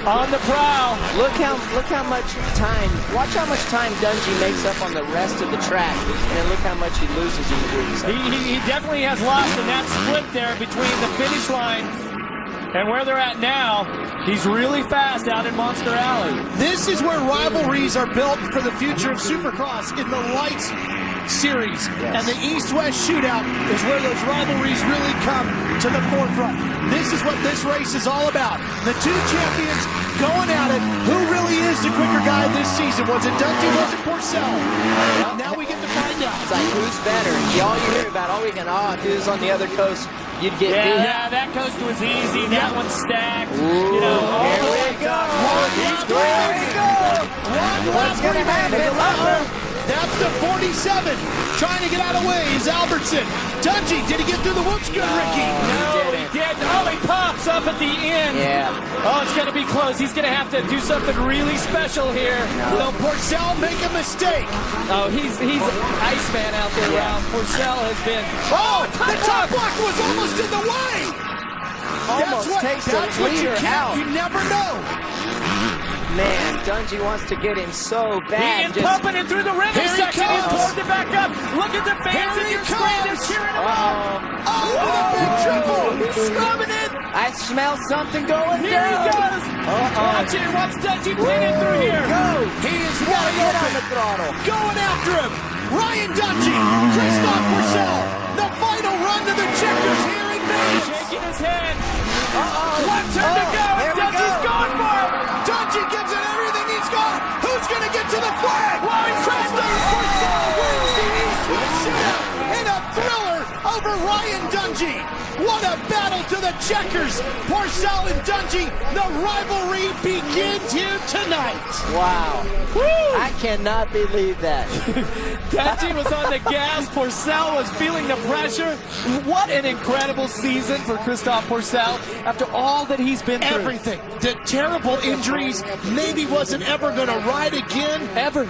on the prow. Look how much time, watch how much time Dungey makes up on the rest of the track, and then look how much he loses in the hoops. He definitely has lost in that split there between the finish line and where they're at now. He's really fast out in Monster Alley. This is where rivalries are built for the future of Supercross in the Lights Series. And the East-West Shootout is where those rivalries really come to the forefront. This is what this race is all about. The 2 champions going at it. Who really is the quicker guy this season? Was it Dungey? Was it Porcel? Now we get to find out. It's like, who's better? All you hear about all weekend, if he was on the other coast, you'd get beat. Yeah, that coast was easy. That one's stacked. Ooh, you know, here we go. What's going to happen? That's the 47. Trying to get out of the way is Albertson. Dungey, did he get through the whoops? Good, Ricky. No, he didn't. Oh, he pops up at the end. Yeah. Oh, it's going to be close. He's going to have to do something really special here. Will Porcel make a mistake? Oh, he's Iceman out there, Ralph. Porcel has been... Oh, the top block was almost in the way. Almost takes the leader out. You never know. Man, Dungey wants to get him so bad. He is pumping it through the ribbon section. He's pulling it back up. Look at the fans in your screen. They're cheering him on. Oh, the big triple. Scrubbing it. I smell something going Here down. he goes. Watch it. Watch Dungey pin it through here. He is wide Get open. on the throttle. Going after him. Ryan Dungey. Christoph Porcel. The final run to the checkers here in Vegas. Shaking his head. One turn to go. Dungey's going for it. Dungey gives it everything he's got. Who's going to get to the flag? Christoph Porcel wins the East-West Shootout in a thriller over Ryan Dungey. What a battle to the checkers. Porcel and Dungey, the rivalry begins here tonight. Wow. Woo! I cannot believe that. Dungey was on the gas. Porcel was feeling the pressure. What an incredible season for Christoph Porcel after all that he's been through. Everything. The terrible injuries. Maybe wasn't ever going to ride again. Ever.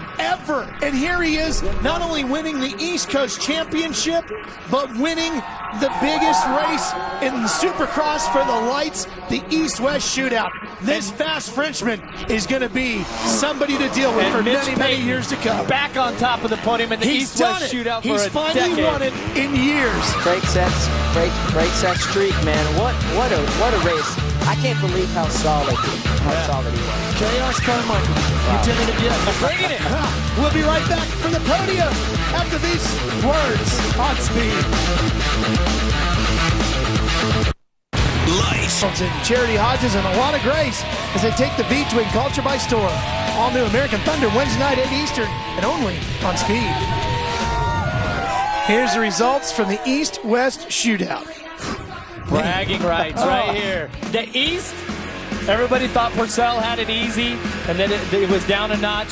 And here he is, not only winning the East Coast Championship, but winning the biggest race in the Supercross for the lights, the East-West Shootout. This fast Frenchman is going to be somebody to deal with for many years to come. Back on top of the podium in the East-West Shootout for a decade. He's finally won it in years. Great set streak, man. What a race. I can't believe how solid he was. Chaos Carmichael. Lieutenant again. Bringing it. We'll be right back for the podium after these words on speed. Life. And Charity Hodges and a lot of grace as they take the beat to win Culture by Storm. All new American Thunder Wednesday night 8 Eastern and only on Speed. Here's the results from the East-West Shootout. Bragging rights right here. The East, everybody thought Porcel had it easy, and then it was down a notch.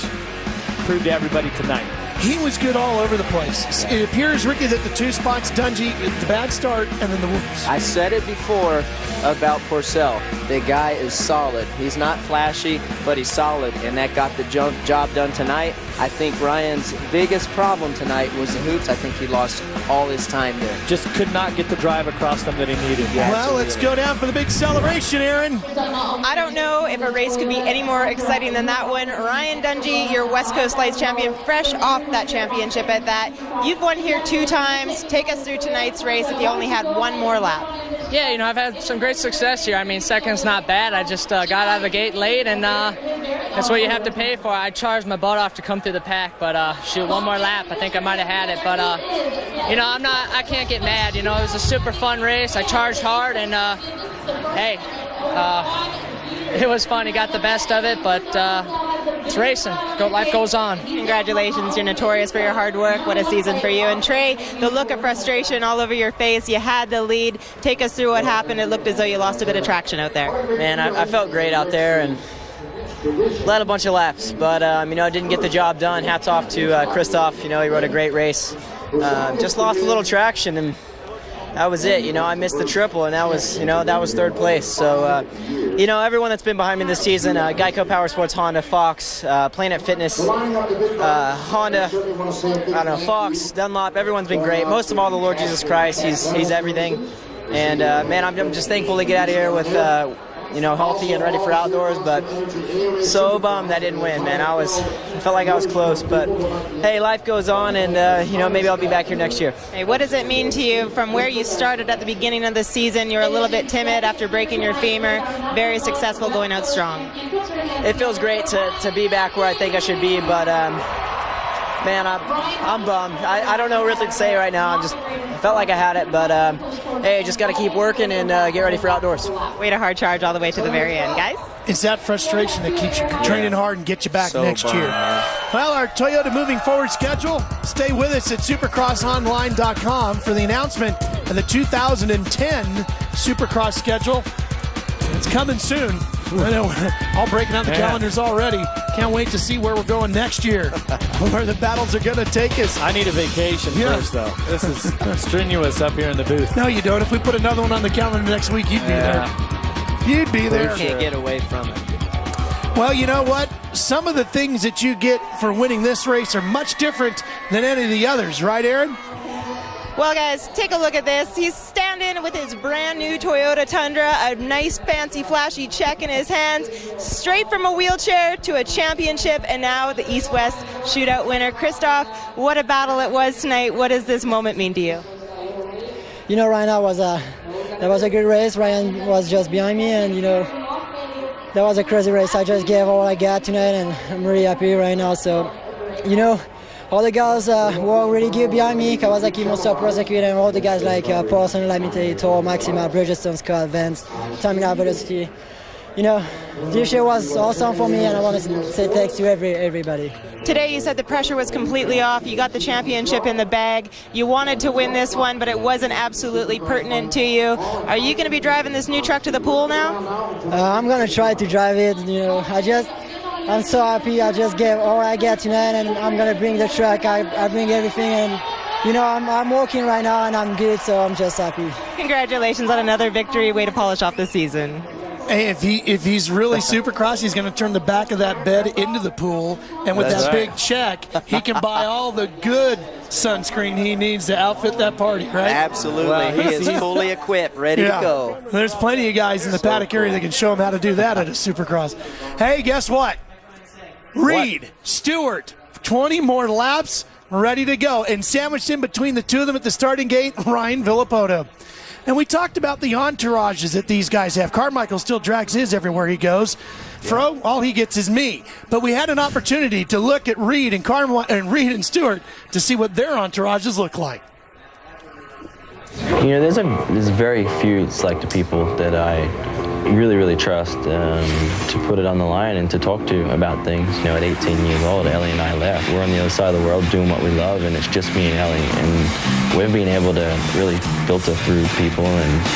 Proved to everybody tonight. He was good all over the place. It appears, Ricky, that the two spots, Dungey, the bad start, and then the whoops. I said it before about Porcel. The guy is solid. He's not flashy, but he's solid, and that got the job done tonight. I think Ryan's biggest problem tonight was the hoops. I think he lost all his time there. Just could not get the drive across them that he needed. Yeah, well, let's go down for the big celebration, Aaron. I don't know if a race could be any more exciting than that one. Ryan Dungey, your West Coast Lights champion, fresh off that championship at that. You've won here 2 times. Take us through tonight's race if you only had one more lap. Yeah, I've had some great success here. I mean, second's not bad. I just got out of the gate late, and that's what you have to pay for. I charged my butt off to come through the pack, but shoot, one more lap, I think I might have had it. But I can't get mad. It was a super fun race. I charged hard, and hey, it was fun. He got the best of it, but it's racing. Life goes on. Congratulations. You're notorious for your hard work. What a season for you. And Trey, the look of frustration all over your face. You had the lead. Take us through what happened. It looked as though you lost a bit of traction out there. Man, I felt great out there and led a bunch of laps, but I didn't get the job done. Hats off to Christoph. He rode a great race. Just lost a little traction, and that was it. I missed the triple, and that was third place. So, everyone that's been behind me this season, Geico Power Sports, Honda, Fox, Planet Fitness, Honda, Fox, Dunlop, everyone's been great. Most of all, the Lord Jesus Christ. He's everything. And, man, I'm just thankful to get out of here with healthy and ready for outdoors, but so bummed I didn't win, man. I felt like I was close, but hey, life goes on, and maybe I'll be back here next year. Hey, what does it mean to you from where you started at the beginning of the season? You were a little bit timid after breaking your femur, very successful, going out strong. It feels great to be back where I think I should be, but man, I'm bummed. I don't know what to say right now. I felt like I had it, but hey, just got to keep working and get ready for outdoors. Way to hard charge all the way to the very end, guys. It's that frustration that keeps you training hard and gets you back next year. Well, our Toyota moving forward schedule. Stay with us at supercrossonline.com for the announcement of the 2010 Supercross schedule. It's coming soon. I know, all breaking out the calendars already. Can't wait to see where we're going next year, where the battles are going to take us. I need a vacation first, though. This is strenuous up here in the booth. No, you don't. If we put another one on the calendar next week, you'd be there. You'd be there. You can't get away from it. Well, you know what? Some of the things that you get for winning this race are much different than any of the others, right, Aaron? Well, guys, take a look at this. He's standing with his brand new Toyota Tundra, a nice, fancy, flashy check in his hands, straight from a wheelchair to a championship, and now the East-West Shootout winner. Christoph, what a battle it was tonight. What does this moment mean to you? You know, right now that was a good race. Ryan was just behind me, and, you know, that was a crazy race. I just gave all I got tonight, and I'm really happy right now. So, you know, all the guys were really good behind me. Kawasaki, Monster, Prosecutor, and all the guys like Paulson, Limited, Tor, Maxima, Bridgestone, Scott, Vance, Terminal Velocity. You know, this year was awesome for me, and I want to say thanks to everybody. Today you said the pressure was completely off. You got the championship in the bag. You wanted to win this one, but it wasn't absolutely pertinent to you. Are you going to be driving this new truck to the pool now? I'm going to try to drive it. You know, I'm so happy. I just gave all I got tonight, and I'm going to bring the truck. I bring everything, and, you know, I'm working right now, and I'm good, so I'm just happy. Congratulations on another victory. Way to polish off the season. Hey, if he's really Supercross, he's going to turn the back of that bed into the pool, and with that big check, he can buy all the good sunscreen he needs to outfit that party, right? Absolutely. Well, he is fully equipped, ready to go. There's plenty of guys in the paddock area that can show him how to do that at a Supercross. Hey, guess what? Reed, Stewart, 20 more laps, ready to go. And sandwiched in between the two of them at the starting gate, Ryan Villopoto. And we talked about the entourages that these guys have. Carmichael still drags his everywhere he goes. Fro, all he gets is me. But we had an opportunity to look at Reed and Reed and Stewart to see what their entourages look like. You know, there's very few selected people that I really trust to put it on the line and to talk to about things. You know, at 18 years old, Ellie and I left. We're on the other side of the world doing what we love, and it's just me and Ellie. And we've been able to really filter through people and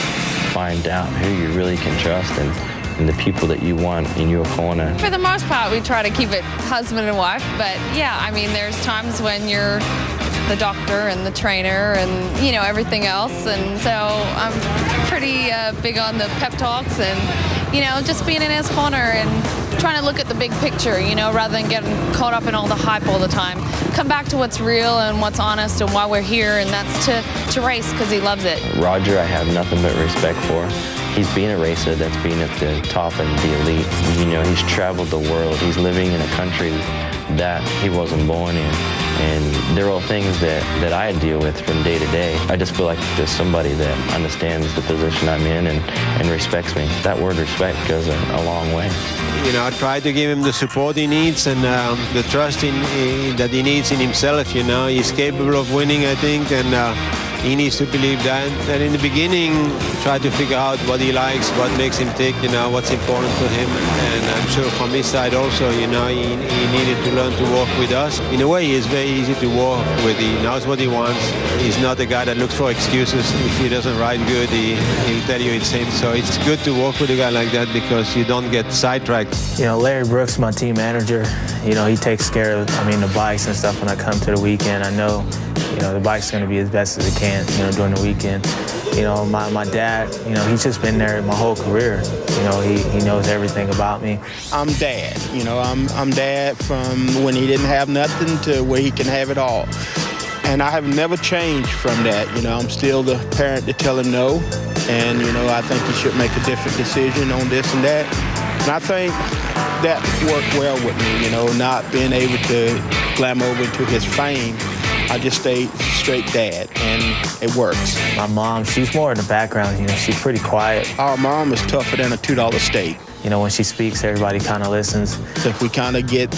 find out who you really can trust and the people that you want in your corner. For the most part, we try to keep it husband and wife, but yeah, I mean, there's times when you're the doctor and the trainer and, you know, everything else, and so I'm pretty big on the pep talks and, you know, just being in his corner and trying to look at the big picture, you know, rather than getting caught up in all the hype all the time. Come back to what's real and what's honest and why we're here, and that's to race because he loves it. Roger, I have nothing but respect for. He's been a racer that's been at the top and the elite. You know, he's traveled the world. He's living in a country that he wasn't born in. And they're all things that I deal with from day to day. I just feel like there's somebody that understands the position I'm in and respects me. That word respect goes a long way. You know, I try to give him the support he needs and the trust that he needs in himself. You know, he's capable of winning, I think, and he needs to believe that. And in the beginning, try to figure out what he likes, what makes him tick, you know, what's important to him. And I'm sure from his side also, you know, he needed to learn to work with us. In a way, he's very easy to work with. He knows what he wants. He's not a guy that looks for excuses. If he doesn't ride good, he'll tell you it's him. So it's good to work with a guy like that because you don't get sidetracked. You know, Larry Brooks, my team manager, you know, he takes care of, the bikes and stuff when I come to the weekend. I know, you know, the bike's going to be as best as it can, you know, during the weekend. You know, my dad, you know, he's just been there my whole career. You know, he knows everything about me. I'm dad, you know, I'm dad from when he didn't have nothing to where he can have it all. And I have never changed from that. You know, I'm still the parent to tell him no. And, you know, I think he should make a different decision on this and that. And I think that worked well with me, you know, not being able to glam over into his fame. I just stayed straight dad, and it works. My mom, she's more in the background, you know, she's pretty quiet. Our mom is tougher than a $2 steak. You know, when she speaks, everybody kind of listens. If we kind of get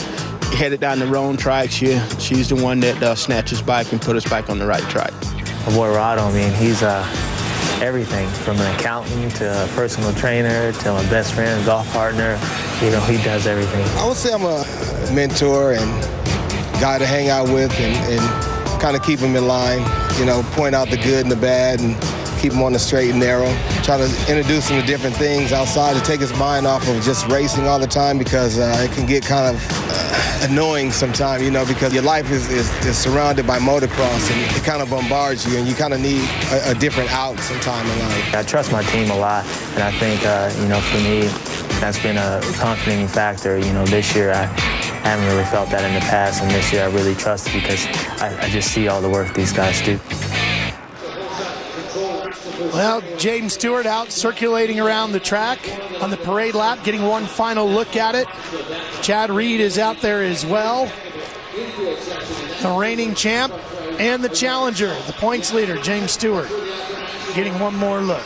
headed down the wrong track, she's the one that snatches back and put us back on the right track. My boy Rado, I mean, he's everything from an accountant to a personal trainer to my best friend, golf partner. You know, he does everything. I would say I'm a mentor and guy to hang out with and kind of keep him in line, you know, point out the good and the bad and keep him on the straight and narrow, try to introduce him to different things outside to take his mind off of just racing all the time, because it can get kind of annoying sometimes, you know, because your life is surrounded by motocross and it kind of bombards you, and you kind of need a different out sometime in life. I trust my team a lot, and I think, you know, for me, that's been a confidence factor. You know, this year I haven't really felt that in the past, and this year I really trust it because I just see all the work these guys do. Well, James Stewart out circulating around the track on the parade lap, getting one final look at it. Chad Reed is out there as well. The reigning champ and the challenger, the points leader, James Stewart, getting one more look.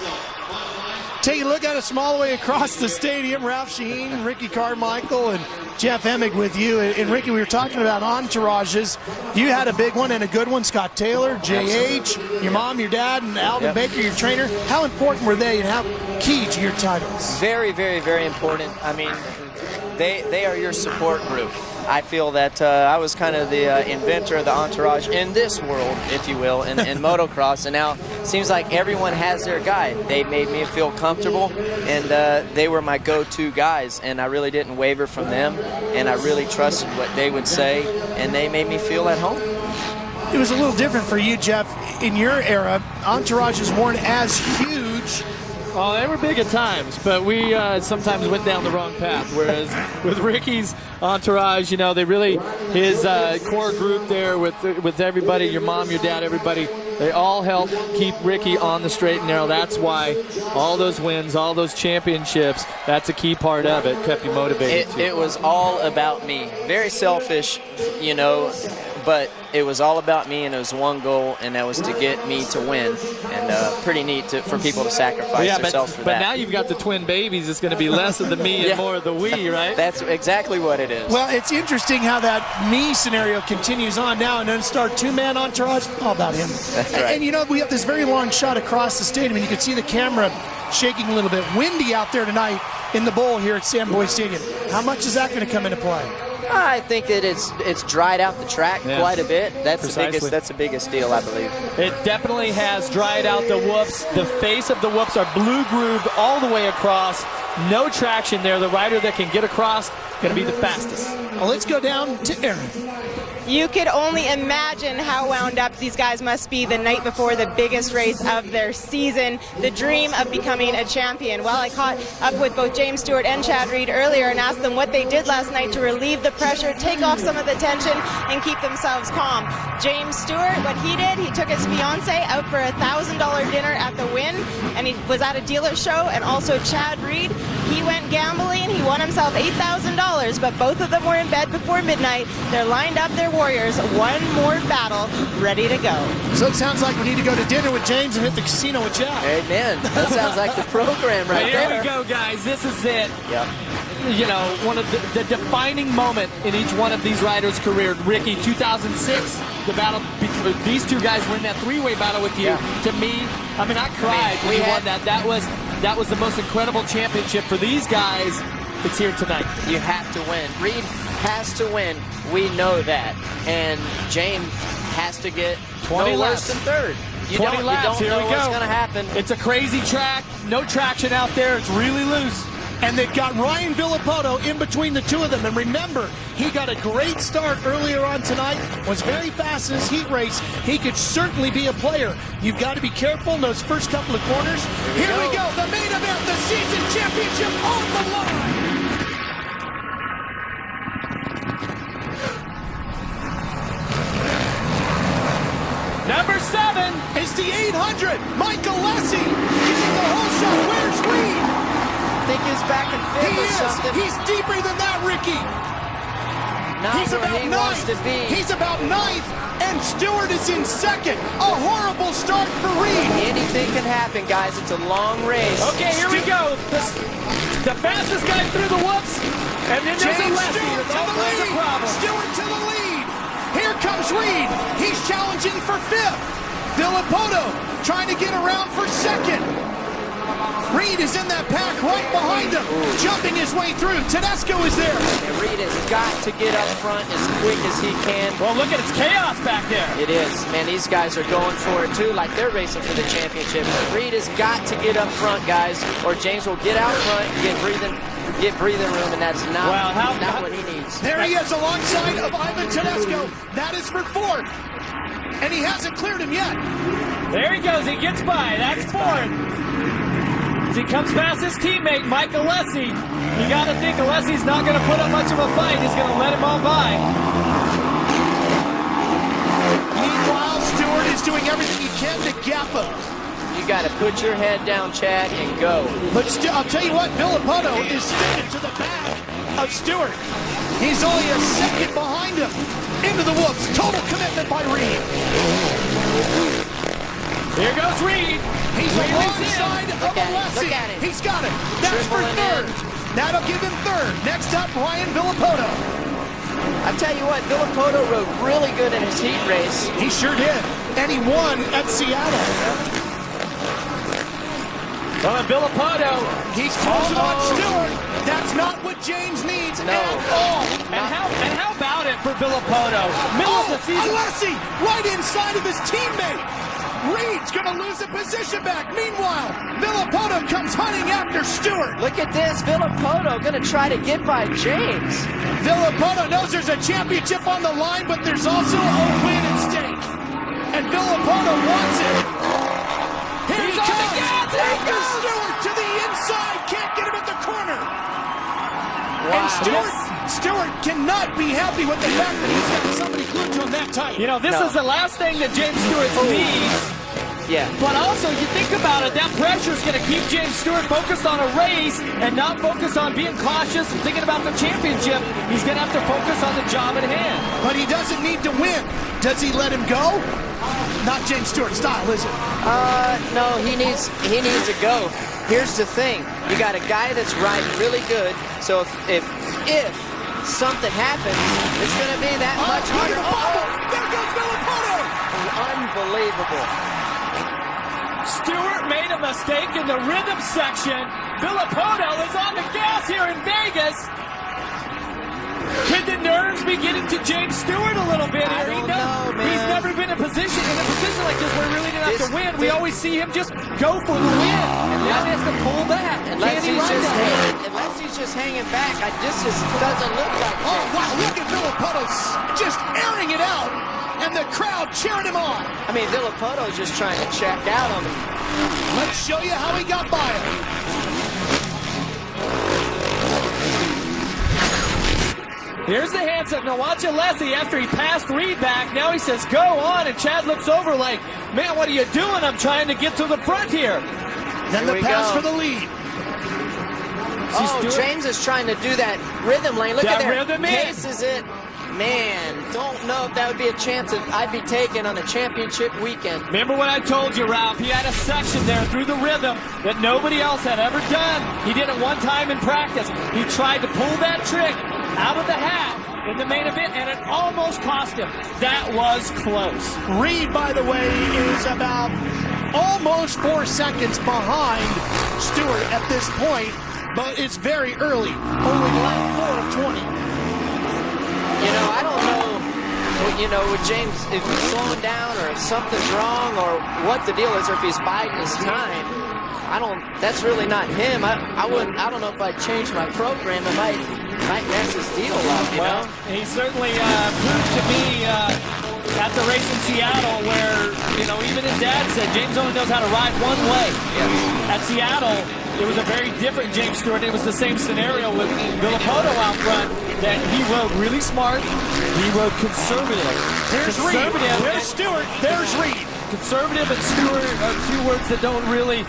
Take a look at us from all the way across the stadium. Ralph Shaheen, Ricky Carmichael, and Jeff Emig with you. And Ricky, we were talking about entourages. You had a big one and a good one. Scott Taylor, JH, your mom, your dad, and Alvin Baker, your trainer. How important were they and how key to your titles? Very, very, very important. I mean, they are your support group. I feel that I was kind of the inventor of the entourage in this world, if you will, in motocross. And now it seems like everyone has their guy. They made me feel comfortable, and they were my go-to guys. And I really didn't waver from them, and I really trusted what they would say, and they made me feel at home. It was a little different for you, Jeff. In your era, entourages weren't as huge. Well, they were big at times, but we sometimes went down the wrong path. Whereas with Ricky's entourage, you know, they really, his core group there with everybody, your mom, your dad, everybody, they all helped keep Ricky on the straight and narrow. That's why all those wins, all those championships, that's a key part of it, kept you motivated. It was all about me. Very selfish, you know, but it was all about me, and it was one goal, and that was to get me to win. And pretty neat for people to sacrifice themselves for that. But now you've got the twin babies. It's going to be less of the me and more of the we, right? That's exactly what it is. Well, it's interesting how that me scenario continues on now, and then start two-man entourage, all about him. That's right. And you know, we have this very long shot across the stadium, and you can see the camera shaking a little bit. Windy out there tonight in the bowl here at Sam Boyd Stadium. How much is that going to come into play? I think that it's dried out the track quite a bit. That's the biggest deal, I believe. It definitely has dried out the whoops. The face of the whoops are blue grooved all the way across. No traction there. The rider that can get across going to be the fastest. Well, let's go down to Aaron. You could only imagine how wound up these guys must be the night before the biggest race of their season, the dream of becoming a champion. Well, I caught up with both James Stewart and Chad Reed earlier and asked them what they did last night to relieve the pressure, take off some of the tension, and keep themselves calm. James Stewart, what he did, he took his fiance out for a $1,000 dinner at the Wynn, and he was at a dealer show. And also Chad Reed, he went gambling, he won himself $8,000, but both of them were in bed before midnight. They're lined up, their warriors, one more battle, ready to go. So it sounds like we need to go to dinner with James and hit the casino with Chad. Amen. That sounds like the program right there. Here we go, guys. This is it. Yep. You know, one of the defining moment in each one of these riders' career. Ricky, 2006, the battle between these two guys were in that three-way battle with you. Yeah. To me, I mean, I cried when you won that. That was the most incredible championship for these guys. It's here tonight. You have to win. Reed has to win. We know that. And James has to get 20 no laps. worse than third. You 20 don't laps. Here know we go. what's going to happen. It's a crazy track. No traction out there. It's really loose. And they've got Ryan Villopoto in between the two of them. And remember, he got a great start earlier on tonight, was very fast in his heat race. He could certainly be a player. You've got to be careful in those first couple of corners. Here we go, the main event, the season championship on the line. Number 7 is the 800. Mike Alessi getting the whole shot. Where's Reed? I think he's back in fifth or something. He's deeper than that, Ricky. He's about ninth. He's about ninth, and Stewart is in second. A horrible start for Reed. Anything can happen, guys. It's a long race. Okay, here we go. The fastest guy through the whoops, and then there's Alessi. Stewart to the lead. Here comes Reed. He's challenging for fifth. Villopoto trying to get around for second. Reed is in that pack right behind him, jumping his way through. Tedesco is there. And Reed has got to get up front as quick as he can. Well, look at it's chaos back there. It is. Man, these guys are going for it too, like they're racing for the championship. Reed has got to get up front, guys, or James will get out front and get breathing room, and that's not, not what he needs. There he is alongside of Ivan Tedesco. That is for fourth. And he hasn't cleared him yet. There he goes. He gets by. That's fourth. As he comes past his teammate, Mike Alessi. You got to think Alessi's not going to put up much of a fight. He's going to let him on by. Meanwhile, Stewart is doing everything he can to gap him. You got to put your head down, Chad, and go. But still, I'll tell you what, Villopoto is sticking to the back of Stewart. He's only a second behind him. Into the whoops. Total commitment by Reed. Here goes Reed. He's alongside of Alessi. He's got it. That's for third. That'll give him third. Next up, Ryan Villopoto. I tell you what, Villopoto rode really good in his heat race. He sure did. And he won at Seattle. Well, Villopoto, he's closing on Stewart. That's not what James needs at all. And how about it for Villopoto? Middle of the season. Alessi right inside of his teammate. Reed's going to lose the position back. Meanwhile, Villopoto comes hunting after Stewart. Look at this. Villopoto going to try to get by James. Villopoto knows there's a championship on the line, but there's also a win at stake. And Villopoto wants it. Here he comes. After Stewart to the inside. Can't get him at the corner. Wow. And Stewart cannot be happy with the fact that he's got somebody glued to him that tight. You know, this is the last thing that James Stewart needs. Yeah. But also, you think about it, that pressure is going to keep James Stewart focused on a race and not focused on being cautious and thinking about the championship. He's going to have to focus on the job at hand. But he doesn't need to win. Does he let him go? Not James Stewart style, is it? No, he needs to go. Here's the thing. You got a guy that's riding really good, so if something happens, it's going to be that much harder. There goes Villopoto! Unbelievable. Stewart made a mistake in the rhythm section. Villopoto is on the gas here in Vegas. Could the nerves be getting to James Stewart a little bit here? He's never been in a position like this where he really didn't have to win. We always see him just go for the win. And now he has to pull back. Unless he's just hanging back, this just doesn't look like it. Oh, wow, look at Villopoto just airing it out. And the crowd cheering him on. I mean, Villopoto's just trying to check out on him. Let's show you how he got by him. Here's the hands up. Now watch Alessi after he passed Reed back. Now he says, go on. And Chad looks over like, man, what are you doing? I'm trying to get to the front here. Then the pass for the lead. Oh, James is trying to do that rhythm lane. Look at that. Rhythm Cases it. Man, don't know if that would be a chance that I'd be taking on a championship weekend. Remember what I told you, Ralph? He had a section there through the rhythm that nobody else had ever done. He did it one time in practice. He tried to pull that trick out of the hat in the main event, and it almost cost him. That was close. Reed, by the way, is about almost 4 seconds behind Stewart at this point, but it's very early. Only lap 4 of 20. You know, I don't know, with James, if he's slowing down or if something's wrong or what the deal is, or if he's biding his time. That's really not him. I don't know if I'd change my program. It might mess his deal up, you know? He certainly proved to me at the race in Seattle where, even his dad said James only knows how to ride one way. At Seattle, it was a very different James Stewart. It was the same scenario with Villopoto out front, that he rode really smart. He rode conservative. There's Reed. There's Stewart. There's Reed. Conservative and Stewart are two words that don't really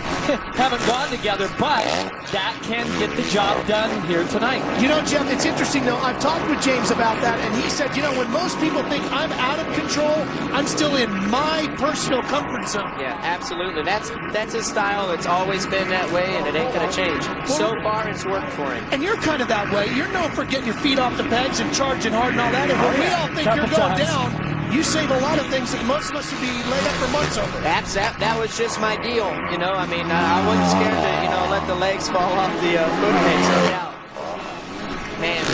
haven't gone together, but that can get the job done here tonight. You know, Jeff, it's interesting, though. I've talked with James about that, and he said, when most people think I'm out of control, I'm still in my personal comfort zone. Yeah, absolutely. That's his style. It's always been that way, and it ain't going to change. So far, it's worked for him. And you're kind of that way. You're known for getting your feet off the pegs and charging hard and all that, and when we all think you're going down, you save a lot of things that most of us would be laid up for months over. That was just my deal, you know. I mean, I wasn't scared to, you know, let the legs fall off the foot pegs, no doubt. Man,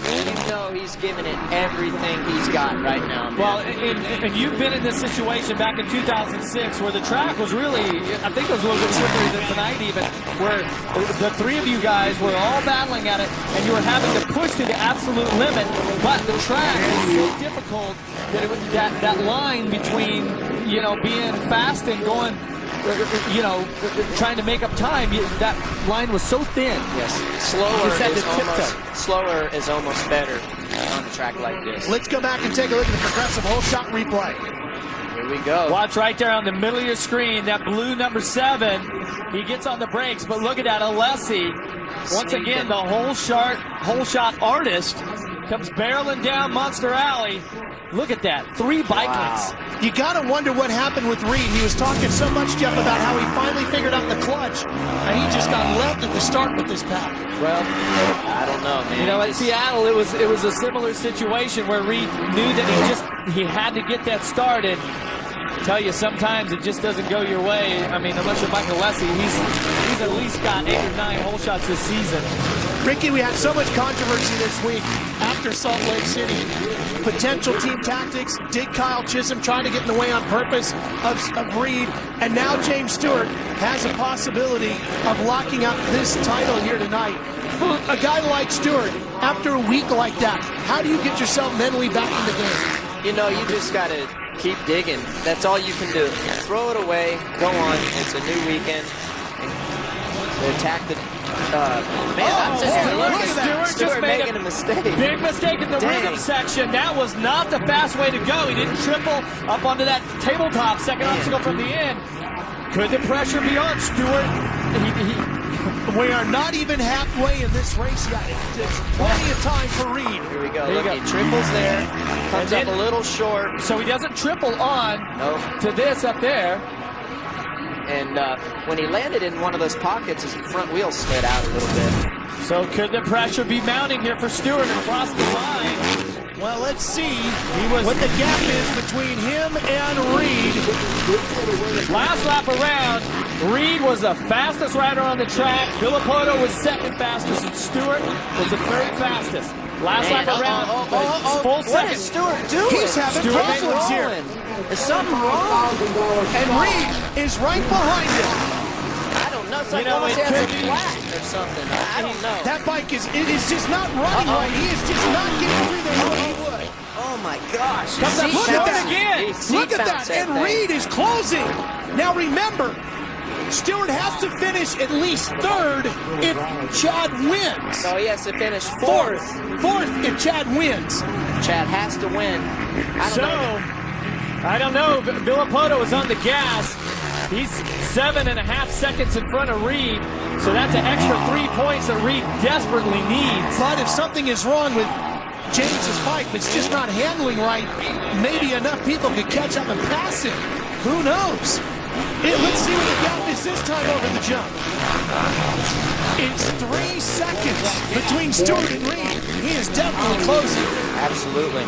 you know he's giving it everything he's got right now, man. Well, and you've been in this situation back in 2006 where the track was really, I think it was a little bit slippery than tonight even, where the three of you guys were all battling at it and you were having to push to the absolute limit, but the track is so difficult that that line between, you know, being fast and going, you know, trying to make up time, that line was so thin. Yes, slower is almost better on a track like this. Let's go back and take a look at the progressive whole shot replay. Here we go. Watch right there on the middle of your screen, that blue number 7. He gets on the brakes, but look at that, Alessi. Once again, the whole shot artist comes barreling down Monster Alley. Look at that, 3 bike links. You gotta wonder what happened with Reed. He was talking so much, Jeff, about how he finally figured out the clutch, and he just got left at the start with this pack. Well, I don't know, man. You know, in Seattle, it was a similar situation where Reed knew that he had to get that started. I tell you, sometimes it just doesn't go your way. I mean, unless you're Michael Alessi, he's at least got 8 or 9 hole shots this season. Ricky, we had so much controversy this week after Salt Lake City. Potential team tactics. Did Kyle Chisholm try to get in the way on purpose of Reed? And now James Stewart has a possibility of locking up this title here tonight. For a guy like Stewart, after a week like that, how do you get yourself mentally back in the game? You know, you just got to keep digging. That's all you can do. Throw it away. Go on. It's a new weekend. And attack the... Stewart making a mistake. Big mistake in the rhythm section. That was not the fast way to go. He didn't triple up onto that tabletop second obstacle from the end. Could the pressure be on Stewart? We are not even halfway in this race yet. There's plenty of time for Reed. Here we go. Look, he triples there. Comes up a little short. So he doesn't triple on to this up there. And when he landed in one of those pockets, his front wheel slid out a little bit. So could the pressure be mounting here for Stewart across the line? Well, let's see what the gap is between him and Reed. Last lap around, Reed was the fastest rider on the track. Villopoto was second fastest, and Stewart was the third fastest. Last lap around, full second. What is Stewart doing? He's having problems here. Is something wrong? And Reed is right behind him. I don't know. It's like almost has a flat or something. I don't know. That bike is just not running right. He is just not getting through there like he would. Oh my gosh. Look at that again. Look at that. And Reed is closing. Now remember, Stewart has to finish at least third if Chad wins. So he has to finish fourth. Fourth if Chad wins. Chad has to win. I don't know. Villopoto is on the gas. He's 7.5 seconds in front of Reed. So that's an extra 3 points that Reed desperately needs. But if something is wrong with James's bike, if it's just not handling right, maybe enough people could catch up and pass him. Who knows? Let's see what the gap is this time over the jump. It's 3 seconds between Stewart and Reed. He is definitely closing. Absolutely.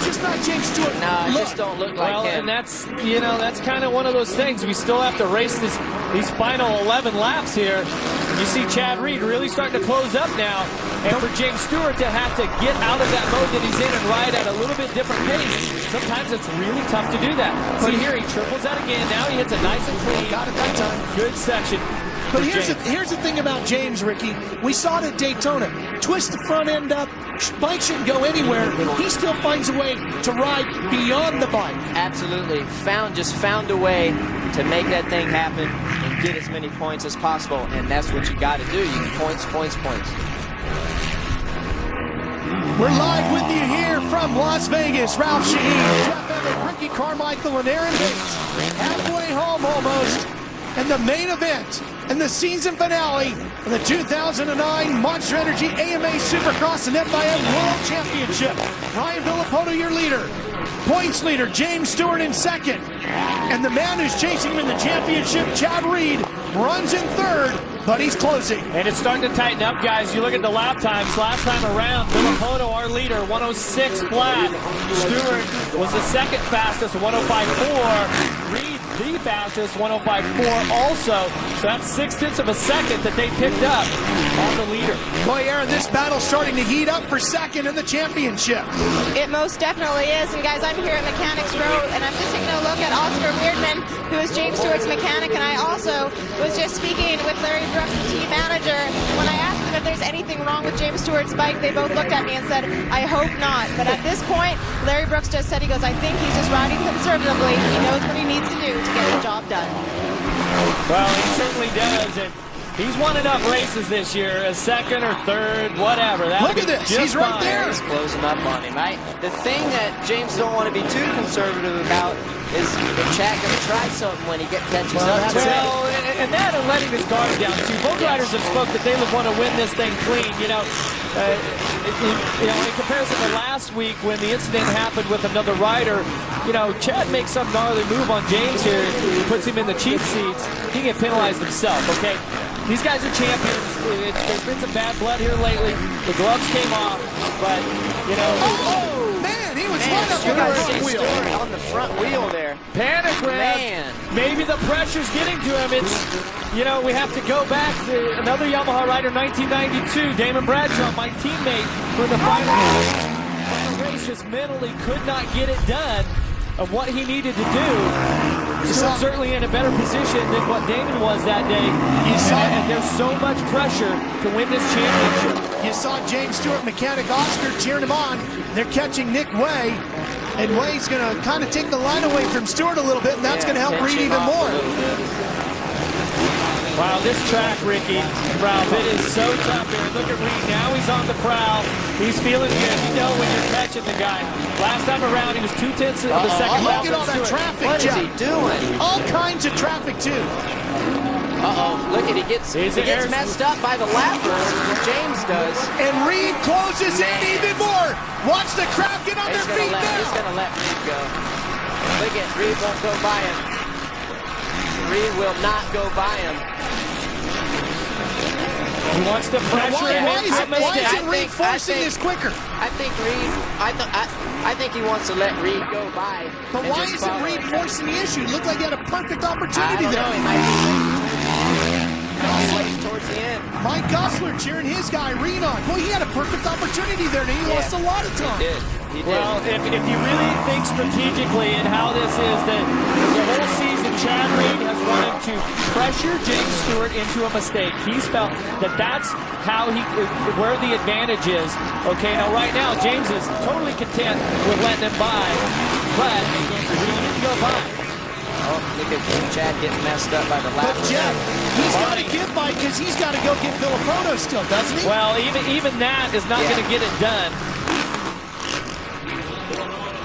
Just not James Stewart. No, just don't look like him. And that's, you know, that's kind of one of those things. We still have to race these final 11 laps here. You see Chad Reed really starting to close up now. And for James Stewart to have to get out of that mode that he's in and ride at a little bit different pace, sometimes it's really tough to do that. See here, he triples that again. Now he hits it nice and clean. Got it that time. Good section. But here's the thing about James, Ricky. We saw it at Daytona. Twist the front end up. Bike shouldn't go anywhere. He still finds a way to ride beyond the bike. Absolutely. Just found a way to make that thing happen and get as many points as possible. And that's what you got to do. You points. We're live with you here from Las Vegas. Ralph Shaheen, Jeff Emmett, Ricky Carmichael, and Aaron Bates. Halfway home almost. And the main event and the season finale of the 2009 Monster Energy AMA Supercross and FIM World Championship. Ryan Villopoto, your leader. points leader, James Stewart, in second. And the man who's chasing him in the championship, Chad Reed, runs in third, but he's closing. And it's starting to tighten up, guys. You look at the lap times. Last time around, Villopoto, our leader, 106 flat. Stewart was the second fastest, 105.4. Reed, the fastest, 105.4 also. So that's 6/10 of a second that they picked up on the leader. Boy, Aaron, this battle's starting to heat up for second in the championship. It most definitely is. And guys, I'm here at Mechanics Row, and I'm just taking a look at Oscar Weirdman, who is James Stewart's mechanic. And I also was just speaking with Larry Brooks, the team manager. When I asked them if there's anything wrong with James Stewart's bike, they both looked at me and said, I hope not. But at this point, Larry Brooks just said, he goes, I think he's just riding conservatively. He knows what he needs to do to get the job done. Well, he certainly does. And he's won enough races this year, a second or third, whatever. Look at this. He's right there. He's closing up on him. The thing that James don't want to be too conservative about is Chad going to try something when he catches up to it. And that and letting his guard down, too. Both riders have spoke that they would want to win this thing clean. You know, in comparison to last week when the incident happened with another rider, you know, Chad makes some gnarly move on James here, puts him in the cheap seats. He can penalize himself, okay? These guys are champions. There's been some bad blood here lately. The gloves came off, but, you know. Oh, man, he was right up in the front wheel. On the front wheel there. Panic grab. Maybe the pressure's getting to him. It's, you know, we have to go back to another Yamaha rider, 1992, Damon Bradshaw, my teammate, for the final race. Just mentally could not get it done of what he needed to do. Stewart's certainly in a better position than what Damon was that day. And there's so much pressure to win this championship. You saw James Stewart, mechanic Oscar, cheering him on. They're catching Nick Way. And Way's going to kind of take the line away from Stewart a little bit, and that's going to help Reed even more. Wow, this track, Ricky, Ralph, it is so tough here. Look at Reed. Now he's on the prowl. He's feeling good. You know when you're catching the guy. Last time around, he was 2/10 of a second. Look at all that traffic, What is he doing? All kinds of traffic, too. Look at he gets messed up by the lappers. James does. And Reed closes in even more. Watch the crowd get on their feet now. He's going to let Reed go. Look at Reed won't go by him. Reed will not go by him. He wants to pressure him. Why isn't Reed forcing this quicker? I think Reed, I think he wants to let Reed go by. But why isn't Reed forcing the issue? It looked like he had a perfect opportunity there. He might be waiting towards the end. Mike Gosler cheering his guy, Reed, on. Boy, he had a perfect opportunity there, and he lost a lot of time. He did. Well, if you really think strategically in how this is, that the whole season Chad Reed has wanted to pressure James Stewart into a mistake. He's felt that that's how where the advantage is. Okay, now right now James is totally content with letting him by, but he didn't go by. Oh, look at Chad getting messed up by the lap. But Jeff, he's got to get by because he's got to go get Villopoto still, doesn't he? Well, even that is not going to get it done.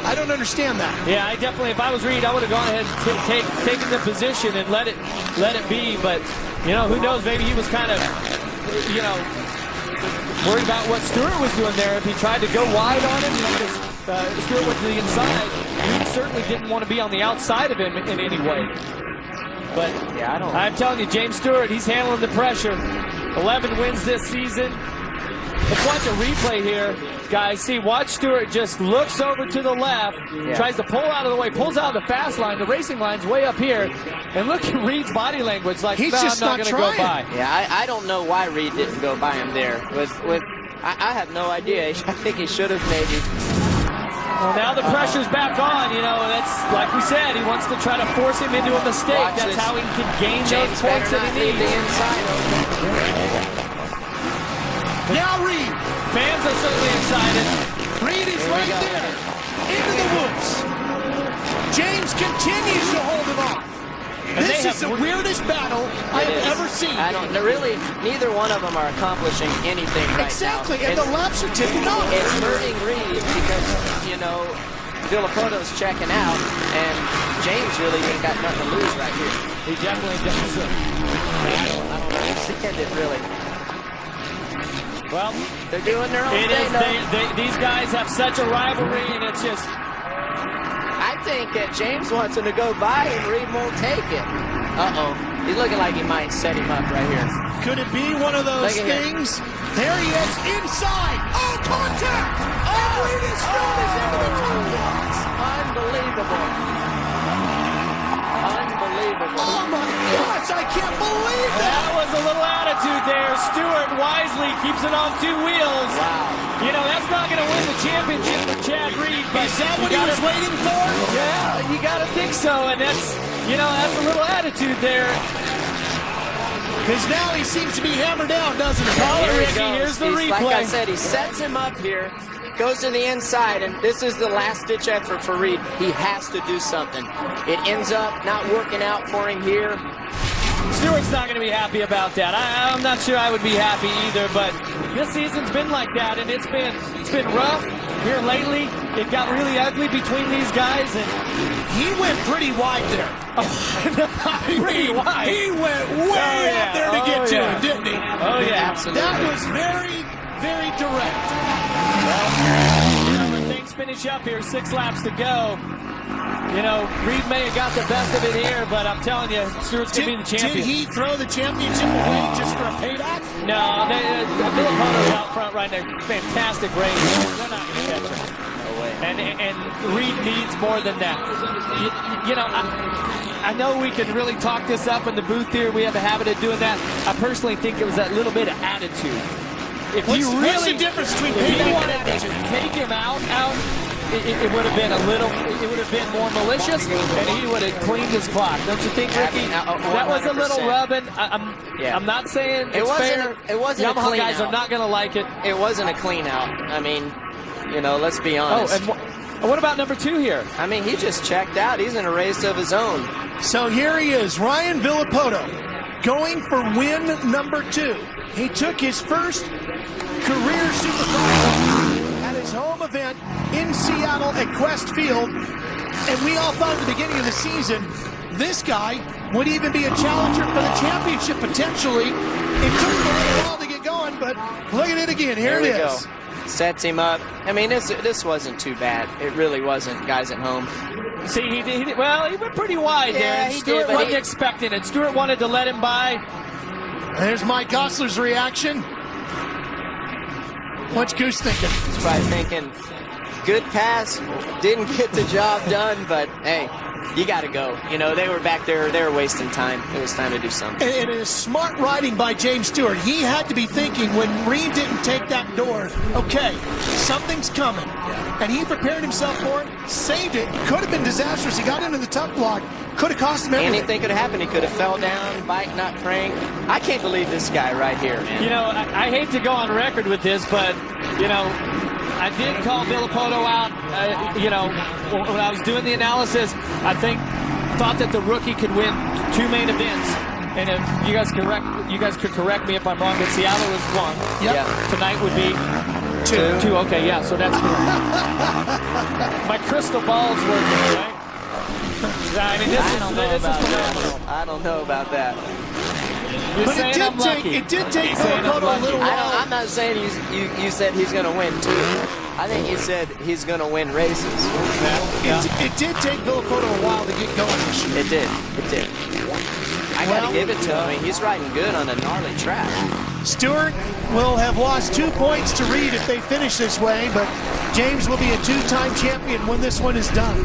I don't understand that. Yeah, I definitely, if I was Reed, I would have gone ahead and taken the position and let it be. But, you know, who knows? Maybe he was kind of, you know, worried about what Stewart was doing there. If he tried to go wide on him, you know, because Stewart went to the inside, he certainly didn't want to be on the outside of him in any way. But yeah, I'm telling you, James Stewart, he's handling the pressure. 11 wins this season. Let's watch a replay here, guys. See, watch Stewart just looks over to the left, tries to pull out of the way, pulls out of the fast line. The racing line's way up here. And look at Reed's body language, like, he's just I'm not going to go by. Yeah, I don't know why Reed didn't go by him there. I have no idea. I think he should have maybe. Well, now the pressure's back on, you know, and that's, like we said, he wants to try to force him into a mistake. That's how he can gain those points that he needs. The inside. Now Reed. Fans are certainly excited. Reed is right there. Into the woods. James continues to hold him off. This is the weirdest battle I have ever seen. Really, neither one of them are accomplishing anything right now. Exactly, and the laps are ticking off. It's hurting Reed because, you know, Villopoto's checking out, and James really ain't got nothing to lose right here. He definitely does. I don't understand it, really. Well, they're doing their own thing. These guys have such a rivalry, and it's just think that James wants him to go by and Reed won't take it. Uh-oh. He's looking like he might set him up right here. Could it be one of those things? There he is, inside. Oh, contact! And Reed is thrown into the top box. Unbelievable. Unbelievable. Oh, my gosh, I can't believe that. That was a little attitude there. Stewart wisely keeps it on 2 wheels. Wow. You know, that's not going to win the championship for Chad Reed. But is that what he was waiting for? Yeah, you got to think so. And that's, you know, that's a little attitude there. Because now he seems to be hammered down, doesn't he? Here's the replay. Like I said, he sets him up here, goes to the inside, and this is the last-ditch effort for Reed. He has to do something. It ends up not working out for him here. Stewart's not going to be happy about that. I'm not sure I would be happy either, but this season's been like that, and it's been rough here lately. It got really ugly between these guys, and he went pretty wide there. Pretty wide. He went way up there to get to him, didn't he? Oh, yeah. Absolutely. That was very, very direct. Well, when things finish up here, 6 laps to go. You know, Reed may have got the best of it here, but I'm telling you, Stewart's going to be the champion. Did he throw the championship away just for a payback? No, Villopoto's out front right there. Fantastic race. They're not going to catch him. No way. And Reed needs more than that. You know, I know we can really talk this up in the booth here. We have a habit of doing that. I personally think it was that little bit of attitude. What's the difference between payback and attitude? Take him out. It would have been it would have been more malicious, and he would have cleaned his clock. Don't you think, Ricky? That was a little rubbing. I'm not saying it's fair. It wasn't Yamaha a clean guys out. are not going to like it. It wasn't a clean out. I mean, you know, let's be honest. Oh, and what about number 2 here? I mean, he just checked out. He's in a race of his own. So here he is, Ryan Villopoto, going for win number 2. He took his first career Supercross at his home event in Seattle at Quest Field, and we all thought at the beginning of the season this guy would even be a challenger for the championship potentially. It took him a little while to get going, but look at it again. Here it is. Go. Sets him up. I mean, this wasn't too bad. It really wasn't, guys at home. See, he did well, he went pretty wide there. And Stewart wasn't expecting it. Stewart wanted to let him by. There's Mike Gosler's reaction. What's Goose thinking? He's probably thinking, good pass, didn't get the job done, but hey, you got to go. You know, they were back there, they were wasting time. It was time to do something. And it is smart riding by James Stewart. He had to be thinking when Reed didn't take that door, okay, something's coming. And he prepared himself for it, saved it. Could have been disastrous. He got into the tuck block. Could have cost him everything. Anything could have happened. He could have fell down, bike not crank. I can't believe this guy right here, man. You know, I hate to go on record with this, but, you know, I did call Villopoto out, you know, when I was doing the analysis. I thought that the rookie could win 2 main events. And if you guys could correct me if I'm wrong, but Seattle was 1. Yep. Yeah. Tonight would be 2. Okay, yeah, so that's correct. My crystal ball's working, right? I mean, this is phenomenal. I don't know about that. But it did take Villopoto a little while. I'm not saying you said he's going to win 2. I think you said he's going to win races. It did take Villopoto a while to get going this year. It did. I got to give it to him. I mean, he's riding good on a gnarly track. Stewart will have lost 2 points to Reed if they finish this way, but James will be a 2-time champion when this one is done.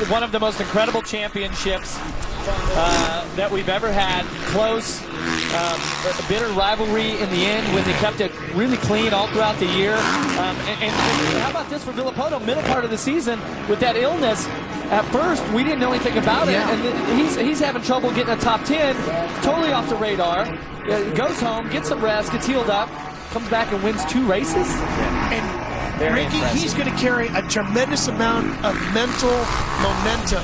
One of the most incredible championships that we've ever had. Close, a bitter rivalry in the end when they kept it really clean all throughout the year. And how about this for Villopoto? Middle part of the season with that illness. At first, we didn't know anything about it, and he's having trouble getting a top 10, totally off the radar. Goes home, gets some rest, gets healed up, comes back and wins 2 races. And Very Ricky, impressive. he's going to carry a tremendous amount of mental momentum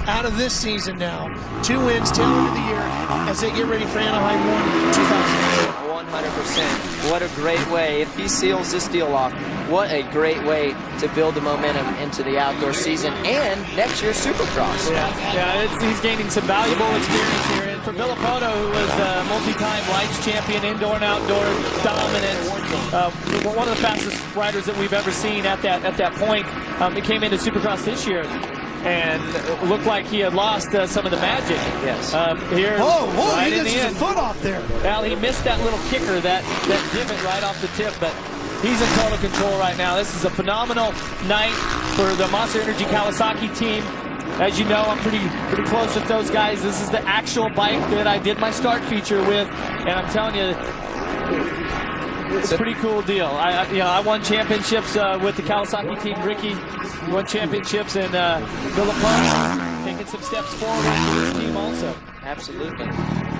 out of this season now. 2 wins, tail end of the year, as they get ready for Anaheim 1 in 2010. 100%. What a great way, if he seals this deal off, what a great way to build the momentum into the outdoor season and next year's Supercross. He's gaining some valuable experience here. And for Villopoto, who was the multi-time lights champion, indoor and outdoor dominant, one of the fastest riders that we've ever seen at that point. He came into Supercross this year and it looked like he had lost some of the magic. Yes. Here, right he in gets the his end. foot off there. Well, he missed that little kicker, that divot right off the tip, but he's in total control right now. This is a phenomenal night for the Monster Energy Kawasaki team. As you know, I'm pretty close with those guys. This is the actual bike that I did my start feature with, and I'm telling you, it's a pretty cool deal. I won championships with the Kawasaki team. Ricky won championships, and Villopoto taking some steps forward with his team also. Absolutely.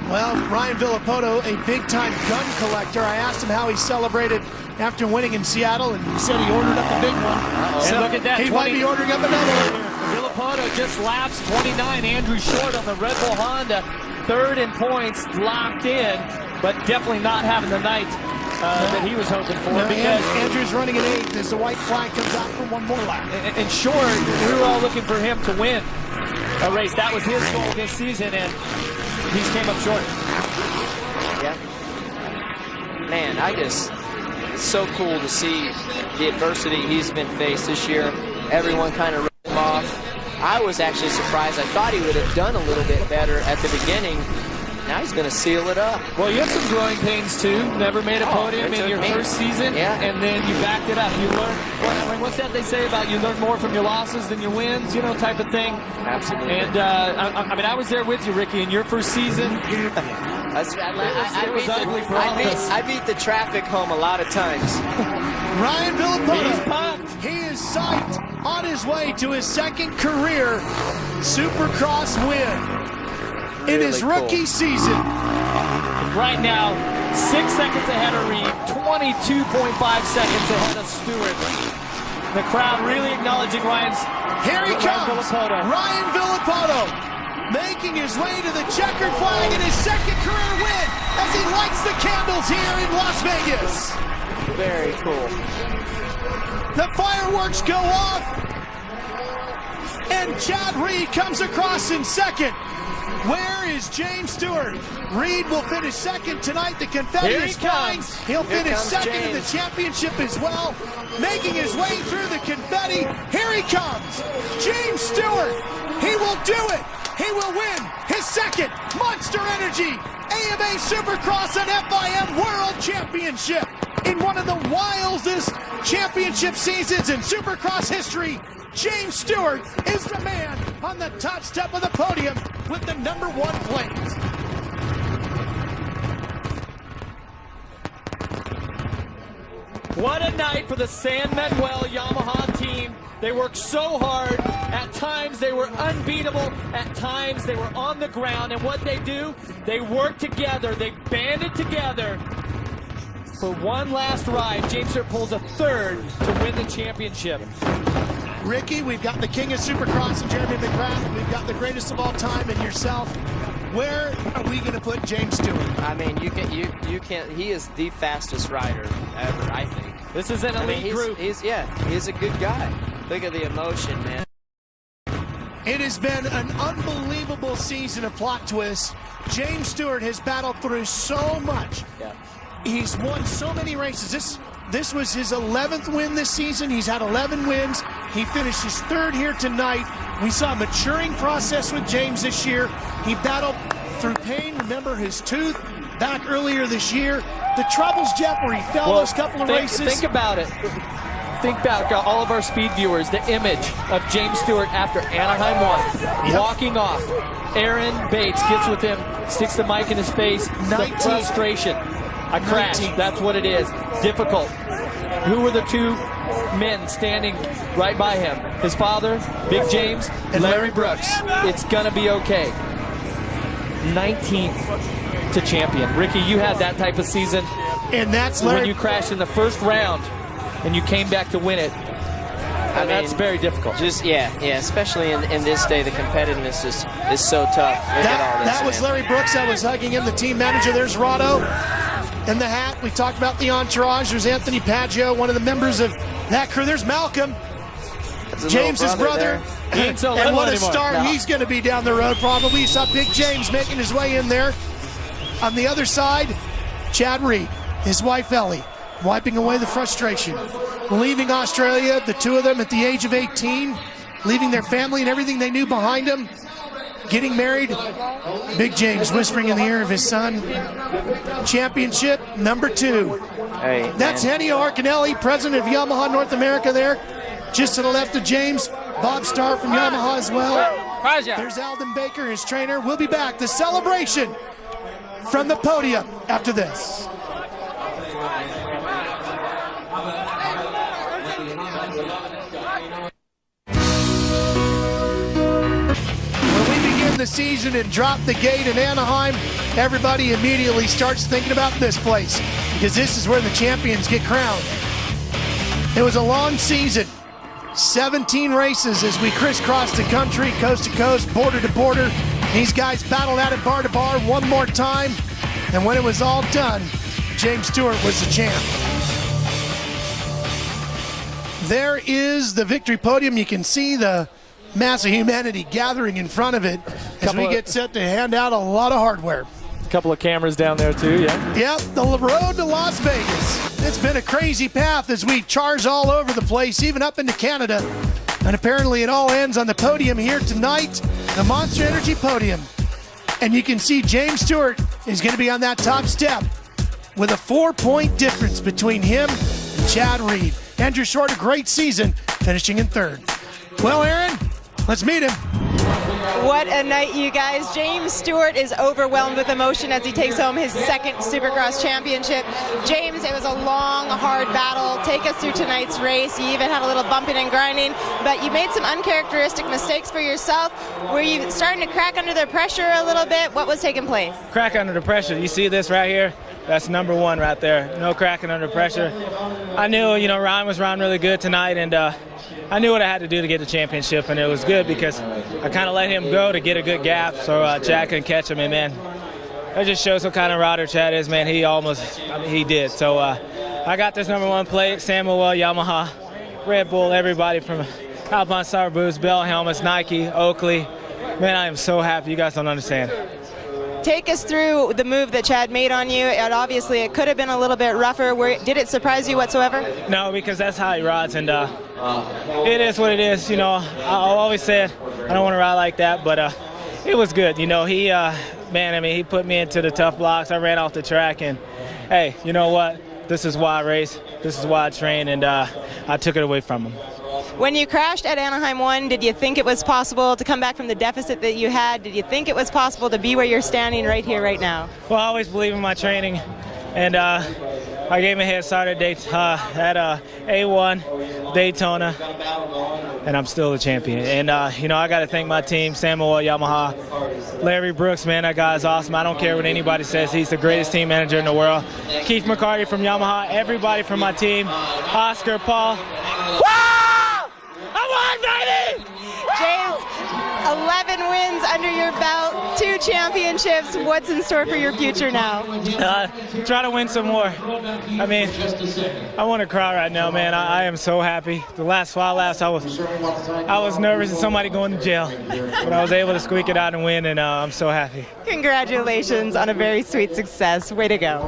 Well, Ryan Villopoto, a big-time gun collector. I asked him how he celebrated after winning in Seattle, and he said he ordered up a big one. And look at that. He might be ordering up another one. Villopoto just laps 29. Andrew Short on the Red Bull Honda, third in points, locked in, but definitely not having the night that he was hoping for. Because Andrew's running an 8th as the white flag comes out for one more lap. And Short, we were all looking for him to win a race. That was his goal this season, and he's came up short. Yeah. Man, it's so cool to see the adversity he's been faced this year. Everyone kind of wrote him off. I was actually surprised. I thought he would have done a little bit better at the beginning. Now he's going to seal it up. Well, you had some growing pains too. Never made a podium in your first season, and then you backed it up. You learn. What's that they say about you learn more from your losses than your wins? You know, type of thing. Absolutely. And I was there with you, Ricky, in your first season. It was ugly for all of us. I beat the traffic home a lot of times. Ryan Villopoto. He's pumped. He is psyched on his way to his second career Supercross win. In his rookie season. Right now, 6 seconds ahead of Reed, 22.5 seconds ahead of Stewart. The crowd really acknowledging Ryan's. Here he comes, Ryan Villopoto, making his way to the checkered flag in his second career win as he lights the candles here in Las Vegas. Very cool. The fireworks go off, and Chad Reed comes across in second. Where is James Stewart? Reed will finish second tonight. The confetti is flying. He'll finish second in the championship as well. Making his way through the confetti. Here he comes. James Stewart. He will do it. He will win his second Monster Energy AMA Supercross and FIM World Championship. In one of the wildest championship seasons in Supercross history, James Stewart is the man on the top step of the podium with the #1 plate. What a night for the San Manuel Yamaha team. They worked so hard. At times they were unbeatable. At times they were on the ground. And what they do, they work together. They banded together for one last ride. James Stewart pulls a third to win the championship. Ricky, we've got the king of Supercross and Jeremy McGrath. We've got the greatest of all time and yourself. Where are we going to put James Stewart? I mean, you can't. He is the fastest rider ever, I think. This is an elite group. He's a good guy. Look at the emotion, man. It has been an unbelievable season of plot twists. James Stewart has battled through so much. Yeah. He's won so many races. This was his 11th win this season. He's had 11 wins. He finished his third here tonight. We saw a maturing process with James this year. He battled through pain. Remember his tooth back earlier this year. The troubles, Jeff, where he fell those couple of races. Think about it. Think back, all of our speed viewers, the image of James Stewart after Anaheim 1, walking off. Aaron Bates gets with him, sticks the mic in his face. The frustration. I crashed. That's what it is. Difficult. Who were the two men standing right by him? His father, Big James, and Larry Brooks. It's gonna be okay. 19th to champion. Ricky, you had that type of season. And that's Larry. When you crashed in the first round and you came back to win it. That's very difficult. Especially in this day, the competitiveness is so tough. Look at all this, that was Larry Brooks. I was hugging him, the team manager. There's Rado. in the hat. We talked about the entourage. There's Anthony Paggio, one of the members of that crew. There's Malcolm, James's brother. And what a star he's going to be down the road probably. You saw Big James making his way in there. On the other side, Chad Reed, his wife Ellie, wiping away the frustration. Leaving Australia, the two of them at the age of 18, leaving their family and everything they knew behind them, getting married. Big James whispering in the ear of his son, championship number 2. Hey, that's Ennio Arcanelli, president of Yamaha North America there. Just to the left of James, Bob Starr from Yamaha as well. There's Alden Baker, his trainer. We'll be back. The celebration from the podium after this. The season and drop the gate in Anaheim, everybody immediately starts thinking about this place because this is where the champions get crowned. It was a long season, 17 races as we crisscrossed the country, coast to coast, border to border. These guys battled out at bar to bar one more time, and when it was all done, James Stewart was the champ. There is the victory podium. You can see the mass of humanity gathering in front of it as we get set to hand out a lot of hardware. A couple of cameras down there too, yeah? Yep, the road to Las Vegas. It's been a crazy path as we charge all over the place, even up into Canada. And apparently it all ends on the podium here tonight, the Monster Energy Podium. And you can see James Stewart is going to be on that top step with a 4-point difference between him and Chad Reed. Andrew Short, a great season, finishing in 3rd. Well, Aaron, let's meet him. What a night, you guys. James Stewart is overwhelmed with emotion as he takes home his 2nd Supercross championship. James, it was a long, hard battle. Take us through tonight's race. You even had a little bumping and grinding, but you made some uncharacteristic mistakes for yourself. Were you starting to crack under the pressure a little bit? What was taking place? Crack under the pressure. You see this right here? That's number 1 right there. No cracking under pressure. I knew, Ryan was running really good tonight, and I knew what I had to do to get the championship, and it was good because I kind of let him go to get a good gap so Chad couldn't catch him. And, man, that just shows what kind of rider Chad is, man. He did. So I got this number 1 plate, Samuel, Yamaha, Red Bull, everybody from Alpine Star Boots, Bell Helmets, Nike, Oakley. Man, I am so happy. You guys don't understand. Take us through the move that Chad made on you. And obviously, it could have been a little bit rougher. Did it surprise you whatsoever? No, because that's how he rides, and it is what it is. I always said I don't want to ride like that, but it was good. He put me into the tough blocks. I ran off the track, and hey, you know what? This is why I race. This is why I train, and I took it away from him. When you crashed at Anaheim 1, did you think it was possible to come back from the deficit that you had? Did you think it was possible to be where you're standing right here, right now? Well, I always believe in my training, and I gave him a head start at A1, Daytona, and I'm still the champion. And, I got to thank my team, Samuel, Yamaha, Larry Brooks, man, that guy is awesome. I don't care what anybody says. He's the greatest team manager in the world. Keith McCarty from Yamaha, everybody from my team, Oscar, Paul. Come on, baby! James, 11 wins under your belt, 2 championships. What's in store for your future now? Try to win some more. I want to cry right now, man. I am so happy. The last 5 laps, I was nervous of somebody going to jail, but I was able to squeak it out and win, and I'm so happy. Congratulations on a very sweet success. Way to go.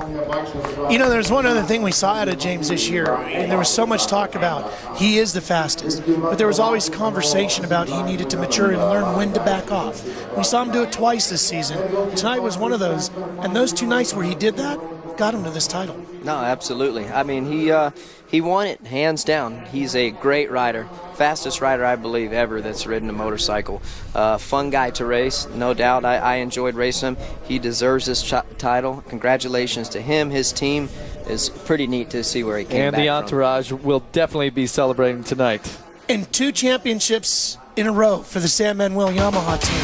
There's one other thing we saw out of James this year, and there was so much talk about he is the fastest, but there was always conversation about he needed to mature and learn when to back off. We saw him do it twice this season. Tonight was one of those, and those 2 nights where he did that got him to this title. No, absolutely. He won it hands down. He's a great rider, fastest rider I believe ever that's ridden a motorcycle. Fun guy to race, no doubt. I enjoyed racing him. He deserves this title. Congratulations to him, his team. It's pretty neat to see where he came back from. And the entourage will definitely be celebrating tonight. And 2 championships in a row for the San Manuel Yamaha team.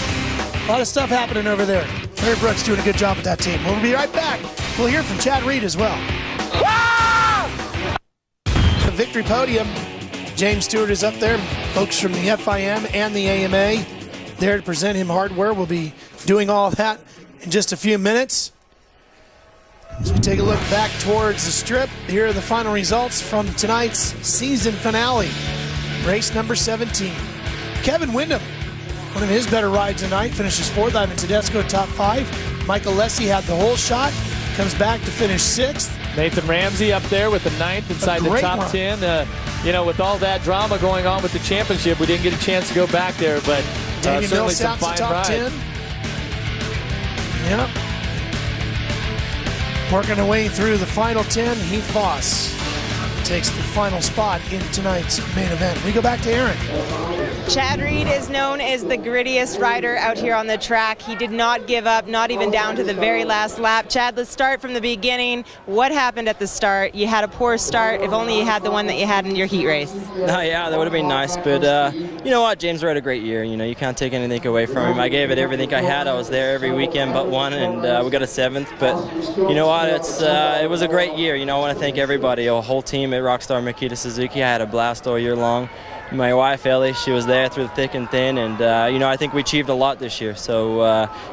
A lot of stuff happening over there. Larry Brooks doing a good job with that team. We'll be right back. We'll hear from Chad Reed as well. The victory podium. James Stewart is up there. Folks from the FIM and the AMA there to present him hardware. We'll be doing all of that in just a few minutes. As we take a look back towards the strip, here are the final results from tonight's season finale. Race number 17. Kevin Windham, one of his better rides tonight, finishes 4th. Ivan Tedesco, top 5. Michael Alessi had the whole shot, comes back to finish 6th. Nathan Ramsey up there with the 9th inside the top run. 10. You know, with all that drama going on with the championship, we didn't get a chance to go back there, but Davi certainly some Millsaps, fine top ride. 10. Yep. Working our way through the final 10, Heath Voss takes the final spot in tonight's main event. We go back to Aaron. Chad Reed is known as the grittiest rider out here on the track. He did not give up, not even down to the very last lap. Chad, let's start from the beginning. What happened at the start? You had a poor start. If only you had the one that you had in your heat race. Yeah, that would have been nice, but you know what? James rode a great year. You know, you can't take anything away from him. I gave it everything I had. I was there every weekend but one, and we got a 7th. But you know what? It was a great year. You know, I want to thank everybody, a whole team at Rockstar Makita Suzuki. I had a blast all year long. My wife Ellie, she was there through the thick and thin, and you know, I think we achieved a lot this year. So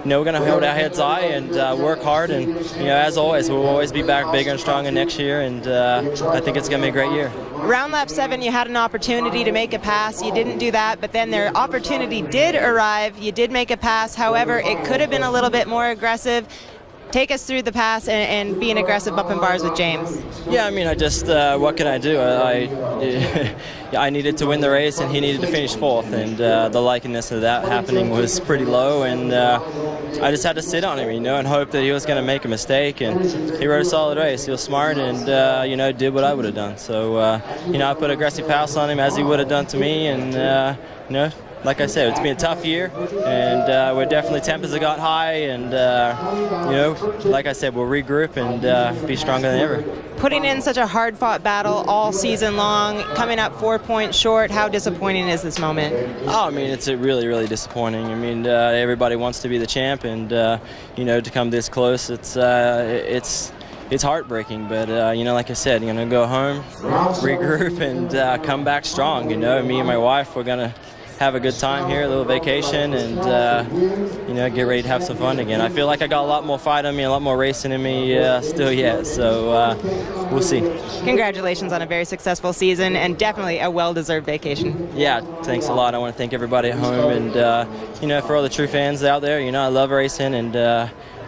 you know, we're going to hold our heads high and work hard, and you know, as always, we'll always be back bigger and stronger next year, and I think it's going to be a great year. Round lap 7, you had an opportunity to make a pass. You didn't do that, but then their opportunity did arrive. You did make a pass. However, it could have been a little bit more aggressive. Take us through the pass and being aggressive up in bars with James. Yeah, I mean, I just, what can I do? I needed to win the race, and he needed to finish 4th, and the likeliness of that happening was pretty low, and I just had to sit on him, you know, and hope that he was going to make a mistake, and he rode a solid race. He was smart and, you know, did what I would have done. So, you know, I put aggressive pass on him as he would have done to me, and, you know, like I said, it's been a tough year, and we're definitely tempers have got high, and you know, like I said, we'll regroup and be stronger than ever. Putting in such a hard-fought battle all season long, coming up 4 points short, how disappointing is this moment? Oh, I mean, it's really, really disappointing. I mean, everybody wants to be the champ, and you know, to come this close, it's heartbreaking, but you know, like I said, you're gonna go home, regroup, and come back strong. You know, me and my wife, we're gonna have a good time here, a little vacation, and you know, get ready to have some fun again. I feel like I got a lot more fight in me, a lot more racing in me still yet, so we'll see. Congratulations on a very successful season and definitely a well-deserved vacation. Yeah, thanks a lot. I want to thank everybody at home, and you know, for all the true fans out there, you know, I love racing, and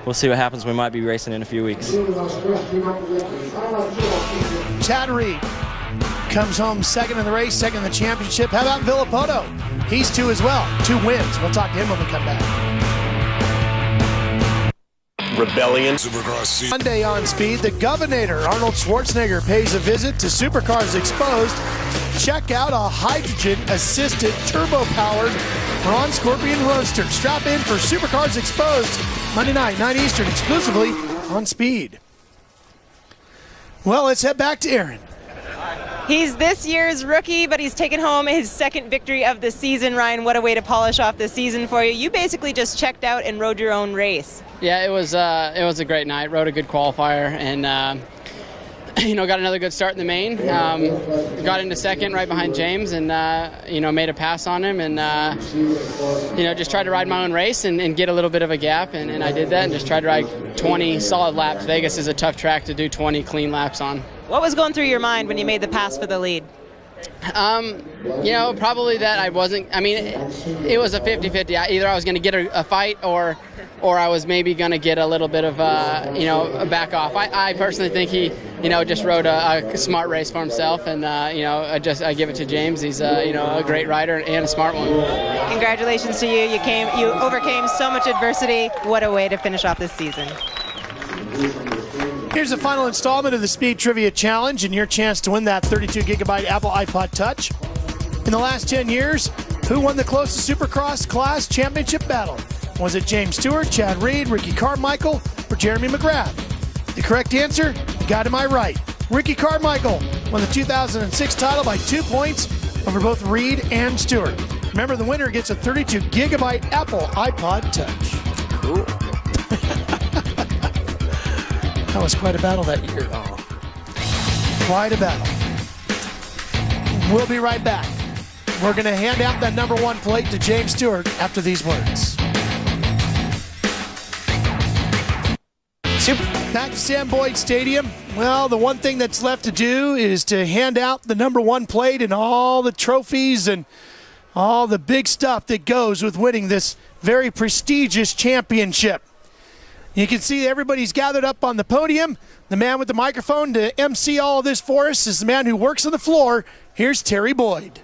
we'll see what happens. We might be racing in a few weeks. Chad Reed comes home 2nd in the race, 2nd in the championship. How about Villopoto? He's 2 as well, 2 wins. We'll talk to him when we come back. Rebellion. Supercross. Monday on Speed, the Governor, Arnold Schwarzenegger, pays a visit to Supercars Exposed. Check out a hydrogen-assisted, turbo-powered Ron Scorpion Roadster. Strap in for Supercars Exposed, Monday night, 9 Eastern, exclusively on Speed. Well, let's head back to Aaron. He's this year's rookie, but he's taken home his 2nd victory of the season. Ryan, what a way to polish off the season for you. You basically just checked out and rode your own race. Yeah, it was a great night. Rode a good qualifier, and you know, got another good start in the main. Got into 2nd right behind James, and you know, made a pass on him, and you know, just tried to ride my own race and get a little bit of a gap, and I did that, and just tried to ride 20 solid laps. Vegas is a tough track to do 20 clean laps on. What was going through your mind when you made the pass for the lead? You know, probably that I wasn't, I mean, it was a 50-50. Either I was going to get a fight or I was maybe going to get a little bit of, you know, a back off. I personally think he, you know, just rode a smart race for himself, and, you know, I give it to James. He's, you know, a great rider and a smart one. Congratulations to you. You overcame so much adversity. What a way to finish off this season. Here's the final installment of the Speed Trivia Challenge and your chance to win that 32GB Apple iPod Touch. In the last 10 years, who won the closest Supercross class championship battle? Was it James Stewart, Chad Reed, Ricky Carmichael, or Jeremy McGrath? The correct answer, got am I right. Ricky Carmichael won the 2006 title by 2 points over both Reed and Stewart. Remember, the winner gets a 32GB Apple iPod Touch. Cool. That was quite a battle that year. Quite a battle. We'll be right back. We're going to hand out that #1 plate to James Stewart after these words. Back to Sam Boyd Stadium. Well, the one thing that's left to do is to hand out the #1 plate and all the trophies and all the big stuff that goes with winning this very prestigious championship. You can see everybody's gathered up on the podium. The man with the microphone to MC all of this for us is the man who works on the floor. Here's Terry Boyd.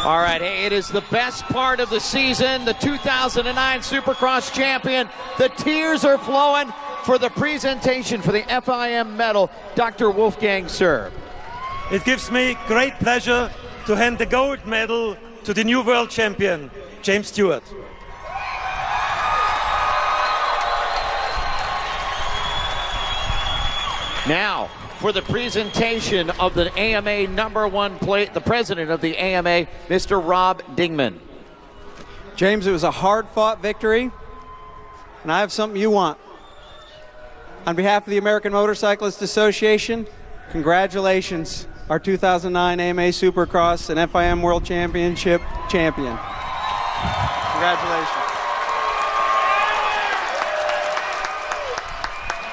All right, hey, it is the best part of the season. The 2009 Supercross champion. The tears are flowing for the presentation for the FIM medal. Dr. Wolfgang Serb. It gives me great pleasure to hand the gold medal to the new world champion, James Stewart. Now, for the presentation of the AMA #1 plate, the president of the AMA, Mr. Rob Dingman. James, it was a hard-fought victory, and I have something you want. On behalf of the American Motorcyclist Association, congratulations, our 2009 AMA Supercross and FIM World Championship champion. Congratulations.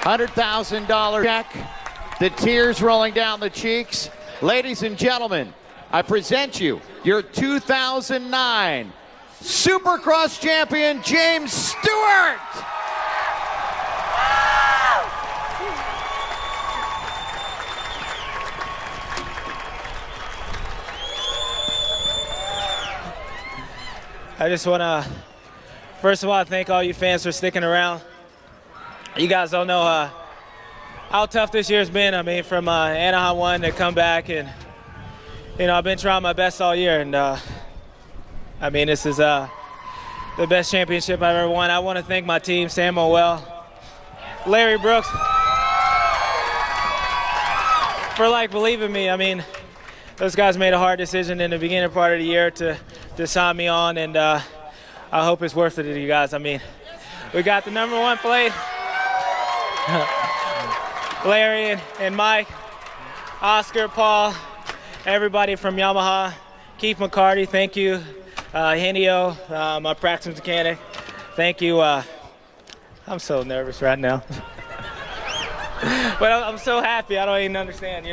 $100,000 check, the tears rolling down the cheeks. Ladies and gentlemen, I present you your 2009 Supercross champion, James Stewart. I just want to, first of all, thank all you fans for sticking around. You guys don't know how tough this year's been. I mean, from Anaheim 1 to come back, and I've been trying my best all year, and I mean, this is the best championship I've ever won. I want to thank my team, Sam Mowell, Larry Brooks, for believing in me. I mean, those guys made a hard decision in the beginning part of the year to sign me on, and I hope it's worth it to you guys. I mean, we got the #1 plate. Larry and Mike, Oscar, Paul, everybody from Yamaha, Keith McCarty, thank you. Henio, my practice mechanic, thank you. I'm so nervous right now. But I'm so happy, I don't even understand,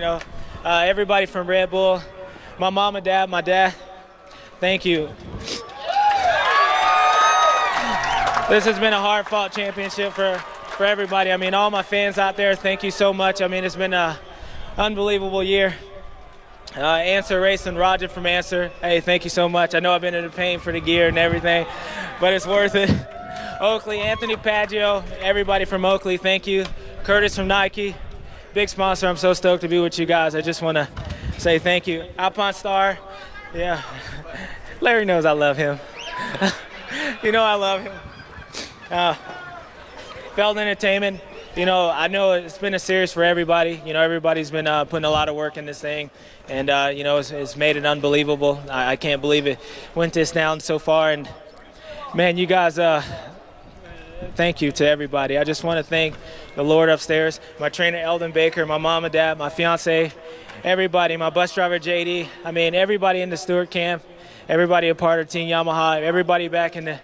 everybody from Red Bull, my mom and dad, my dad, thank you. This has been a hard-fought championship for everybody. I mean, all my fans out there, thank you so much. I mean, it's been an unbelievable year. Answer Racing, Roger from Answer, hey, thank you so much. I know I've been in the pain for the gear and everything, but it's worth it. Oakley, Anthony Paggio, everybody from Oakley, thank you. Curtis from Nike, big sponsor. I'm so stoked to be with you guys. I just want to say thank you. Alpine Star, yeah. Larry knows I love him. I love him. Feld Entertainment, I know it's been a series for everybody. Everybody's been putting a lot of work in this thing, and it's made it unbelievable. I can't believe it went this down so far, and man, you guys, thank you to everybody. I just want to thank the Lord upstairs, my trainer Eldon Baker, my mom and dad, my fiance, everybody, my bus driver JD. I mean, everybody in the Stewart camp, everybody a part of Team Yamaha, everybody back in the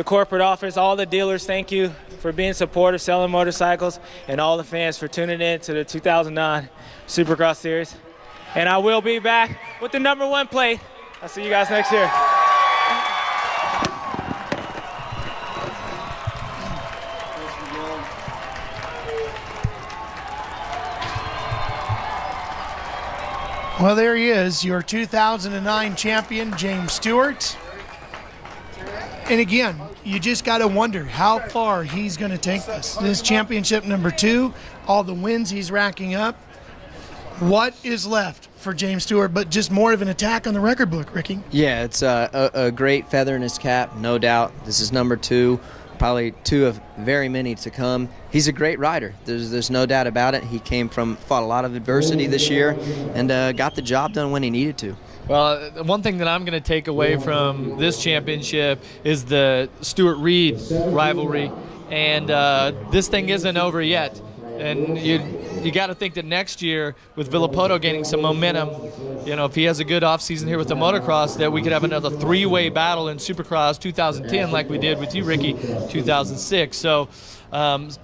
corporate office, all the dealers, thank you for being supportive, selling motorcycles, and all the fans for tuning in to the 2009 Supercross Series. And I will be back with the #1 plate. I'll see you guys next year. Well, there he is, your 2009 champion, James Stewart. And again, you just got to wonder how far he's going to take this. This championship #2, all the wins he's racking up. What is left for James Stewart but just more of an attack on the record book, Ricky? Yeah, it's a great feather in his cap, no doubt. This is #2, probably 2 of very many to come. He's a great rider. There's no doubt about it. He fought a lot of adversity this year and got the job done when he needed to. Well, one thing that I'm going to take away from this championship is the Stewart-Reed rivalry, and this thing isn't over yet. And you got to think that next year, with Villopoto gaining some momentum, you know, if he has a good offseason here with the motocross, that we could have another three-way battle in Supercross 2010 like we did with you, Ricky, 2006. So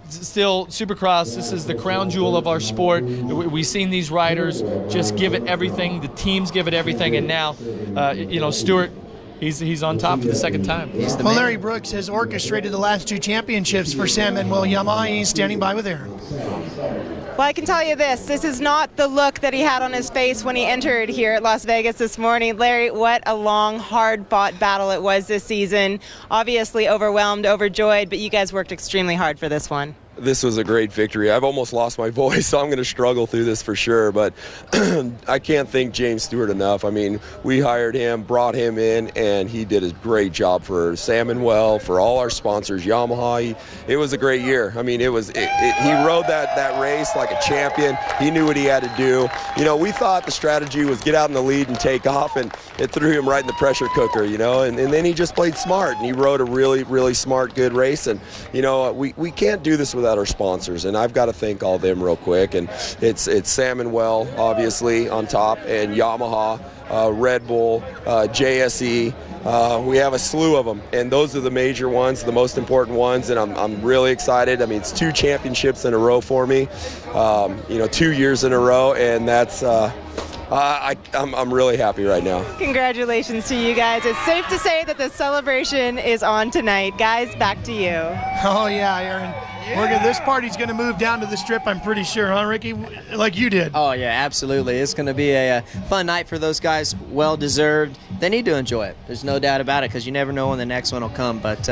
still, Supercross, this is the crown jewel of our sport. We've seen these riders just give it everything. The teams give it everything. And now, you know, Stewart, he's on top for the second time. Well, Larry Brooks has orchestrated the last 2 championships for Sam Manuel Yamaha. He's standing by with Aaron. Well, I can tell you this is not the look that he had on his face when he entered here at Las Vegas this morning. Larry, what a long, hard-fought battle it was this season. Obviously overwhelmed, overjoyed, but you guys worked extremely hard for this one. This was a great victory. I've almost lost my voice, so I'm going to struggle through this for sure, but I can't thank James Stewart enough. I mean, we hired him, brought him in, and he did a great job for Sam Manuel, for all our sponsors, Yamaha. It was a great year. I mean, he rode that race like a champion. He knew what he had to do. You know, we thought the strategy was get out in the lead and take off, and it threw him right in the pressure cooker, you know, and then he just played smart, and he rode a really, really smart, good race, and, you know, we can't do this without our sponsors, and I've got to thank all of them real quick. And it's Sam Manuel, obviously, on top, and Yamaha, Red Bull, JSE. We have a slew of them, and those are the major ones, the most important ones, and I'm really excited. I mean, it's 2 championships in a row for me, you know, 2 years in a row, and that's I'm really happy right now. Congratulations to you guys. It's safe to say that the celebration is on tonight. Guys, back to you. Oh, yeah, Aaron. This party's going to move down to the strip, I'm pretty sure, huh, Ricky? Like you did. Oh, yeah, absolutely. It's going to be a fun night for those guys. Well-deserved. They need to enjoy it. There's no doubt about it, because you never know when the next one will come, but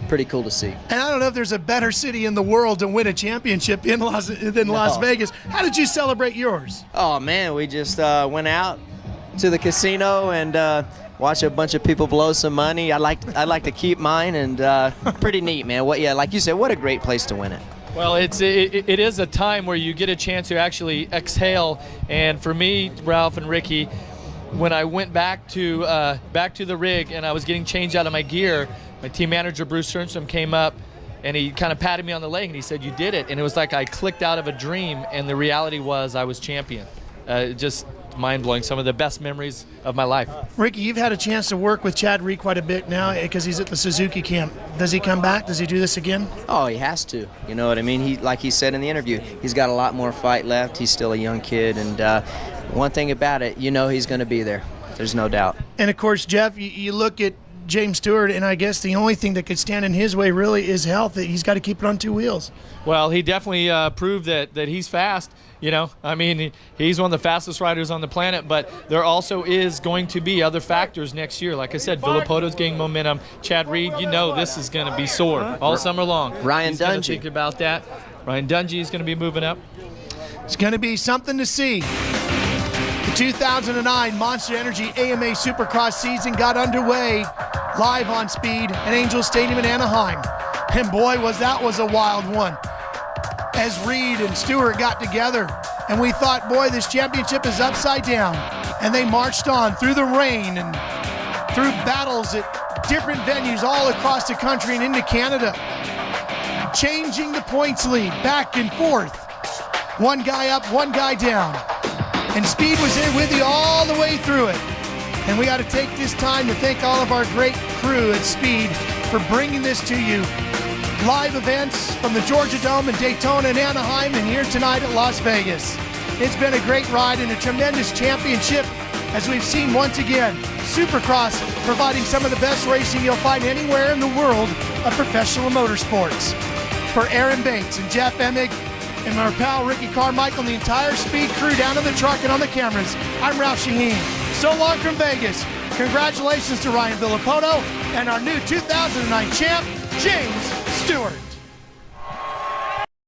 pretty cool to see. And I don't know if there's a better city in the world to win a championship than Las Vegas. How did you celebrate yours? Oh, man, we just went out to the casino and watch a bunch of people blow some money. I like to keep mine, and pretty neat, man. Like you said, what a great place to win it. Well, it is a time where you get a chance to actually exhale. And for me, Ralph and Ricky, when I went back to the rig and I was getting changed out of my gear, my team manager Bruce Sternstrom came up and he kind of patted me on the leg and he said, "You did it." And it was like I clicked out of a dream, and the reality was I was champion. Just mind-blowing. Some of the best memories of my life. Ricky, you've had a chance to work with Chad Reed quite a bit now because he's at the Suzuki camp. Does he come back? Does he do this again? Oh, he has to. You know what I mean? Like he said in the interview, he's got a lot more fight left. He's still a young kid, and one thing about it, you know he's going to be there. There's no doubt. And, of course, Jeff, you look at James Stewart, and I guess the only thing that could stand in his way really is health. He's got to keep it on 2 wheels. Well, he definitely proved that he's fast. You know, I mean, he's one of the fastest riders on the planet, but there also is going to be other factors next year. Like I said, Villopoto's getting momentum. Chad Reed, you know this is going to be sore all summer long. Ryan He's Dungey. going to think about that. Ryan Dungey is going to be moving up. It's going to be something to see. The 2009 Monster Energy AMA Supercross season got underway live on Speed at Angel Stadium in Anaheim. And boy, that was a wild one. As Reed and Stewart got together, and we thought, boy, this championship is upside down. And they marched on through the rain and through battles at different venues all across the country and into Canada, changing the points lead back and forth. One guy up, one guy down. And Speed was in with you all the way through it. And we got to take this time to thank all of our great crew at Speed for bringing this to you. Live events from the Georgia Dome and Daytona and Anaheim, and here tonight at Las Vegas. It's been a great ride and a tremendous championship, as we've seen once again. Supercross providing some of the best racing you'll find anywhere in the world of professional motorsports. For Aaron Bates and Jeff Emig and our pal Ricky Carmichael and the entire Speed crew down in the truck and on the cameras, I'm Ralph Shaheen. So long from Vegas. Congratulations to Ryan Villopoto and our new 2009 champ, James Stewart.